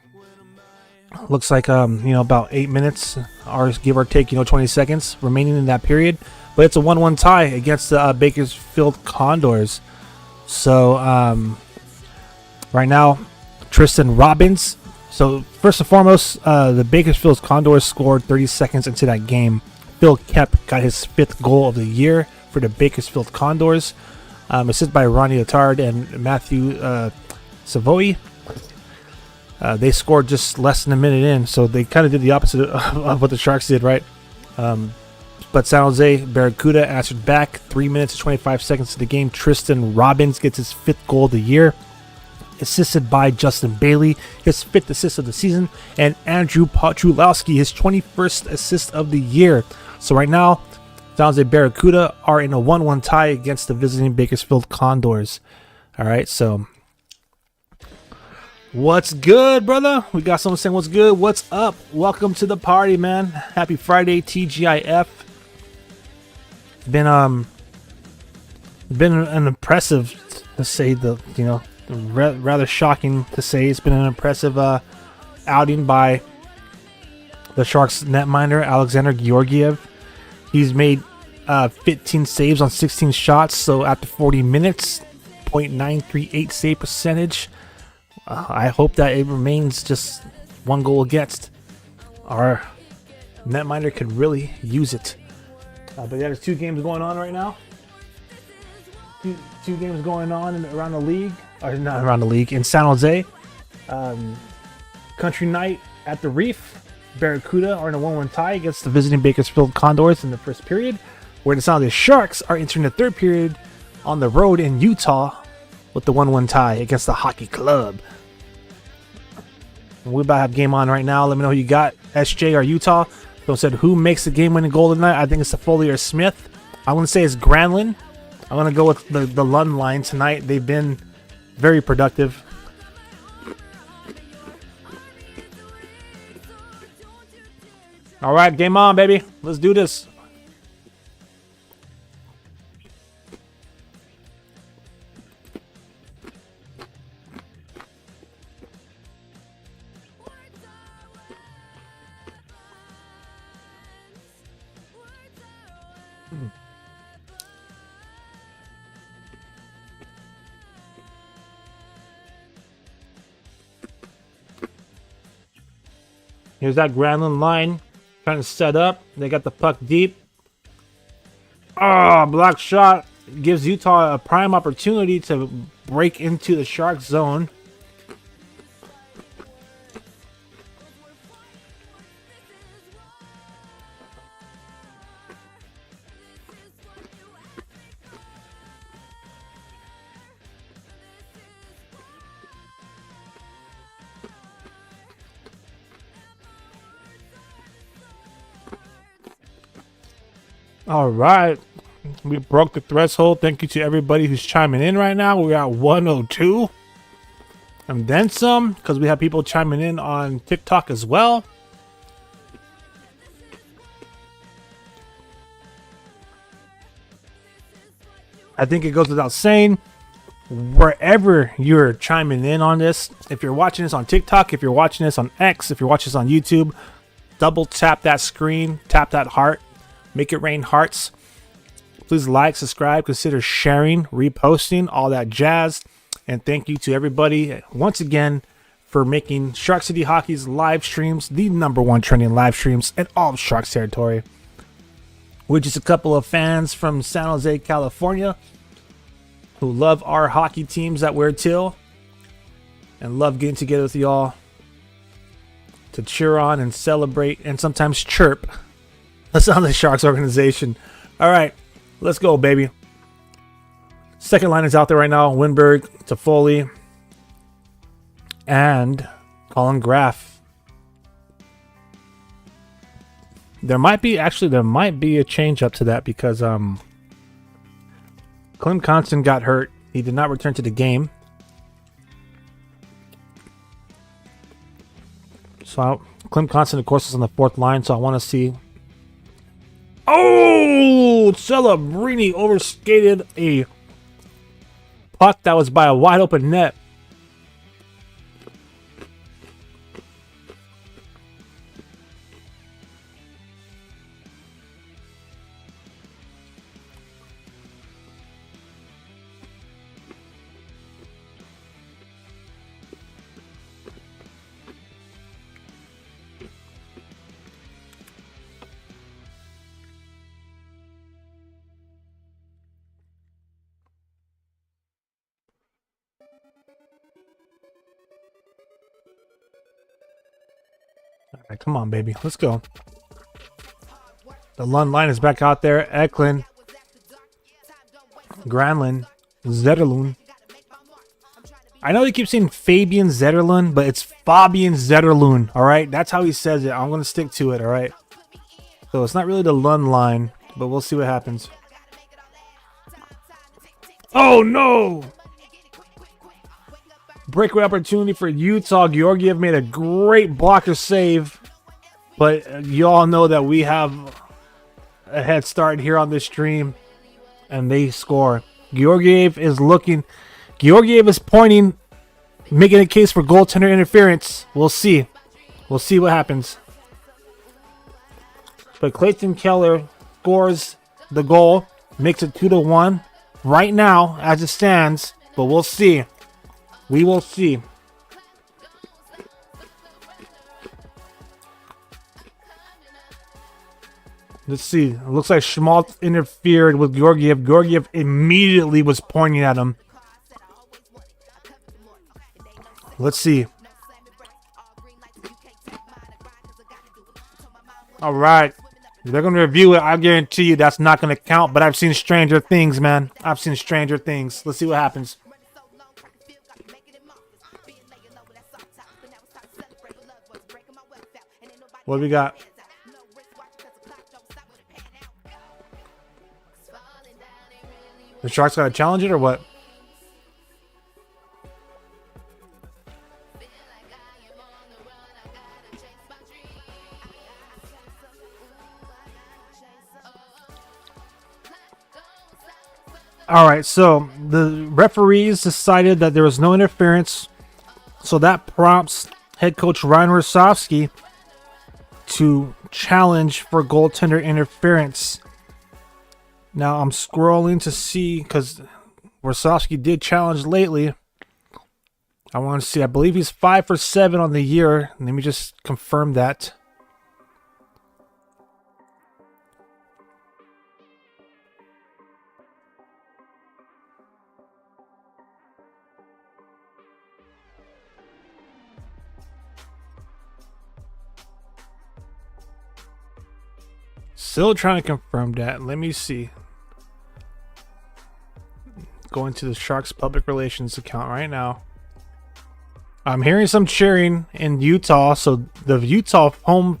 Looks like about 8 minutes, or give or take 20 seconds remaining in that period. But it's a 1-1 tie against the Bakersfield Condors. So right now, Tristan Robbins. So first and foremost, the Bakersfield Condors scored 30 seconds into that game. Phil Kep got his 5th goal of the year for the Bakersfield Condors, assisted by Ronnie Attard and Matthew Savoy. They scored just less than a minute in, so they kind of did the opposite of what the Sharks did, right? But San Jose Barracuda answered back. 3 minutes and 25 seconds to the game. Tristan Robbins gets his 5th goal of the year, assisted by Justin Bailey, his 5th assist of the season, and Andrew Pochulowski, his 21st assist of the year. So right now, San Jose Barracuda are in a 1-1 tie against the visiting Bakersfield Condors. All right, so what's good, brother? We got someone saying what's good. What's up? Welcome to the party, man. Happy Friday, TGIF. Been an impressive, to say rather shocking to say. It's been an impressive outing by the Sharks netminder Alexander Georgiev. He's made 15 saves on 16 shots. So after 40 minutes, .938 save percentage. I hope that it remains just 1 goal against. Our netminder could really use it. But yeah, there's 2 games going on right now. Two games going on around the league. Or not around the league. In San Jose. Country Night at the Reef. Barracuda are in a 1-1 tie against the visiting Bakersfield Condors in the first period, where the San Jose Sharks are entering the third period on the road in Utah with the 1-1 tie against the Hockey Club. We're about to have game on right now. Let me know who you got, SJ or Utah. So said who makes the game-winning goal tonight. I think it's Foley or Smith. I'm going to say it's Granlund. I'm going to go with the Lund line tonight. They've been very productive. All right, game on, baby. Let's do this. Here's that Granlund line. Trying to set up. They got the puck deep. Oh, block shot. Gives Utah a prime opportunity to break into the Sharks zone. All right. We broke the threshold. Thank you to everybody who's chiming in right now. We're at 102. And then some, because we have people chiming in on TikTok as well. I think it goes without saying, wherever you're chiming in on this, if you're watching this on TikTok, if you're watching this on X, if you're watching this on YouTube, double tap that screen, tap that heart. Make it rain hearts. Please like, subscribe, consider sharing, reposting, all that jazz. And thank you to everybody once again for making Shark City Hockey's live streams the #1 trending live streams in all of Sharks territory. We're just a couple of fans from San Jose, California, who love our hockey teams that wear teal and love getting together with y'all to cheer on and celebrate and sometimes chirp. That's on the Sharks organization. All right, let's go, baby. Second line is out there right now. Winberg, Toffoli, and Colin Graff. There might be a change up to that because Clem Constant got hurt. He did not return to the game. So Clem Constant, of course, is on the fourth line. So I want to see. Oh, Celebrini overskated a puck that was by a wide open net. All right, come on, baby. Let's go. The Lund line is back out there. Eklund, Granlund, Zetterlund. I know they keep saying Fabian Zetterlund, but it's Fabian Zetterlund. All right, that's how he says it. I'm gonna stick to it. All right. So it's not really the Lund line, but we'll see what happens. Oh no! Breakaway opportunity for Utah. Georgiev made a great blocker save, but you all know that we have a head start here on this stream, and they score. Georgiev is pointing, making a case for goaltender interference. We'll see. We'll see what happens. But Clayton Keller scores the goal, makes it 2-1 right now as it stands, but we'll see. We will see. Let's see. It looks like Schmaltz interfered with Georgiev. Georgiev immediately was pointing at him. Let's see. All right. They're going to review it. I guarantee you that's not going to count, but I've seen stranger things, man. I've seen stranger things. Let's see what happens. What do we got? The Sharks got to challenge it or what? All right, so the referees decided that there was no interference, so that prompts head coach Ryan Rosofsky to challenge for goaltender interference. Now I'm scrolling to see because Rosofsky did challenge lately. I want to see. I believe he's 5 for 7 on the year. Let me just confirm that. Still trying to confirm that. Let me see. Going to the Sharks public relations account right now. I'm hearing some cheering in Utah, so the Utah home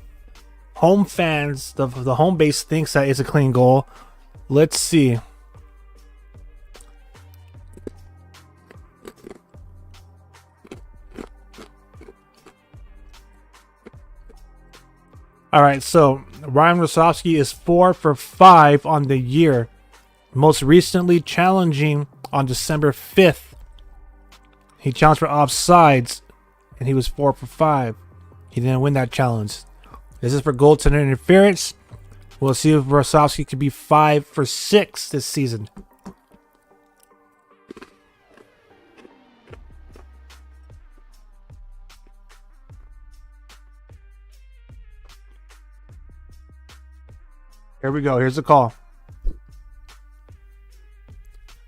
fans, the home base thinks that it's a clean goal. Let's see. All right, so Ryan Rosofsky is 4 for 5 on the year. Most recently challenging on December 5th. He challenged for offsides, and he was 4 for 5. He didn't win that challenge. This is for goaltender interference. We'll see if Rosofsky could be 5 for 6 this season. Here we go. Here's the call.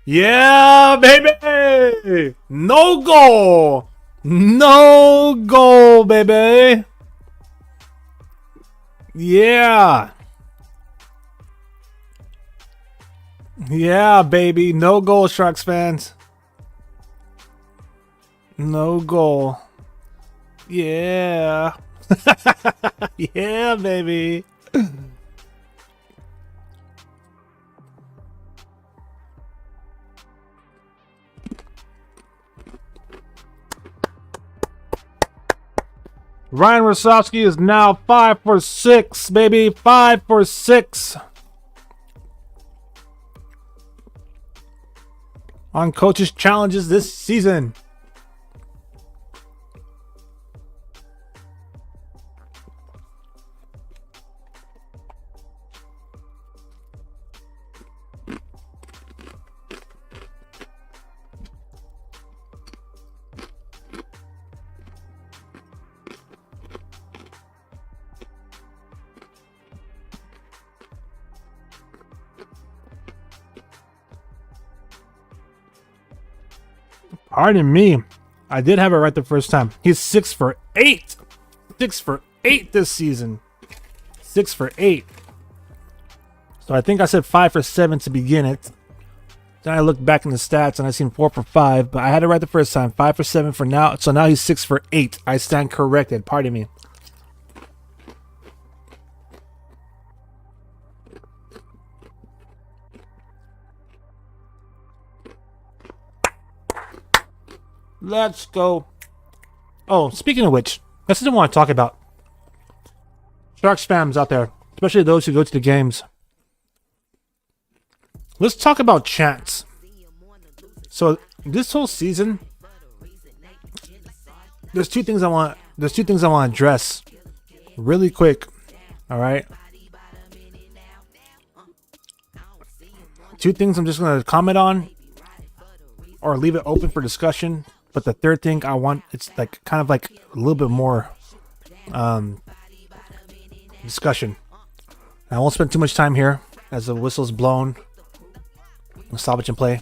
Yeah, baby! No goal! No goal, baby! Yeah! Yeah, baby. No goal, Sharks fans. No goal. Yeah. Yeah, baby. Ryan Rosofsky is now 5 for 6, baby. 5 for 6. On coaches' challenges this season. Pardon me. I did have it right the first time. He's 6 for 8. 6 for 8 this season. 6 for 8. So I think I said 5 for 7 to begin it. Then I looked back in the stats and I seen 4 for 5. But I had it right the first time. 5 for 7 for now. So now he's 6 for 8. I stand corrected. Pardon me. Let's go. Oh, speaking of which, that's what I want to talk about. Sharks fans out there, especially those who go to the games. Let's talk about chants. So this whole season, there's two things I want to address really quick. All right. Two things I'm just going to comment on or leave it open for discussion. But the third thing I want, it's like kind of like a little bit more discussion. I won't spend too much time here as the whistle's blown. We'll salvage and play.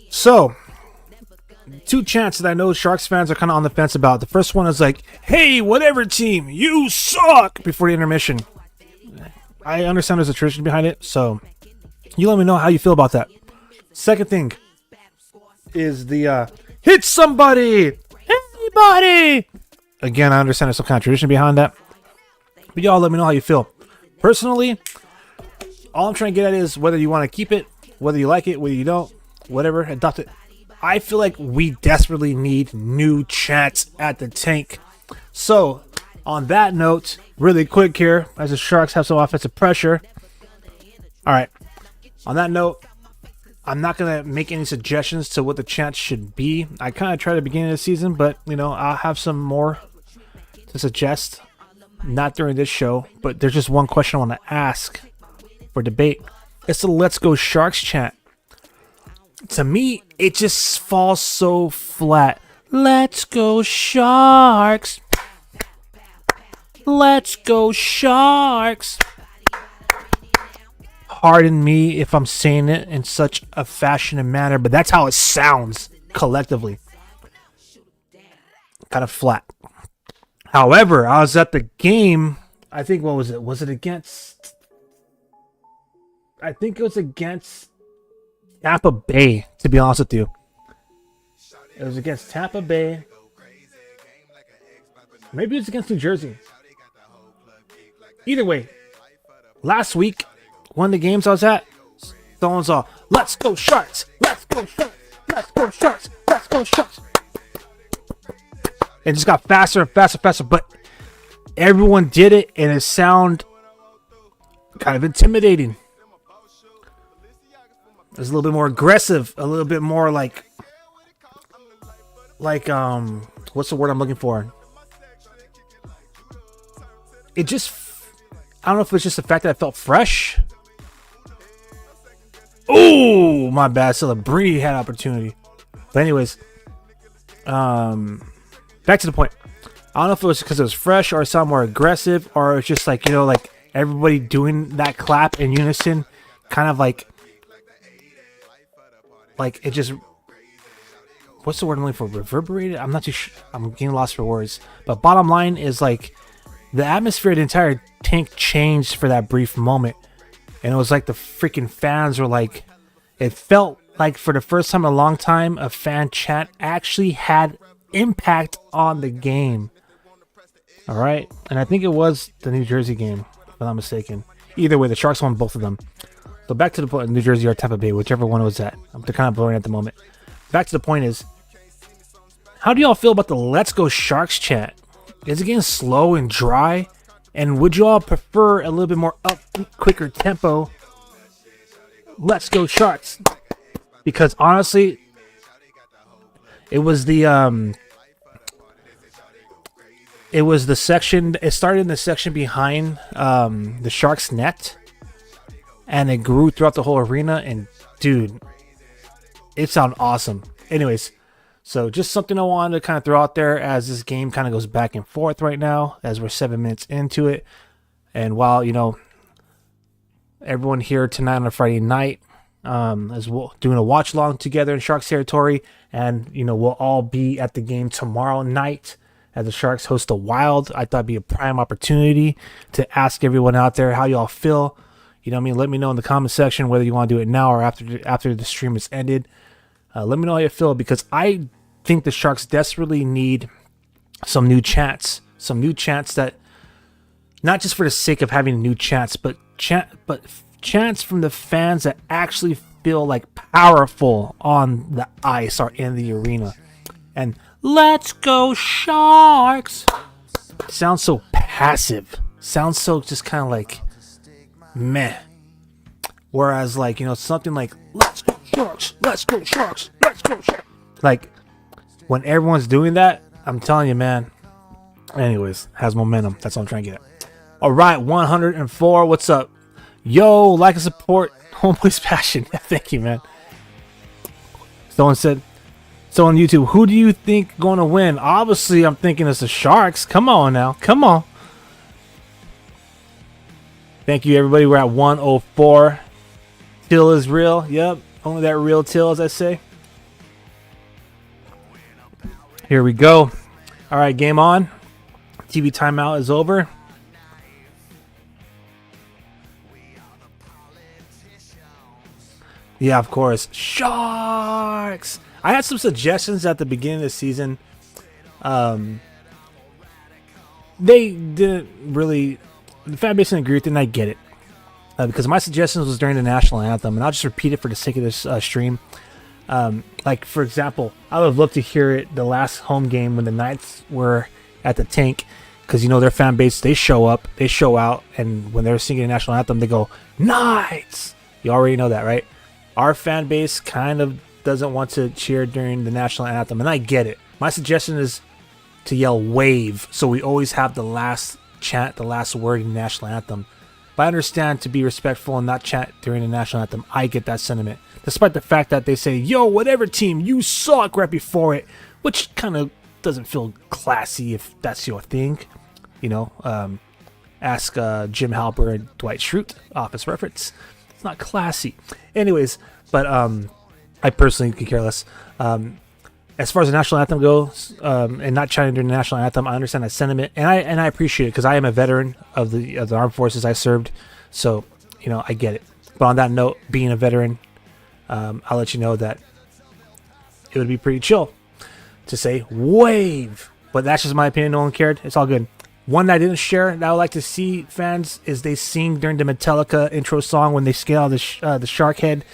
So, two chants that I know Sharks fans are kind of on the fence about. The first one is like, "Hey, whatever team, you suck!" before the intermission. I understand there's a tradition behind it, so you let me know how you feel about that. Second thing is the hit somebody, anybody. Again, I understand there's some kind of tradition behind that, but y'all let me know how you feel. Personally, all I'm trying to get at is whether you want to keep it, whether you like it, whether you don't, whatever, adopt it. I feel like we desperately need new chants at the tank. So, on that note, really quick here, as the Sharks have some offensive pressure. All right. On that note, I'm not going to make any suggestions to what the chants should be. I kind of tried at the beginning of the season, but, I'll have some more to suggest. Not during this show, but there's just one question I want to ask for debate. It's the "Let's Go Sharks" chant. To me, it just falls so flat. Let's go Sharks. Let's go Sharks. Pardon me if I'm saying it in such a fashion and manner, but that's how it sounds collectively. Kind of flat. However, I was at the game. I think, what was it? Was it against... I think it was against Tampa Bay, to be honest with you. It was against Tampa Bay. Maybe it was against New Jersey. Either way, last week, one of the games I was at, someone's all, "Let's go Sharks! Let's go Sharks! Let's go Sharks! Let's go Sharks!" It just got faster and faster and faster, but everyone did it, and it sounded kind of intimidating. It was a little bit more aggressive, a little bit more like what's the word I'm looking for? It just, I don't know if it's just the fact that I felt fresh. Oh, my bad. Celebrini had opportunity. But anyways, back to the point. I don't know if it was because it was fresh or it sounded more aggressive, or it's just like, like everybody doing that clap in unison, kind of like it just, what's the word I'm looking for? Reverberated? I'm not too sure. I'm getting lost for words. But bottom line is, like, the atmosphere of the entire tank changed for that brief moment. And it was like the freaking fans were like, it felt like for the first time in a long time, a fan chant actually had impact on the game. All right. And I think it was the New Jersey game, if I'm not mistaken. Either way, the Sharks won both of them. So back to the point, New Jersey or Tampa Bay, whichever one it was at. They're kind of blurring at the moment. Back to the point is, how do y'all feel about the "Let's Go Sharks" chant? Is it getting slow and dry? And would you all prefer a little bit more upbeat, quicker tempo? "Let's go Sharks." Because honestly, it was the section. It started in the section behind the Sharks net, and it grew throughout the whole arena. And dude, it sounded awesome. Anyways, so just something I wanted to kind of throw out there as this game kind of goes back and forth right now, as we're 7 minutes into it. And while, everyone here tonight on a Friday night is doing a watch along together in Sharks territory, and, we'll all be at the game tomorrow night as the Sharks host the Wild. I thought it'd be a prime opportunity to ask everyone out there how y'all feel. Let me know in the comment section whether you want to do it now or after the stream is ended. Let me know how you feel, because I think the Sharks desperately need some new chants. Some new chants that, not just for the sake of having new chants, but chants from the fans that actually feel like powerful on the ice or in the arena. And "Let's go Sharks" sounds so passive. Sounds so just kind of like meh. Whereas, like, something like "Let's go Sharks, let's go Sharks, let's go Sharks." Like, when everyone's doing that, I'm telling you, man. Anyways, has momentum. That's what I'm trying to get at. All right, 104. What's up? Yo, like and support Homeboy's Passion. Thank you, man. Someone said, so on YouTube, who do you think going to win? Obviously, I'm thinking it's the Sharks. Come on now. Come on. Thank you, everybody. We're at 104. Teal is real. Yep. Only that real Teal, as I say. Here we go. All right, game on. TV timeout is over. Yeah, of course. Sharks! I had some suggestions at the beginning of the season. They didn't really... The fan base didn't agree with it, and I get it. Because my suggestions was during the national anthem, and I'll just repeat it for the sake of this stream. Like, for example, I would have loved to hear it the last home game when the Knights were at the tank. Because, you know, their fan base, they show up, they show out, and when they're singing the national anthem, they go, Knights! You already know that, right? Our fan base kind of doesn't want to cheer during the national anthem, and I get it. My suggestion is to yell wave, so we always have the last chant, the last word in the national anthem. But I understand to be respectful and not chant during the national anthem. I get that sentiment. Despite the fact that they say, yo, whatever team, you suck right before it, which kind of doesn't feel classy if that's your thing. You know, ask Jim Halper and Dwight Schrute, Office reference. It's not classy. Anyways, but I personally could care less. As far as the national anthem goes, and not chanting during the national anthem, I understand that sentiment, and I appreciate it because I am a veteran of the armed forces I served, so you know I get it. But on that note, being a veteran, I'll let you know that it would be pretty chill to say wave, but that's just my opinion. No one cared. It's all good. One that I didn't share that I would like to see fans is they sing during the Metallica intro song when they scale the shark head.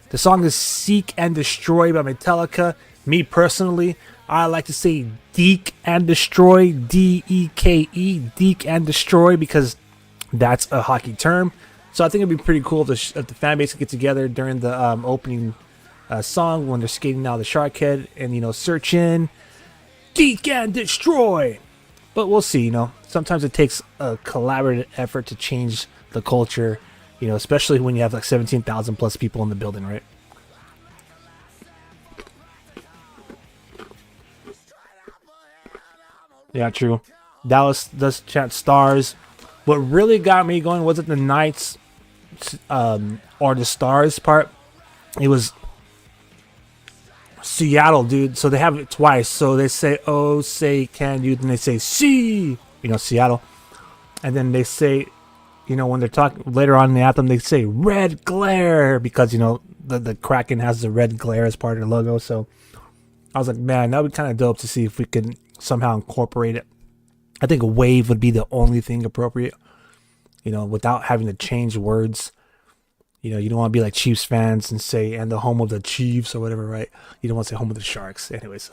The song is "Seek and Destroy" by Metallica. Me personally, I like to say "Deke and Destroy," D-E-K-E, Deke and Destroy, because that's a hockey term. So I think it'd be pretty cool if the fan base could get together during the opening song when they're skating out the shark head and, you know, search in "Deke and Destroy." But we'll see, you know. Sometimes it takes a collaborative effort to change the culture, you know, especially when you have like 17,000 plus people in the building, right? Yeah, true. Dallas does chant stars. What really got me going wasn't the Knights or the stars part. It was Seattle, dude. So they have it twice. So they say, oh, say, can you? Then they say, see, you know, Seattle. And then they say, you know, when they're talking later on in the anthem, they say red glare because, you know, the Kraken has the red glare as part of their logo. So I was like, man, that would be kind of dope to see if we could somehow incorporate it. I think a wave would be the only thing appropriate, you know, without having to change words. You know, you don't want to be like Chiefs fans and say, and the home of the Chiefs or whatever, right? You don't want to say home of the Sharks. Anyways.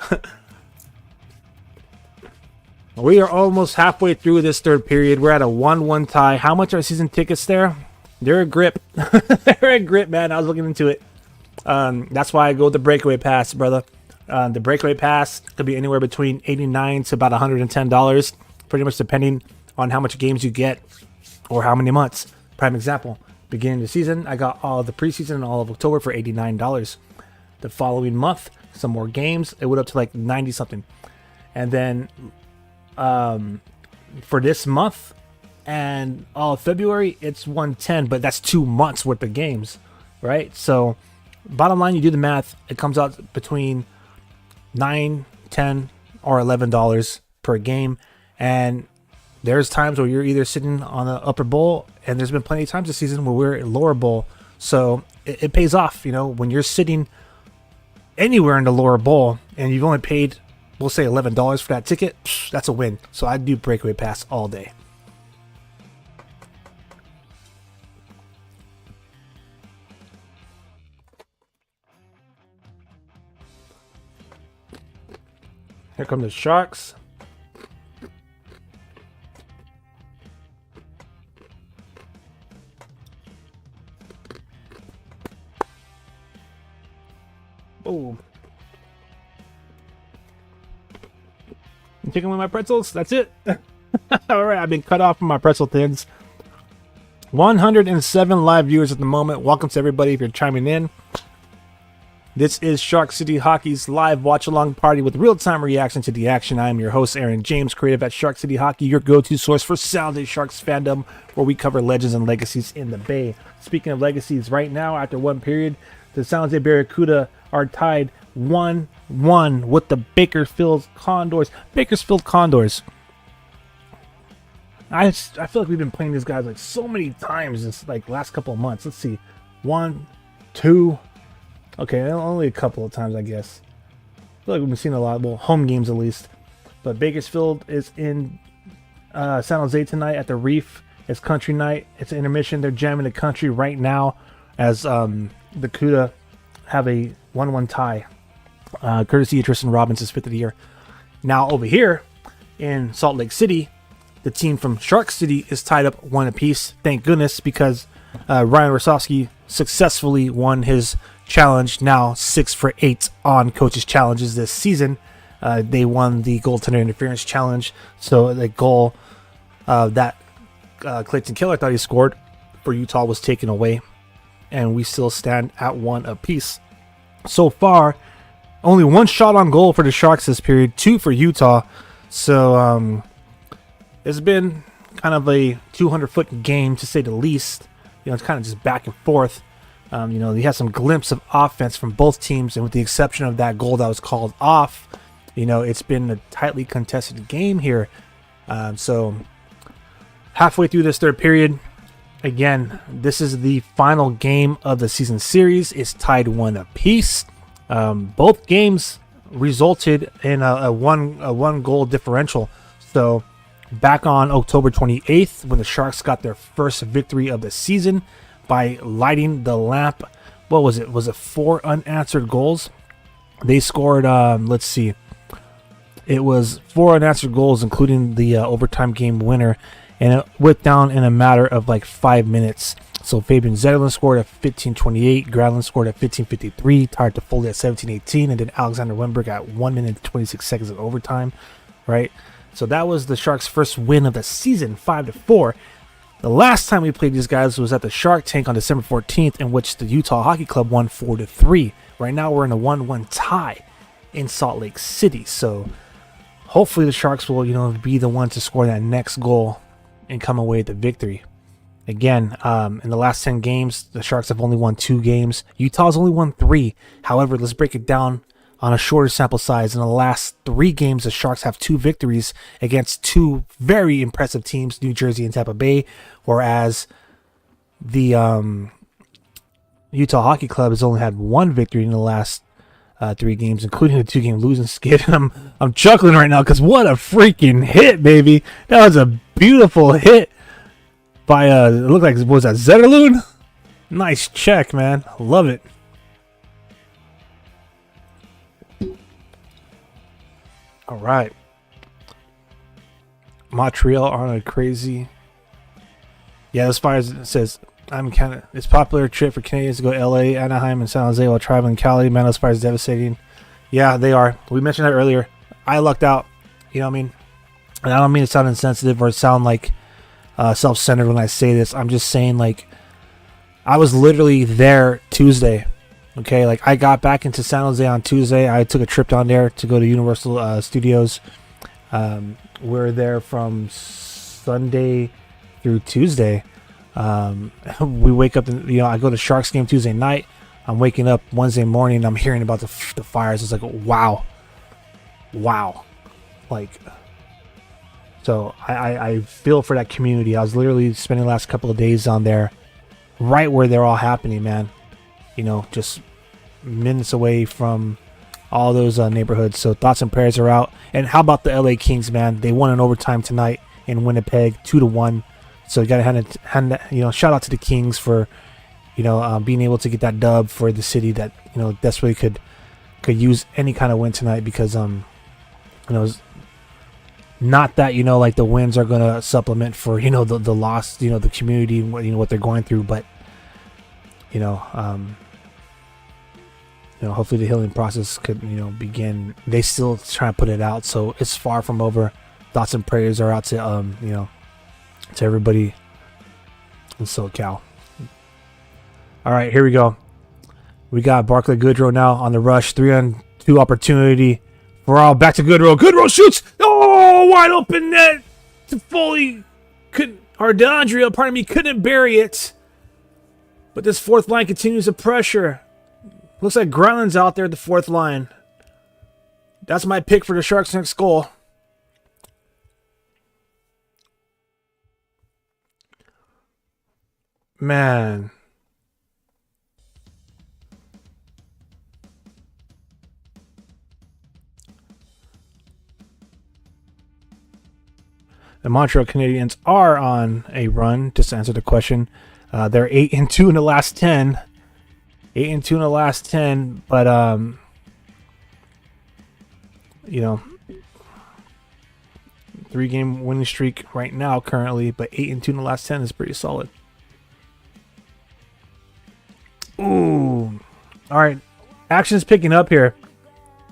We are almost halfway through this third period. We're at a 1-1 tie. How much are season tickets there? They're a grip. They're a grip, man. I was looking into it. That's why I go with the breakaway pass, brother. The breakaway pass could be anywhere between $89 to about $110, pretty much depending on how much games you get or how many months. Prime example. Beginning of the season, I got all of the preseason and all of October for $89. The following month, some more games, it went up to like 90 something. And then for this month and all of February, it's 110, but that's 2 months worth of games, right? So bottom line, you do the math, it comes out between $9, $10, or $11 per game. And there's times where you're either sitting on the upper bowl, and there's been plenty of times this season where we're at lower bowl. So it pays off, you know, when you're sitting anywhere in the lower bowl and you've only paid, we'll say $11 for that ticket, that's a win. So I do breakaway pass all day. Here come the Sharks. Boom. I'm taking away my pretzels. That's it. All right, I've been cut off from my pretzel thins. 107 live viewers at the moment. Welcome to everybody if you're chiming in. This is Shark City Hockey's live watch-along party with real-time reaction to the action. I am your host, Aaron James, creative at Shark City Hockey, your go-to source for San Jose Sharks fandom, where we cover legends and legacies in the Bay. Speaking of legacies, right now, after one period, the San Jose Barracuda are tied 1-1 with the Bakersfield Condors. Bakersfield Condors. I feel like we've been playing these guys like so many times this like last couple of months. Let's see. 1, 2. Okay, only a couple of times, I guess. I feel like we've been seeing a lot, well, home games at least. But Bakersfield is in San Jose tonight at the Reef. It's country night. It's intermission. They're jamming the country right now as the CUDA have a 1-1 tie. Courtesy of Tristan Robbins' 5th of the year. Now over here in Salt Lake City, the team from Shark City is tied up 1 apiece. Thank goodness, because Ryan Rosowski successfully won his challenge. Now 6 for 8 on coaches' challenges this season. They won the goaltender interference challenge. So the goal that Clayton Keller thought he scored for Utah was taken away. And we still stand at 1 apiece. So far, only 1 shot on goal for the Sharks this period, 2 for Utah. So it's been kind of a 200-foot game, to say the least. You know, it's kind of just back and forth. You know, you had some glimpse of offense from both teams, and with the exception of that goal that was called off, you know, it's been a tightly contested game here. So halfway through this third period, again, this is the final game of the season series. It's tied 1 apiece. Both games resulted in a one goal differential. So back on October 28th, when the Sharks got their first victory of the season by lighting the lamp, what was it? Was it 4 unanswered goals? They scored, let's see, it was 4 unanswered goals, including the overtime game winner, and it went down in a matter of like 5 minutes. So Fabian Zetterlund scored at 15:28, Granlund scored at 15:53, Tyler Toffoli at 17:18, and then Alexander Wennberg at 1 minute and 26 seconds of overtime, right? So that was the Sharks' first win of the season, 5-4. The last time we played these guys was at the Shark Tank on December 14th, in which the Utah Hockey Club won 4-3. Right now we're in a 1-1 tie in Salt Lake City. So hopefully the Sharks will, you know, be the one to score that next goal and come away with the victory. Again, in the last 10 games, the Sharks have only won 2 games. Utah's only won 3. However, let's break it down on a shorter sample size. In the last 3 games, the Sharks have 2 victories against 2 very impressive teams, New Jersey and Tampa Bay, whereas the Utah Hockey Club has only had 1 victory in the last 3 games, including a 2-game losing skid. I'm chuckling right now because what a freaking hit, baby! That was a beautiful hit by it looked like, what was that, Zetterlund? Nice check, man. Love it. All right. Montreal on a crazy. Yeah, as far as it says, it's popular trip for Canadians to go to LA, Anaheim, and San Jose while traveling Cali. Man, as far as devastating. Yeah, they are. We mentioned that earlier. I lucked out. You know what I mean? And I don't mean to sound insensitive or sound like self-centered when I say this. I'm just saying, like, I was literally there Tuesday. Okay, like I got back into San Jose on Tuesday. I took a trip down there to go to Universal Studios. We're there from Sunday through Tuesday. We wake up, you know, I go to Sharks game Tuesday night. I'm waking up Wednesday morning and I'm hearing about the fires. It's like, wow. Like, so I feel for that community. I was literally spending the last couple of days on there, right where they're all happening, man. You know, just minutes away from all those neighborhoods. So thoughts and prayers are out. And how about the LA Kings, man? They won in overtime tonight in Winnipeg, 2-1. So you gotta hand you know, shout out to the Kings for, you know, being able to get that dub for the city that, you know, desperately could use any kind of win tonight, because you know, not that, you know, like the wins are gonna supplement for, you know, the loss, you know, the community, you know, what they're going through, but you know, hopefully the healing process could, you know, begin. They still trying to put it out, so it's far from over. Thoughts and prayers are out to you know, to everybody in SoCal. All right, here we go. We got Barclay Goodrow now on the rush. 3-on-2 opportunity for all. Back to Goodrow. Goodrow shoots. Oh, wide open net. Toffoli DeAndrea, couldn't bury it. But this fourth line continues to pressure. Looks like Grantland's out there at the fourth line. That's my pick for the Sharks' next goal. Man. The Montreal Canadiens are on a run, just to answer the question. They're 8-2 in the last 10. 8-2 in the last 10, but you know, 3-game winning streak right now currently, but 8-2 in the last 10 is pretty solid. Ooh. All right. Action's picking up here.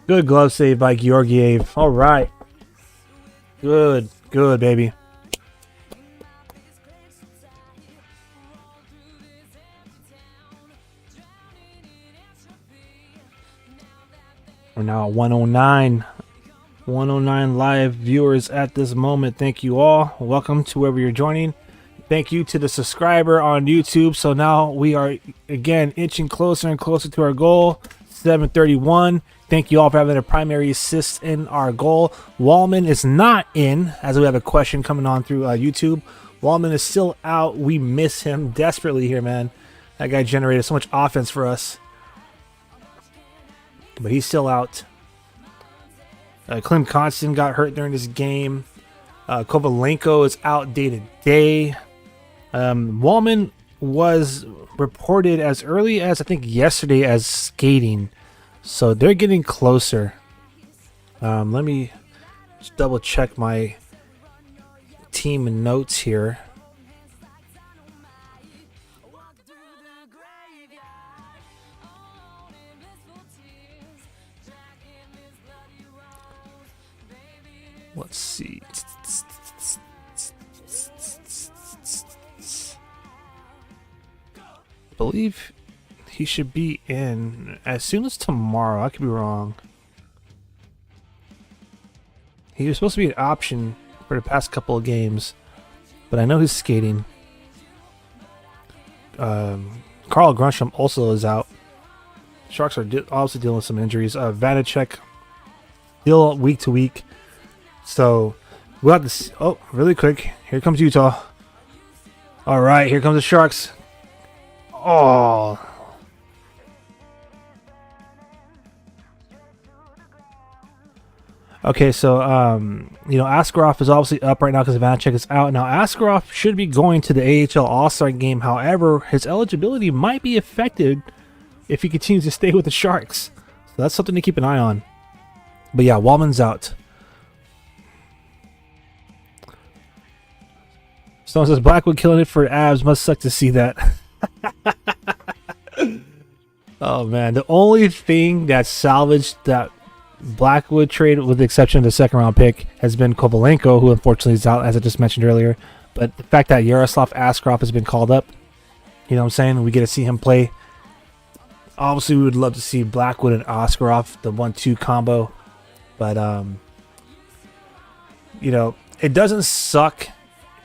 Good glove save by Georgiev. All right. Good, baby. We're now at 109. 109 live viewers at this moment. Thank you all. Welcome to wherever you're joining. Thank you to the subscriber on YouTube. So now we are, again, inching closer and closer to our goal. 731. Thank you all for having a primary assist in our goal. Wallman is not in, as we have a question coming on through YouTube. Wallman is still out. We miss him desperately here, man. That guy generated so much offense for us. But he's still out. Klim Kostin got hurt during this game. Kovalenko is out day to day. Wallman was reported as early as, I think, yesterday as skating. So they're getting closer. Let me just double check my team notes here. Let's see. I believe he should be in as soon as tomorrow. I could be wrong. He was supposed to be an option for the past couple of games, but I know he's skating. Carl Grunstrom also is out. Sharks are obviously dealing with some injuries. Vanacek still week to week. So we'll have to see. Oh, really quick. Here comes Utah. All right, here comes the Sharks. Oh. Okay, so Askarov is obviously up right now because Vanacek is out. Now Askarov should be going to the AHL All-Star game. However, his eligibility might be affected if he continues to stay with the Sharks. So that's something to keep an eye on. But yeah, Wallman's out. Stone says Blackwood killing it for Abs. Must suck to see that. Oh man, the only thing that salvaged that Blackwood trade, with the exception of the second round pick, has been Kovalenko, who unfortunately is out, as I just mentioned earlier. But the fact that Yaroslav Askarov has been called up, you know what I'm saying? We get to see him play. Obviously, we would love to see Blackwood and Askarov, the 1-2 combo. But it doesn't suck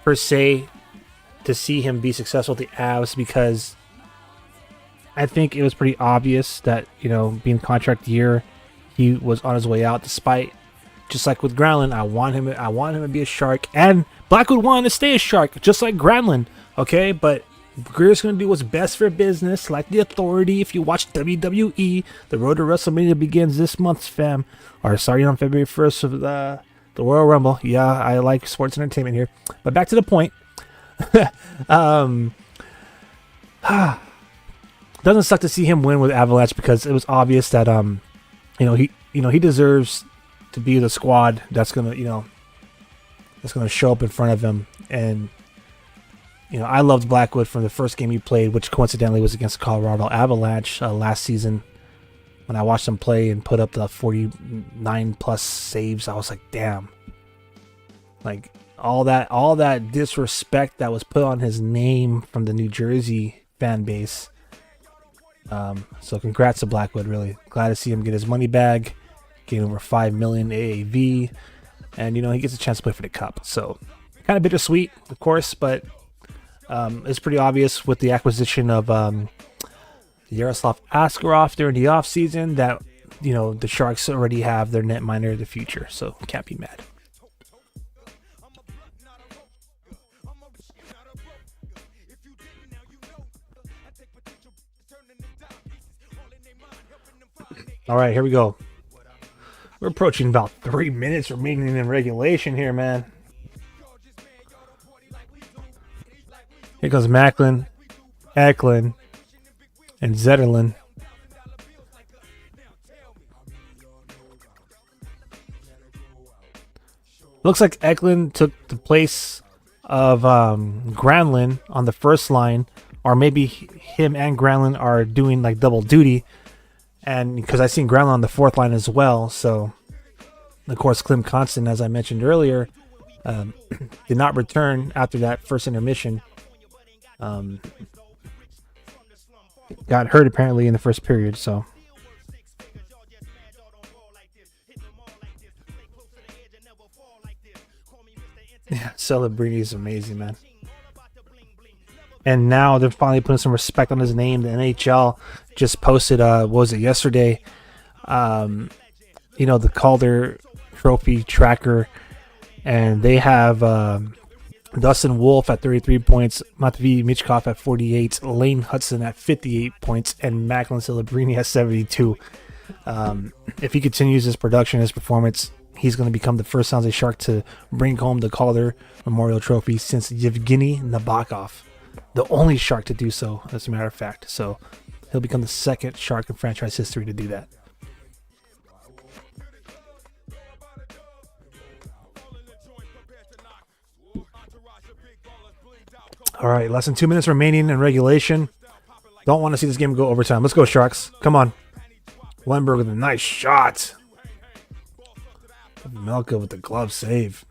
per se to see him be successful with the Avs, because I think it was pretty obvious that, being contract year, he was on his way out. Despite, just like with Granlund, I want him to be a Shark, and Blackwood wanted to stay a Shark, just like Granlund. Okay, but Greer's gonna do what's best for business, like the Authority. If you watch WWE, the road to WrestleMania begins this month, fam. Or starting on February 1st of the Royal Rumble. Yeah, I like sports entertainment here. But back to the point. Doesn't suck to see him win with Avalanche, because it was obvious that he deserves to be the squad that's gonna show up in front of him. And I loved Blackwood from the first game he played, which coincidentally was against the Colorado Avalanche last season. When I watched him play and put up the 49 plus saves, I was like, damn. Like all that disrespect that was put on his name from the New Jersey fan base. So congrats to Blackwood, really. Glad to see him get his money back, getting over $5 million AAV, and he gets a chance to play for the Cup. So kind of bittersweet, of course, but it's pretty obvious with the acquisition of Yaroslav Askarov during the offseason that, the Sharks already have their netminder of the future, so can't be mad. All right, here we go. We're approaching about 3 minutes remaining in regulation here, man. Here comes Macklin, Eklund, and Zetterlund. Looks like Eklund took the place of Granlund on the first line, or maybe him and Granlund are doing like double duty. And because I seen Granlund on the fourth line as well, so of course Klim Kostin, as I mentioned earlier, did not return after that first intermission. Got hurt apparently in the first period, so. Yeah, Celebrini is amazing, man. And now they're finally putting some respect on his name. The NHL just posted, what was it, yesterday? The Calder Trophy tracker. And they have Dustin Wolf at 33 points, Matvei Michkov at 48, Lane Hudson at 58 points, and Macklin Celebrini at 72. If he continues his production, his performance, he's going to become the first San Jose Shark to bring home the Calder Memorial Trophy since Yevgeny Nabokov. The only Shark to do so, as a matter of fact. So he'll become the second Shark in franchise history to do that. All right, less than 2 minutes remaining in regulation. Don't want to see this game go overtime. Let's go, Sharks. Come on. Wenberg with a nice shot. Melka with the glove save.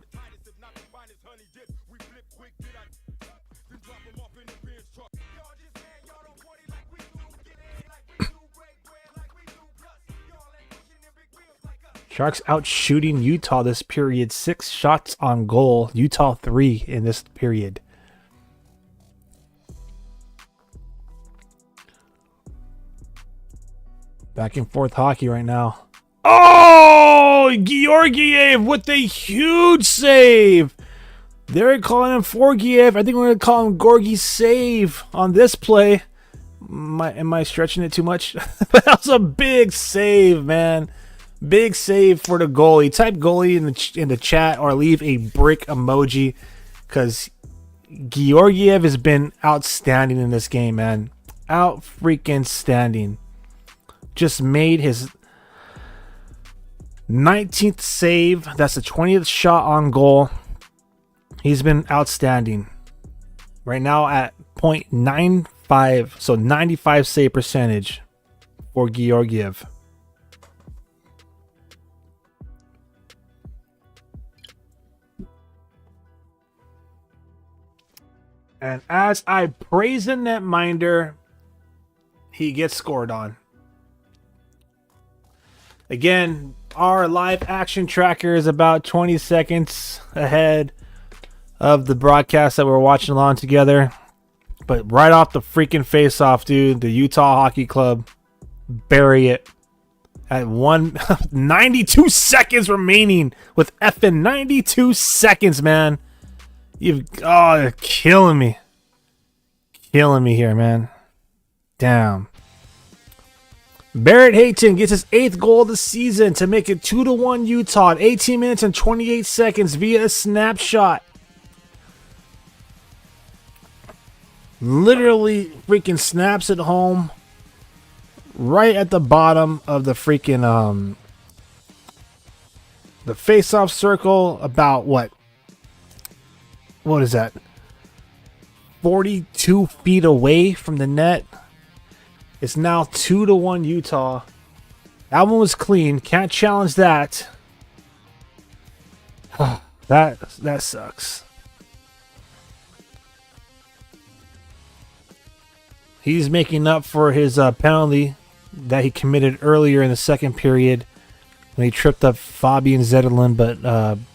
Sharks out shooting Utah this period. 6 shots on goal. Utah 3 in this period. Back and forth hockey right now. Oh! Georgiev with a huge save. They're calling him Forgiev. I think we're going to call him Gorgie's save on this play. Am I stretching it too much? That was a big save, man. Big save for the goalie. Type goalie in the chat or leave a brick emoji because Georgiev has been outstanding in this game, man. Out freaking standing. Just made his 19th save. That's the 20th shot on goal. He's been outstanding. Right now at .95, so 95 save percentage for Georgiev. And as I praise the netminder, he gets scored on. Again, our live action tracker is about 20 seconds ahead of the broadcast that we're watching along together. But right off the freaking face-off, dude, the Utah Hockey Club bury it at 92 seconds remaining with effing 92 seconds, man. You're killing me. Killing me here, man. Damn. Barrett Hayton gets his 8th goal of the season to make it 2-1 Utah at 18 minutes and 28 seconds via a snapshot. Literally freaking snaps it home right at the bottom of the freaking the face-off circle, about what is that? 42 feet away from the net. It's now 2-1 Utah. That one was clean. Can't challenge that. That sucks. He's making up for his penalty that he committed earlier in the second period when he tripped up Fabian Zetterlund. But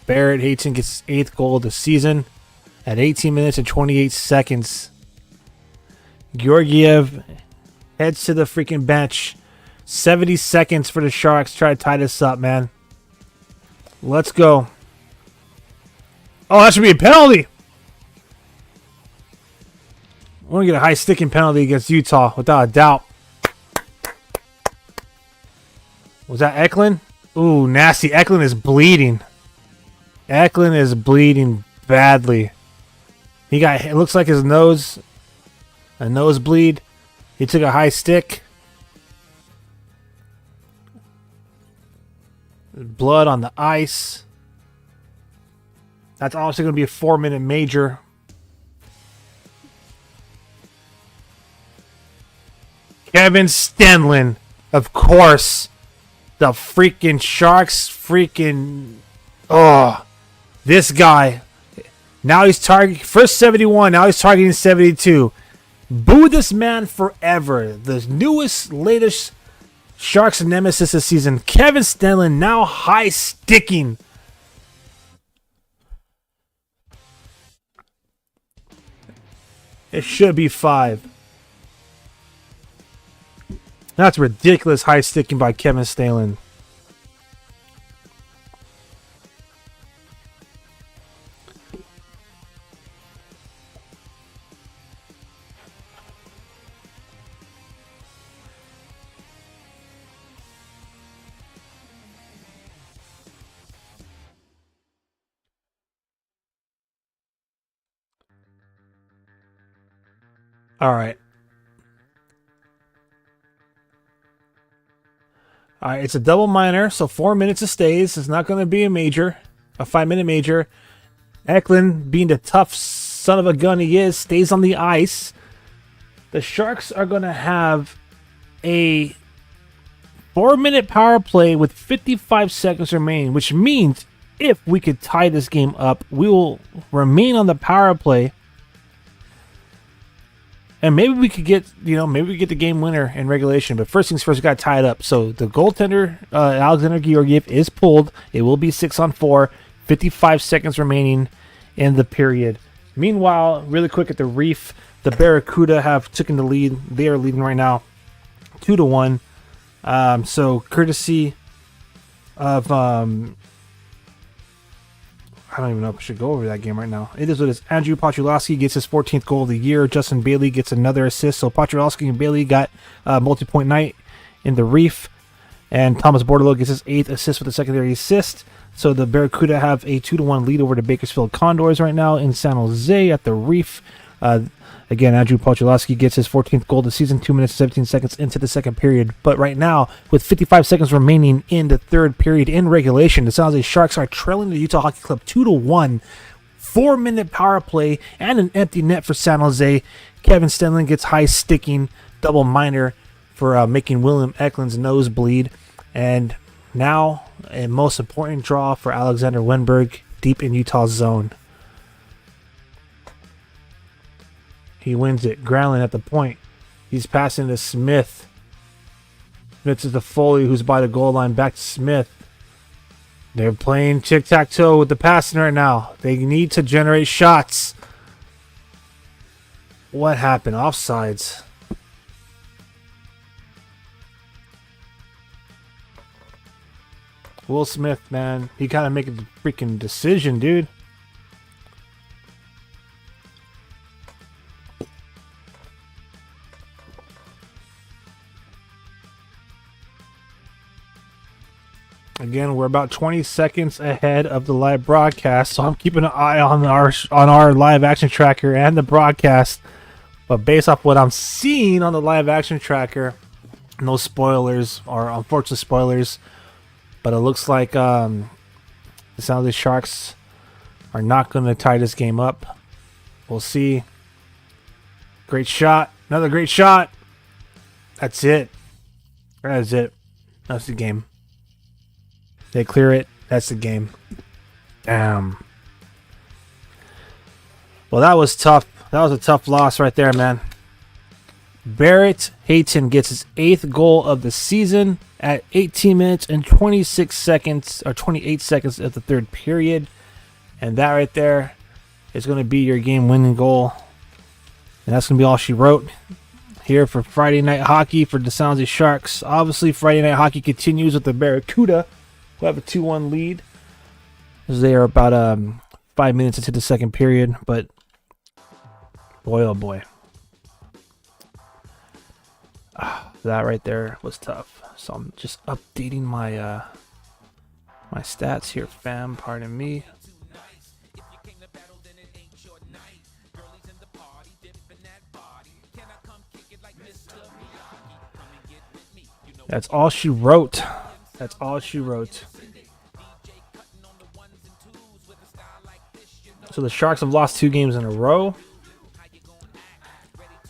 Barrett Hayton gets his 8th goal of the season at 18 minutes and 28 seconds. Georgiev heads to the freaking bench. 70 seconds for the Sharks. Try to tie this up, man. Let's go. Oh, that should be a penalty. We're going to get a high sticking penalty against Utah, without a doubt. Was that Eklund? Ooh, nasty. Eklund is bleeding. Eklund is bleeding badly. He got, it looks like his nose, a nosebleed. He took a high stick. Blood on the ice. That's obviously going to be a 4-minute major. Kevin Stenlin, of course. The freaking Sharks freaking... Oh, this guy. Now he's targeting... First 71, now he's targeting 72. Boo this man forever. The newest, latest Sharks nemesis this season. Kevin Stenlin now high sticking. It should be 5. That's ridiculous high sticking by Kevin Stenlin. All right. All right, it's a double minor, so 4 minutes of stays. It's not going to be a major, a 5-minute major. Eklund, being the tough son of a gun he is, stays on the ice. The Sharks are going to have a 4-minute power play with 55 seconds remaining, which means if we could tie this game up, we will remain on the power play. And maybe we could get, maybe we get the game winner in regulation. But first things first, we got to tie it up. So the goaltender, Alexander Georgiev, is pulled. It will be 6-on-4. 55 seconds remaining in the period. Meanwhile, really quick at the Reef, the Barracuda have taken the lead. They are leading right now, 2-1. So courtesy of I don't even know if I should go over that game right now. It is what it is. Andrew Pachulowski gets his 14th goal of the year. Justin Bailey gets another assist. So Pachulowski and Bailey got a multi-point night in the Reef. And Thomas Bordeleau gets his 8th assist with a secondary assist. So the Barracuda have a 2-1 lead over the Bakersfield Condors right now in San Jose at the Reef. Again, Andrew Pachulowski gets his 14th goal of the season, 2 minutes and 17 seconds into the second period. But right now, with 55 seconds remaining in the third period in regulation, the San Jose Sharks are trailing the Utah Hockey Club 2-1. 4-minute power play and an empty net for San Jose. Kevin Stenlin gets high sticking, double minor for making William Eklund's nose bleed. And now, a most important draw for Alexander Wenberg deep in Utah's zone. He wins it. Granlund at the point. He's passing to Smith. Smith to Foley, who's by the goal line. Back to Smith. They're playing tic-tac-toe with the passing right now. They need to generate shots. What happened? Offsides. Will Smith, man. He kind of making the freaking decision, dude. Again, we're about 20 seconds ahead of the live broadcast, so I'm keeping an eye on our live action tracker and the broadcast. But based off what I'm seeing on the live action tracker, no spoilers, or unfortunate spoilers, but it looks like the San Jose Sharks are not going to tie this game up. We'll see. Great shot. Another great shot. That's it. That is it. That's the game. They clear it. That's the game. Damn. Well, that was tough. That was a tough loss right there, man. Barrett Hayton gets his 8th goal of the season at 18 minutes and 26 seconds, or 28 seconds of the third period. And that right there is going to be your game-winning goal. And that's going to be all she wrote. here for Friday Night Hockey for the San Jose Sharks. Obviously, Friday Night Hockey continues with the Barracuda, who have a 2-1 lead, as they are about 5 minutes into the second period. But boy, oh boy, that right there was tough. So I'm just updating my my stats here, fam. Pardon me. That's all she wrote. That's all she wrote. So the Sharks have lost 2 games in a row.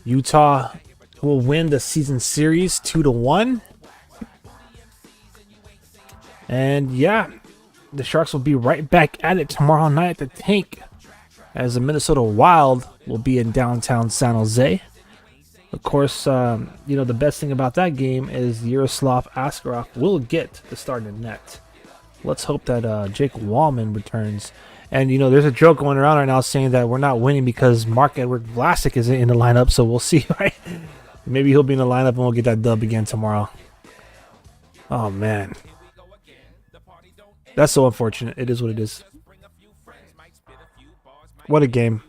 Utah will win the season series 2-1. And yeah, the Sharks will be right back at it tomorrow night at the Tank, as the Minnesota Wild will be in downtown San Jose. Of course, the best thing about that game is Yaroslav Askarov will get the start in net. Let's hope that Jake Wallman returns. And, there's a joke going around right now saying that we're not winning because Mark-Edward Vlasic isn't in the lineup, so we'll see, right? Maybe he'll be in the lineup and we'll get that dub again tomorrow. Oh, man. That's so unfortunate. It is what it is. What a game.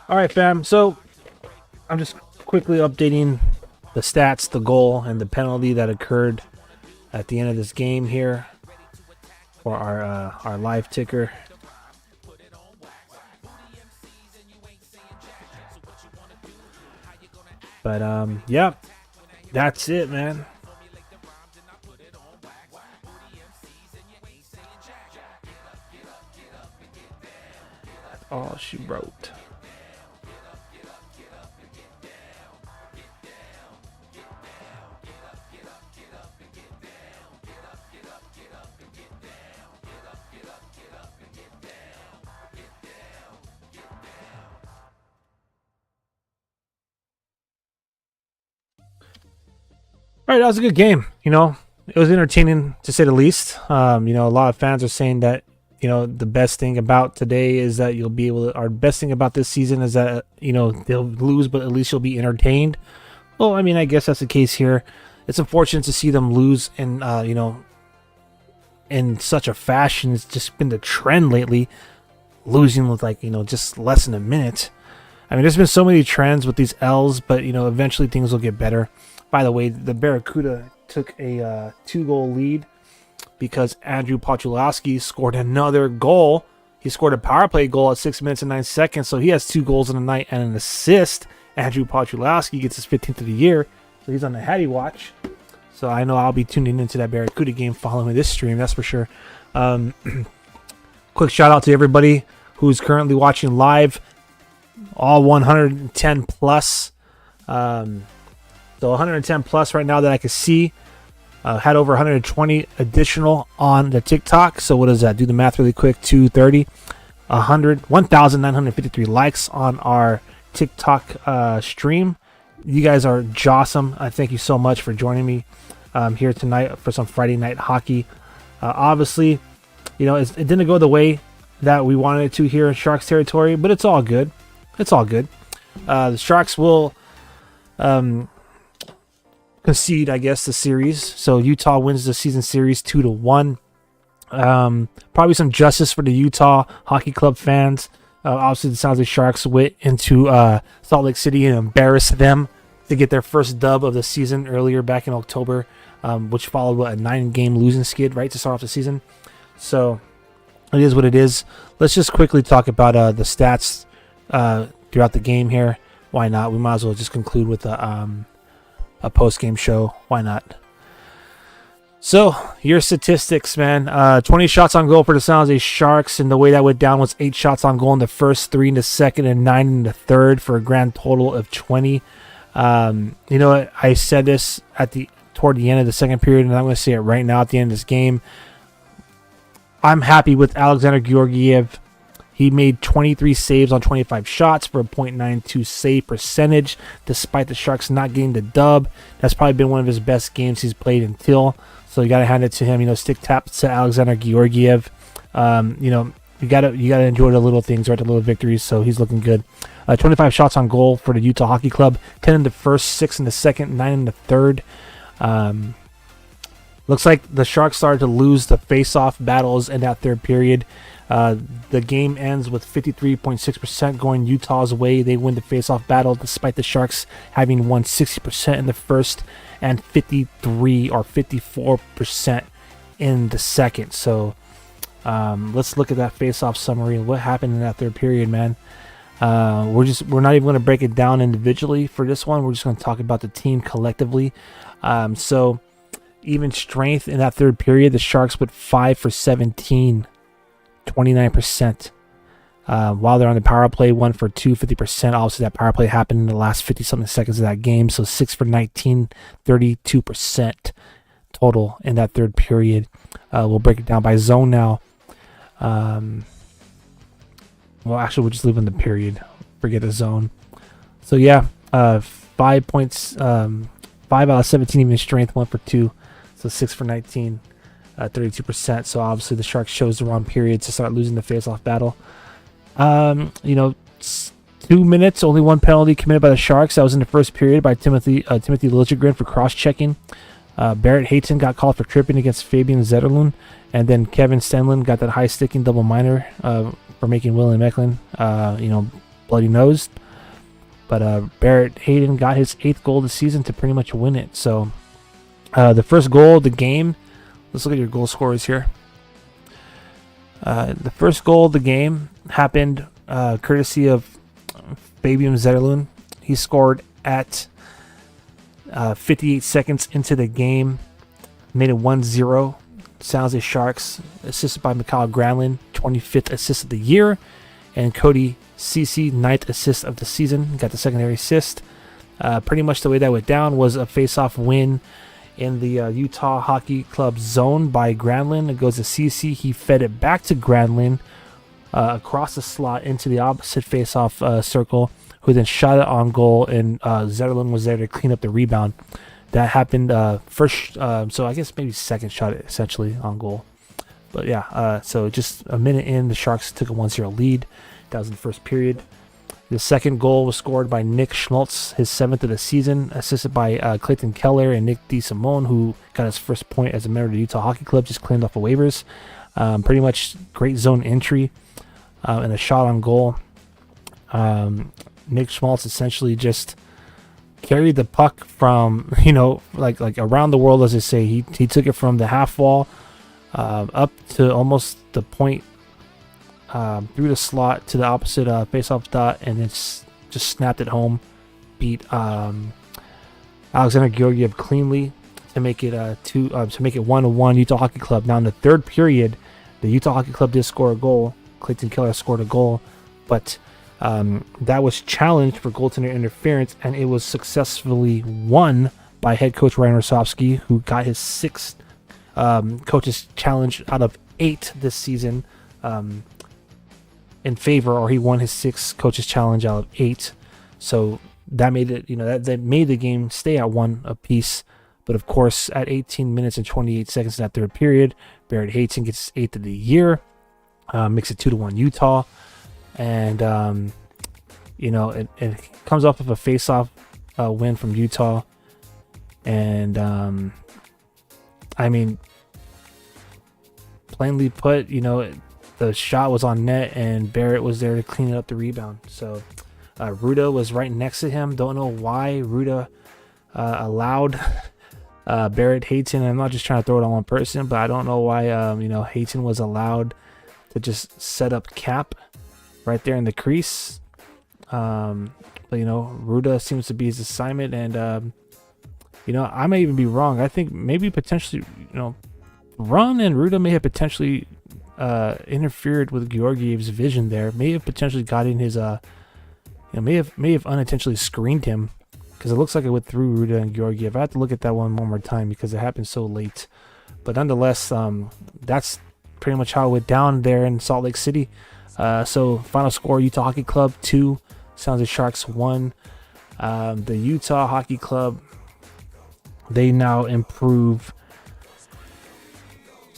All right, fam. So I'm just quickly updating the stats, the goal, and the penalty that occurred at the end of this game here for our live ticker. But yeah, that's it, man. That's all she wrote. All right, that was a good game. It was entertaining to say the least. A lot of fans are saying that, the best thing about today is that you'll be able to, our best thing about this season is that, they'll lose, but at least you'll be entertained. Well, I guess that's the case here. It's unfortunate to see them lose in, in such a fashion. It's just been the trend lately, losing with just less than a minute. There's been so many trends with these L's, but, eventually things will get better. By the way, the Barracuda took a 2-goal lead because Andrew Pochulowski scored another goal. He scored a power play goal at 6 minutes and 9 seconds, so he has 2 goals in the night and an assist. Andrew Pochulowski gets his 15th of the year, so he's on the Hattie watch. So I know I'll be tuning into that Barracuda game following this stream, that's for sure. Quick shout out to everybody who's currently watching live, all 110 plus. So 110 plus right now that I can see. Had over 120 additional on the TikTok. So what is that? Do the math really quick. 230. 1,953 likes on our TikTok stream. You guys are jawsome. I thank you so much for joining me here tonight for some Friday Night Hockey. Obviously, it didn't go the way that we wanted it to here in Sharks territory, but it's all good. It's all good. The Sharks will concede, I guess, the series. So Utah wins the season series 2-1. Probably some justice for the Utah Hockey Club fans. Obviously, the San Jose Sharks went into Salt Lake City and embarrassed them to get their first dub of the season earlier back in October, which followed a 9-game losing skid, right, to start off the season. So it is what it is. Let's just quickly talk about the stats throughout the game here. Why not? We might as well just conclude with a post-game show. Why not? So, your statistics, man. 20 shots on goal for the San Jose Sharks, and the way that went down was 8 shots on goal in the first, 3 in the second, and 9 in the third for a grand total of 20. I said this toward the end of the second period, and I'm going to say it right now at the end of this game. I'm happy with Alexander Georgiev. He made 23 saves on 25 shots for a .92 save percentage, despite the Sharks not getting the dub. That's probably been one of his best games he's played in Teal. So you got to hand it to him. Stick tap to Alexander Georgiev. you gotta enjoy the little things, right? The little victories. So he's looking good. 25 shots on goal for the Utah Hockey Club. 10 in the first, 6 in the second, 9 in the third. Looks like the Sharks started to lose the face-off battles in that third period. The game ends with 53.6% going Utah's way. They win the face-off battle despite the Sharks having won 60% in the first and 53 or 54% in the second. So let's look at that face-off summary and what happened in that third period, man. We're not even going to break it down individually for this one. We're just going to talk about the team collectively. So even strength in that third period, the Sharks went 5 for 17, 29%. While they're on the power play, 1 for 2, 50%. Obviously, that power play happened in the last 50-something seconds of that game. So 6 for 19, 32% total in that third period. We'll break it down by zone now. Well, actually, we'll just leave in the period. Forget the zone. So, yeah, 5 points, 5 out of 17 even strength, 1 for 2. So 6 for 19, 32%. So, obviously, the Sharks chose the wrong period to start losing the face-off battle. 2 minutes, only 1 penalty committed by the Sharks. That was in the first period by Timothy Liljegren for cross-checking. Barrett Hayton got called for tripping against Fabian Zetterlund. And then Kevin Stenlund got that high-sticking double minor for making William Eklund, bloody-nosed. But Barrett Hayton got his 8th goal of the season to pretty much win it. So the first goal of the game, let's look at your goal scorers here. The first goal of the game happened courtesy of Fabian Zetterlund. He scored at 58 seconds into the game, made it 1-0. San Jose Sharks, assisted by Mikhail Granlund, 25th assist of the year, and Cody Ceci, 9th assist of the season, got the secondary assist. Pretty much the way that went down was a face-off win in the Utah Hockey Club zone by Granlund. It goes to Ceci. He fed it back to Granlund across the slot into the opposite face-off circle, who then shot it on goal, and Zetterlund was there to clean up the rebound. That happened first, so I guess maybe second shot essentially on goal. But yeah, so just a minute in, the Sharks took a 1-0 lead. That was in the first period. The second goal was scored by Nick Schmaltz, his 7th of the season, assisted by Clayton Keller and Nick DeSimone, who got his first point as a member of the Utah Hockey Club, just cleaned off of waivers. Pretty much great zone entry and a shot on goal. Nick Schmaltz essentially just carried the puck from, like around the world, as they say. He took it from the half wall up to almost the point, through the slot to the opposite face-off dot, and it's just snapped it home. Beat Alexander Georgiev cleanly to make it 1-1 Utah Hockey Club. Now in the third period, the Utah Hockey Club did score a goal. Clayton Keller scored a goal, but that was challenged for goaltender interference, and it was successfully won by head coach Ryan Rosofsky, who got his 6th coach's challenge out of 8 this season in favor, or he won his 6th coach's challenge out of 8. So that made it, that made the game stay at 1 apiece. But of course, at 18 minutes and 28 seconds in that third period, Barrett Hayton gets his 8th of the year, makes it 2-1 Utah. And, it comes off of a face-off win from Utah. And, plainly put, the shot was on net and Barrett was there to clean up the rebound. So, Ruda was right next to him. Don't know why Ruda allowed Barrett Hayton. I'm not just trying to throw it on one person, but I don't know why, Hayton was allowed to just set up cap right there in the crease. But Ruda seems to be his assignment, and I may even be wrong. I think maybe potentially, Run and Ruda may have potentially interfered with Georgiev's vision there. May have potentially got in his may have unintentionally screened him, because it looks like it went through Ruda and Georgiev. I have to look at that one more time because it happened so late. But nonetheless, that's pretty much how it went down there in Salt Lake City. So final score: Utah Hockey Club 2, San Jose Sharks 1. The Utah Hockey Club, they now improve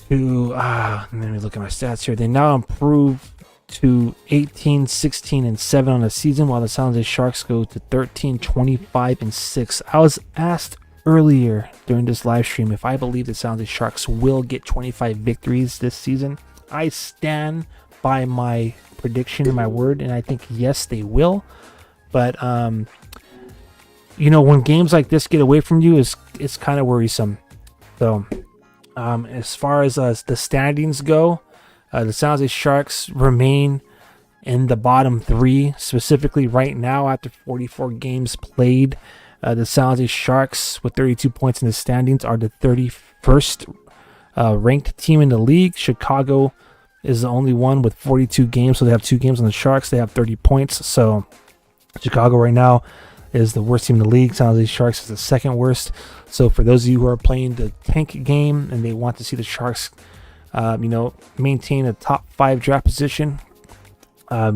to let me look at my stats here. They now improve to 18, 16, and 7 on the season, while the San Jose Sharks go to 13, 25, and 6. I was asked earlier during this live stream if I believe the San Jose Sharks will get 25 victories this season. I stand by my prediction and my word, and I think yes, they will. But when games like this get away from you, it's kind of worrisome. So as far as the standings go, the San Jose Sharks remain in the bottom 3. Specifically right now, after 44 games played, the San Jose Sharks with 32 points in the standings are the 31st ranked team in the league. Chicago is the only one with 42 games, so they have 2 games on the Sharks. They have 30 points. So Chicago right now is the worst team in the league. San Jose Sharks is the second worst. So for those of you who are playing the tank game and they want to see the Sharks maintain a top 5 draft position,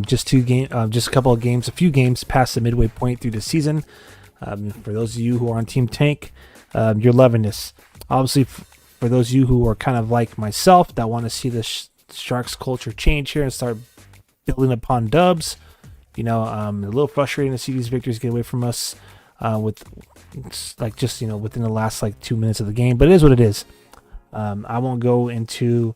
just a few games past the midway point through the season. For those of you who are on Team Tank, you're loving this. Obviously, for those of you who are kind of like myself that want to see the Sharks culture change here and start building upon dubs, a little frustrating to see these victories get away from us within the last 2 minutes of the game, but it is what it is. I won't go into,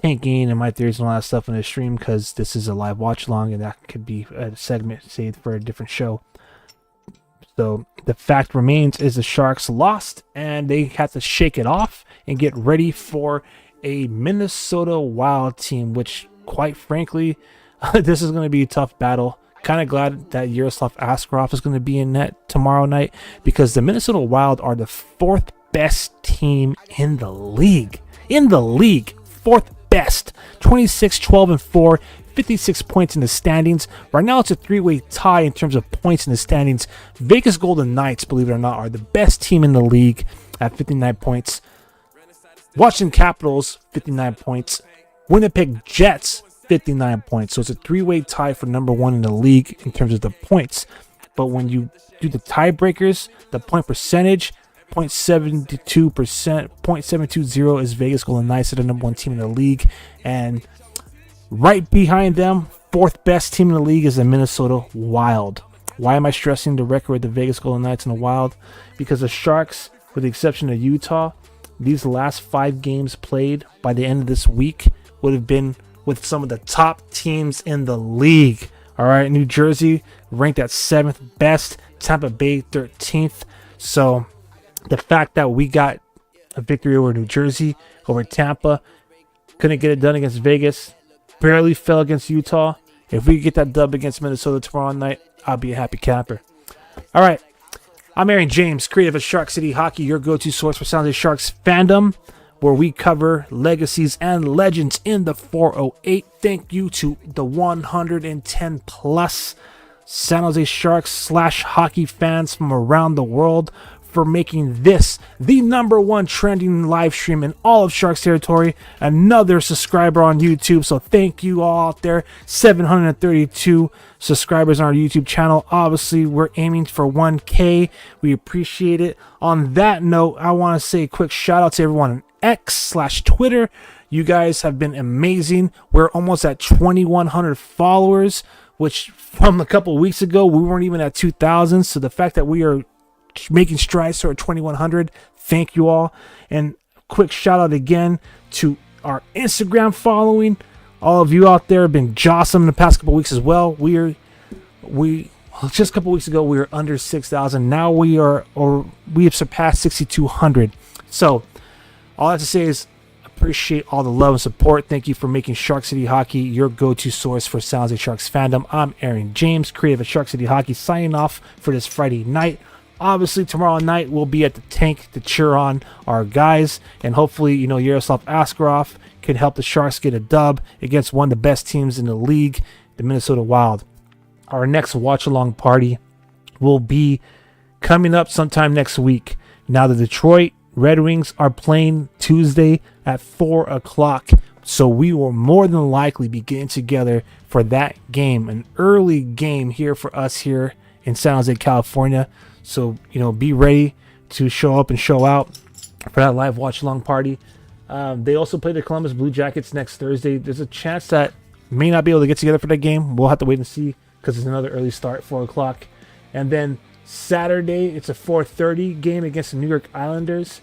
tanking and my theories and all that stuff in the stream because this is a live watch along and that could be a segment saved for a different show. So the fact remains is the Sharks lost and they had to shake it off and get ready for a Minnesota Wild team, which quite frankly, this is going to be a tough battle. Kind of glad that Yaroslav Askarov is going to be in net tomorrow night because the Minnesota Wild are the 4th best team in the league. 4th best. 26, 12, and 4. 56 points in the standings. Right now it's a 3-way tie in terms of points in the standings. Vegas Golden Knights, believe it or not, are the best team in the league at 59 points. Washington Capitals, 59 points. Winnipeg Jets, 59 points. So it's a 3-way tie for number 1 in the league in terms of the points. But when you do the tiebreakers, the point percentage, 0.72%, 0.720 is Vegas Golden Knights, are the number 1 team in the league. And right behind them, 4th best team in the league is the Minnesota Wild. Why am I stressing the record with the Vegas Golden Knights and the Wild? Because the Sharks, with the exception of Utah, these last 5 games played by the end of this week would have been with some of the top teams in the league. All right, New Jersey ranked at 7th best, Tampa Bay 13th. So the fact that we got a victory over New Jersey, over Tampa, couldn't get it done against Vegas, barely fell against Utah. If we get that dub against Minnesota tomorrow night, I'll be a happy camper. All right, I'm Aaron James, creative of Shark City Hockey, your go-to source for San Jose Sharks fandom, where we cover legacies and legends in the 408. Thank you to the 110 plus San Jose Sharks / hockey fans from around the world for making this the number 1 trending live stream in all of Sharks territory. Another subscriber on YouTube, so thank you all out there. 732 subscribers on our YouTube channel. Obviously, we're aiming for 1K. We appreciate it. On that note, I want to say a quick shout out to everyone on X / Twitter. You guys have been amazing. We're almost at 2,100 followers, which from a couple weeks ago, we weren't even at 2,000. So the fact that we are making strides toward 2,100, thank you all. And quick shout out again to our Instagram following. All of you out there have been jawsome the past couple weeks as well. We just a couple weeks ago we were under 6,000. Now we have surpassed 6,200. So all I have to say is appreciate all the love and support. Thank you for making Shark City Hockey your go-to source for San Jose Sharks fandom. I'm Aaron James, creative of Shark City Hockey, signing off for this Friday night. Obviously, tomorrow night we'll be at the tank to cheer on our guys, and hopefully, Yaroslav Askarov can help the Sharks get a dub against one of the best teams in the league, the Minnesota Wild. Our next watch-along party will be coming up sometime next week. Now, the Detroit Red Wings are playing Tuesday at 4 o'clock, so we will more than likely be getting together for that game, an early game here for us here in San Jose, California. So, be ready to show up and show out. for that live watch along party. They also play the Columbus Blue Jackets next Thursday. There's a chance that may not be able to get together for that game. We'll have to wait and see because it's another early start, 4 o'clock. And then Saturday, it's a 4:30 game against the New York Islanders.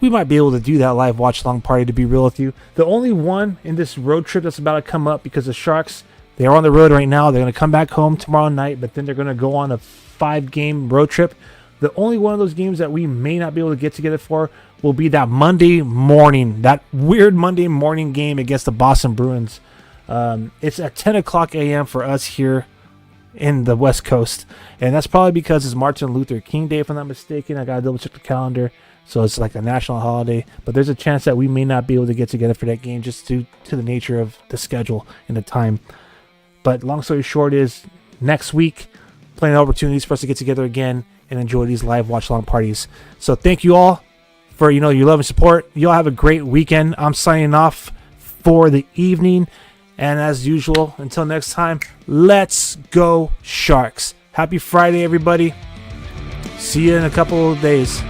We might be able to do that live watch along party, to be real with you. The only one in this road trip that's about to come up, because the Sharks, they are on the road right now. They're going to come back home tomorrow night, but then they're going to go on a 5-game road trip. The only one of those games that we may not be able to get together for will be that Monday morning, that weird Monday morning game against the Boston Bruins. It's at 10 o'clock a.m. for us here in the West Coast, and that's probably because it's Martin Luther King Day, if I'm not mistaken. I gotta double check the calendar, so it's like a national holiday, but there's a chance that we may not be able to get together for that game just due to the nature of the schedule and the time. But long story short is, next week, plenty of opportunities for us to get together again and enjoy these live watch along parties. So thank you all for your love and support. You all have a great weekend. I'm signing off for the evening. And as usual, until next time, let's go Sharks. Happy Friday, everybody. See you in a couple of days.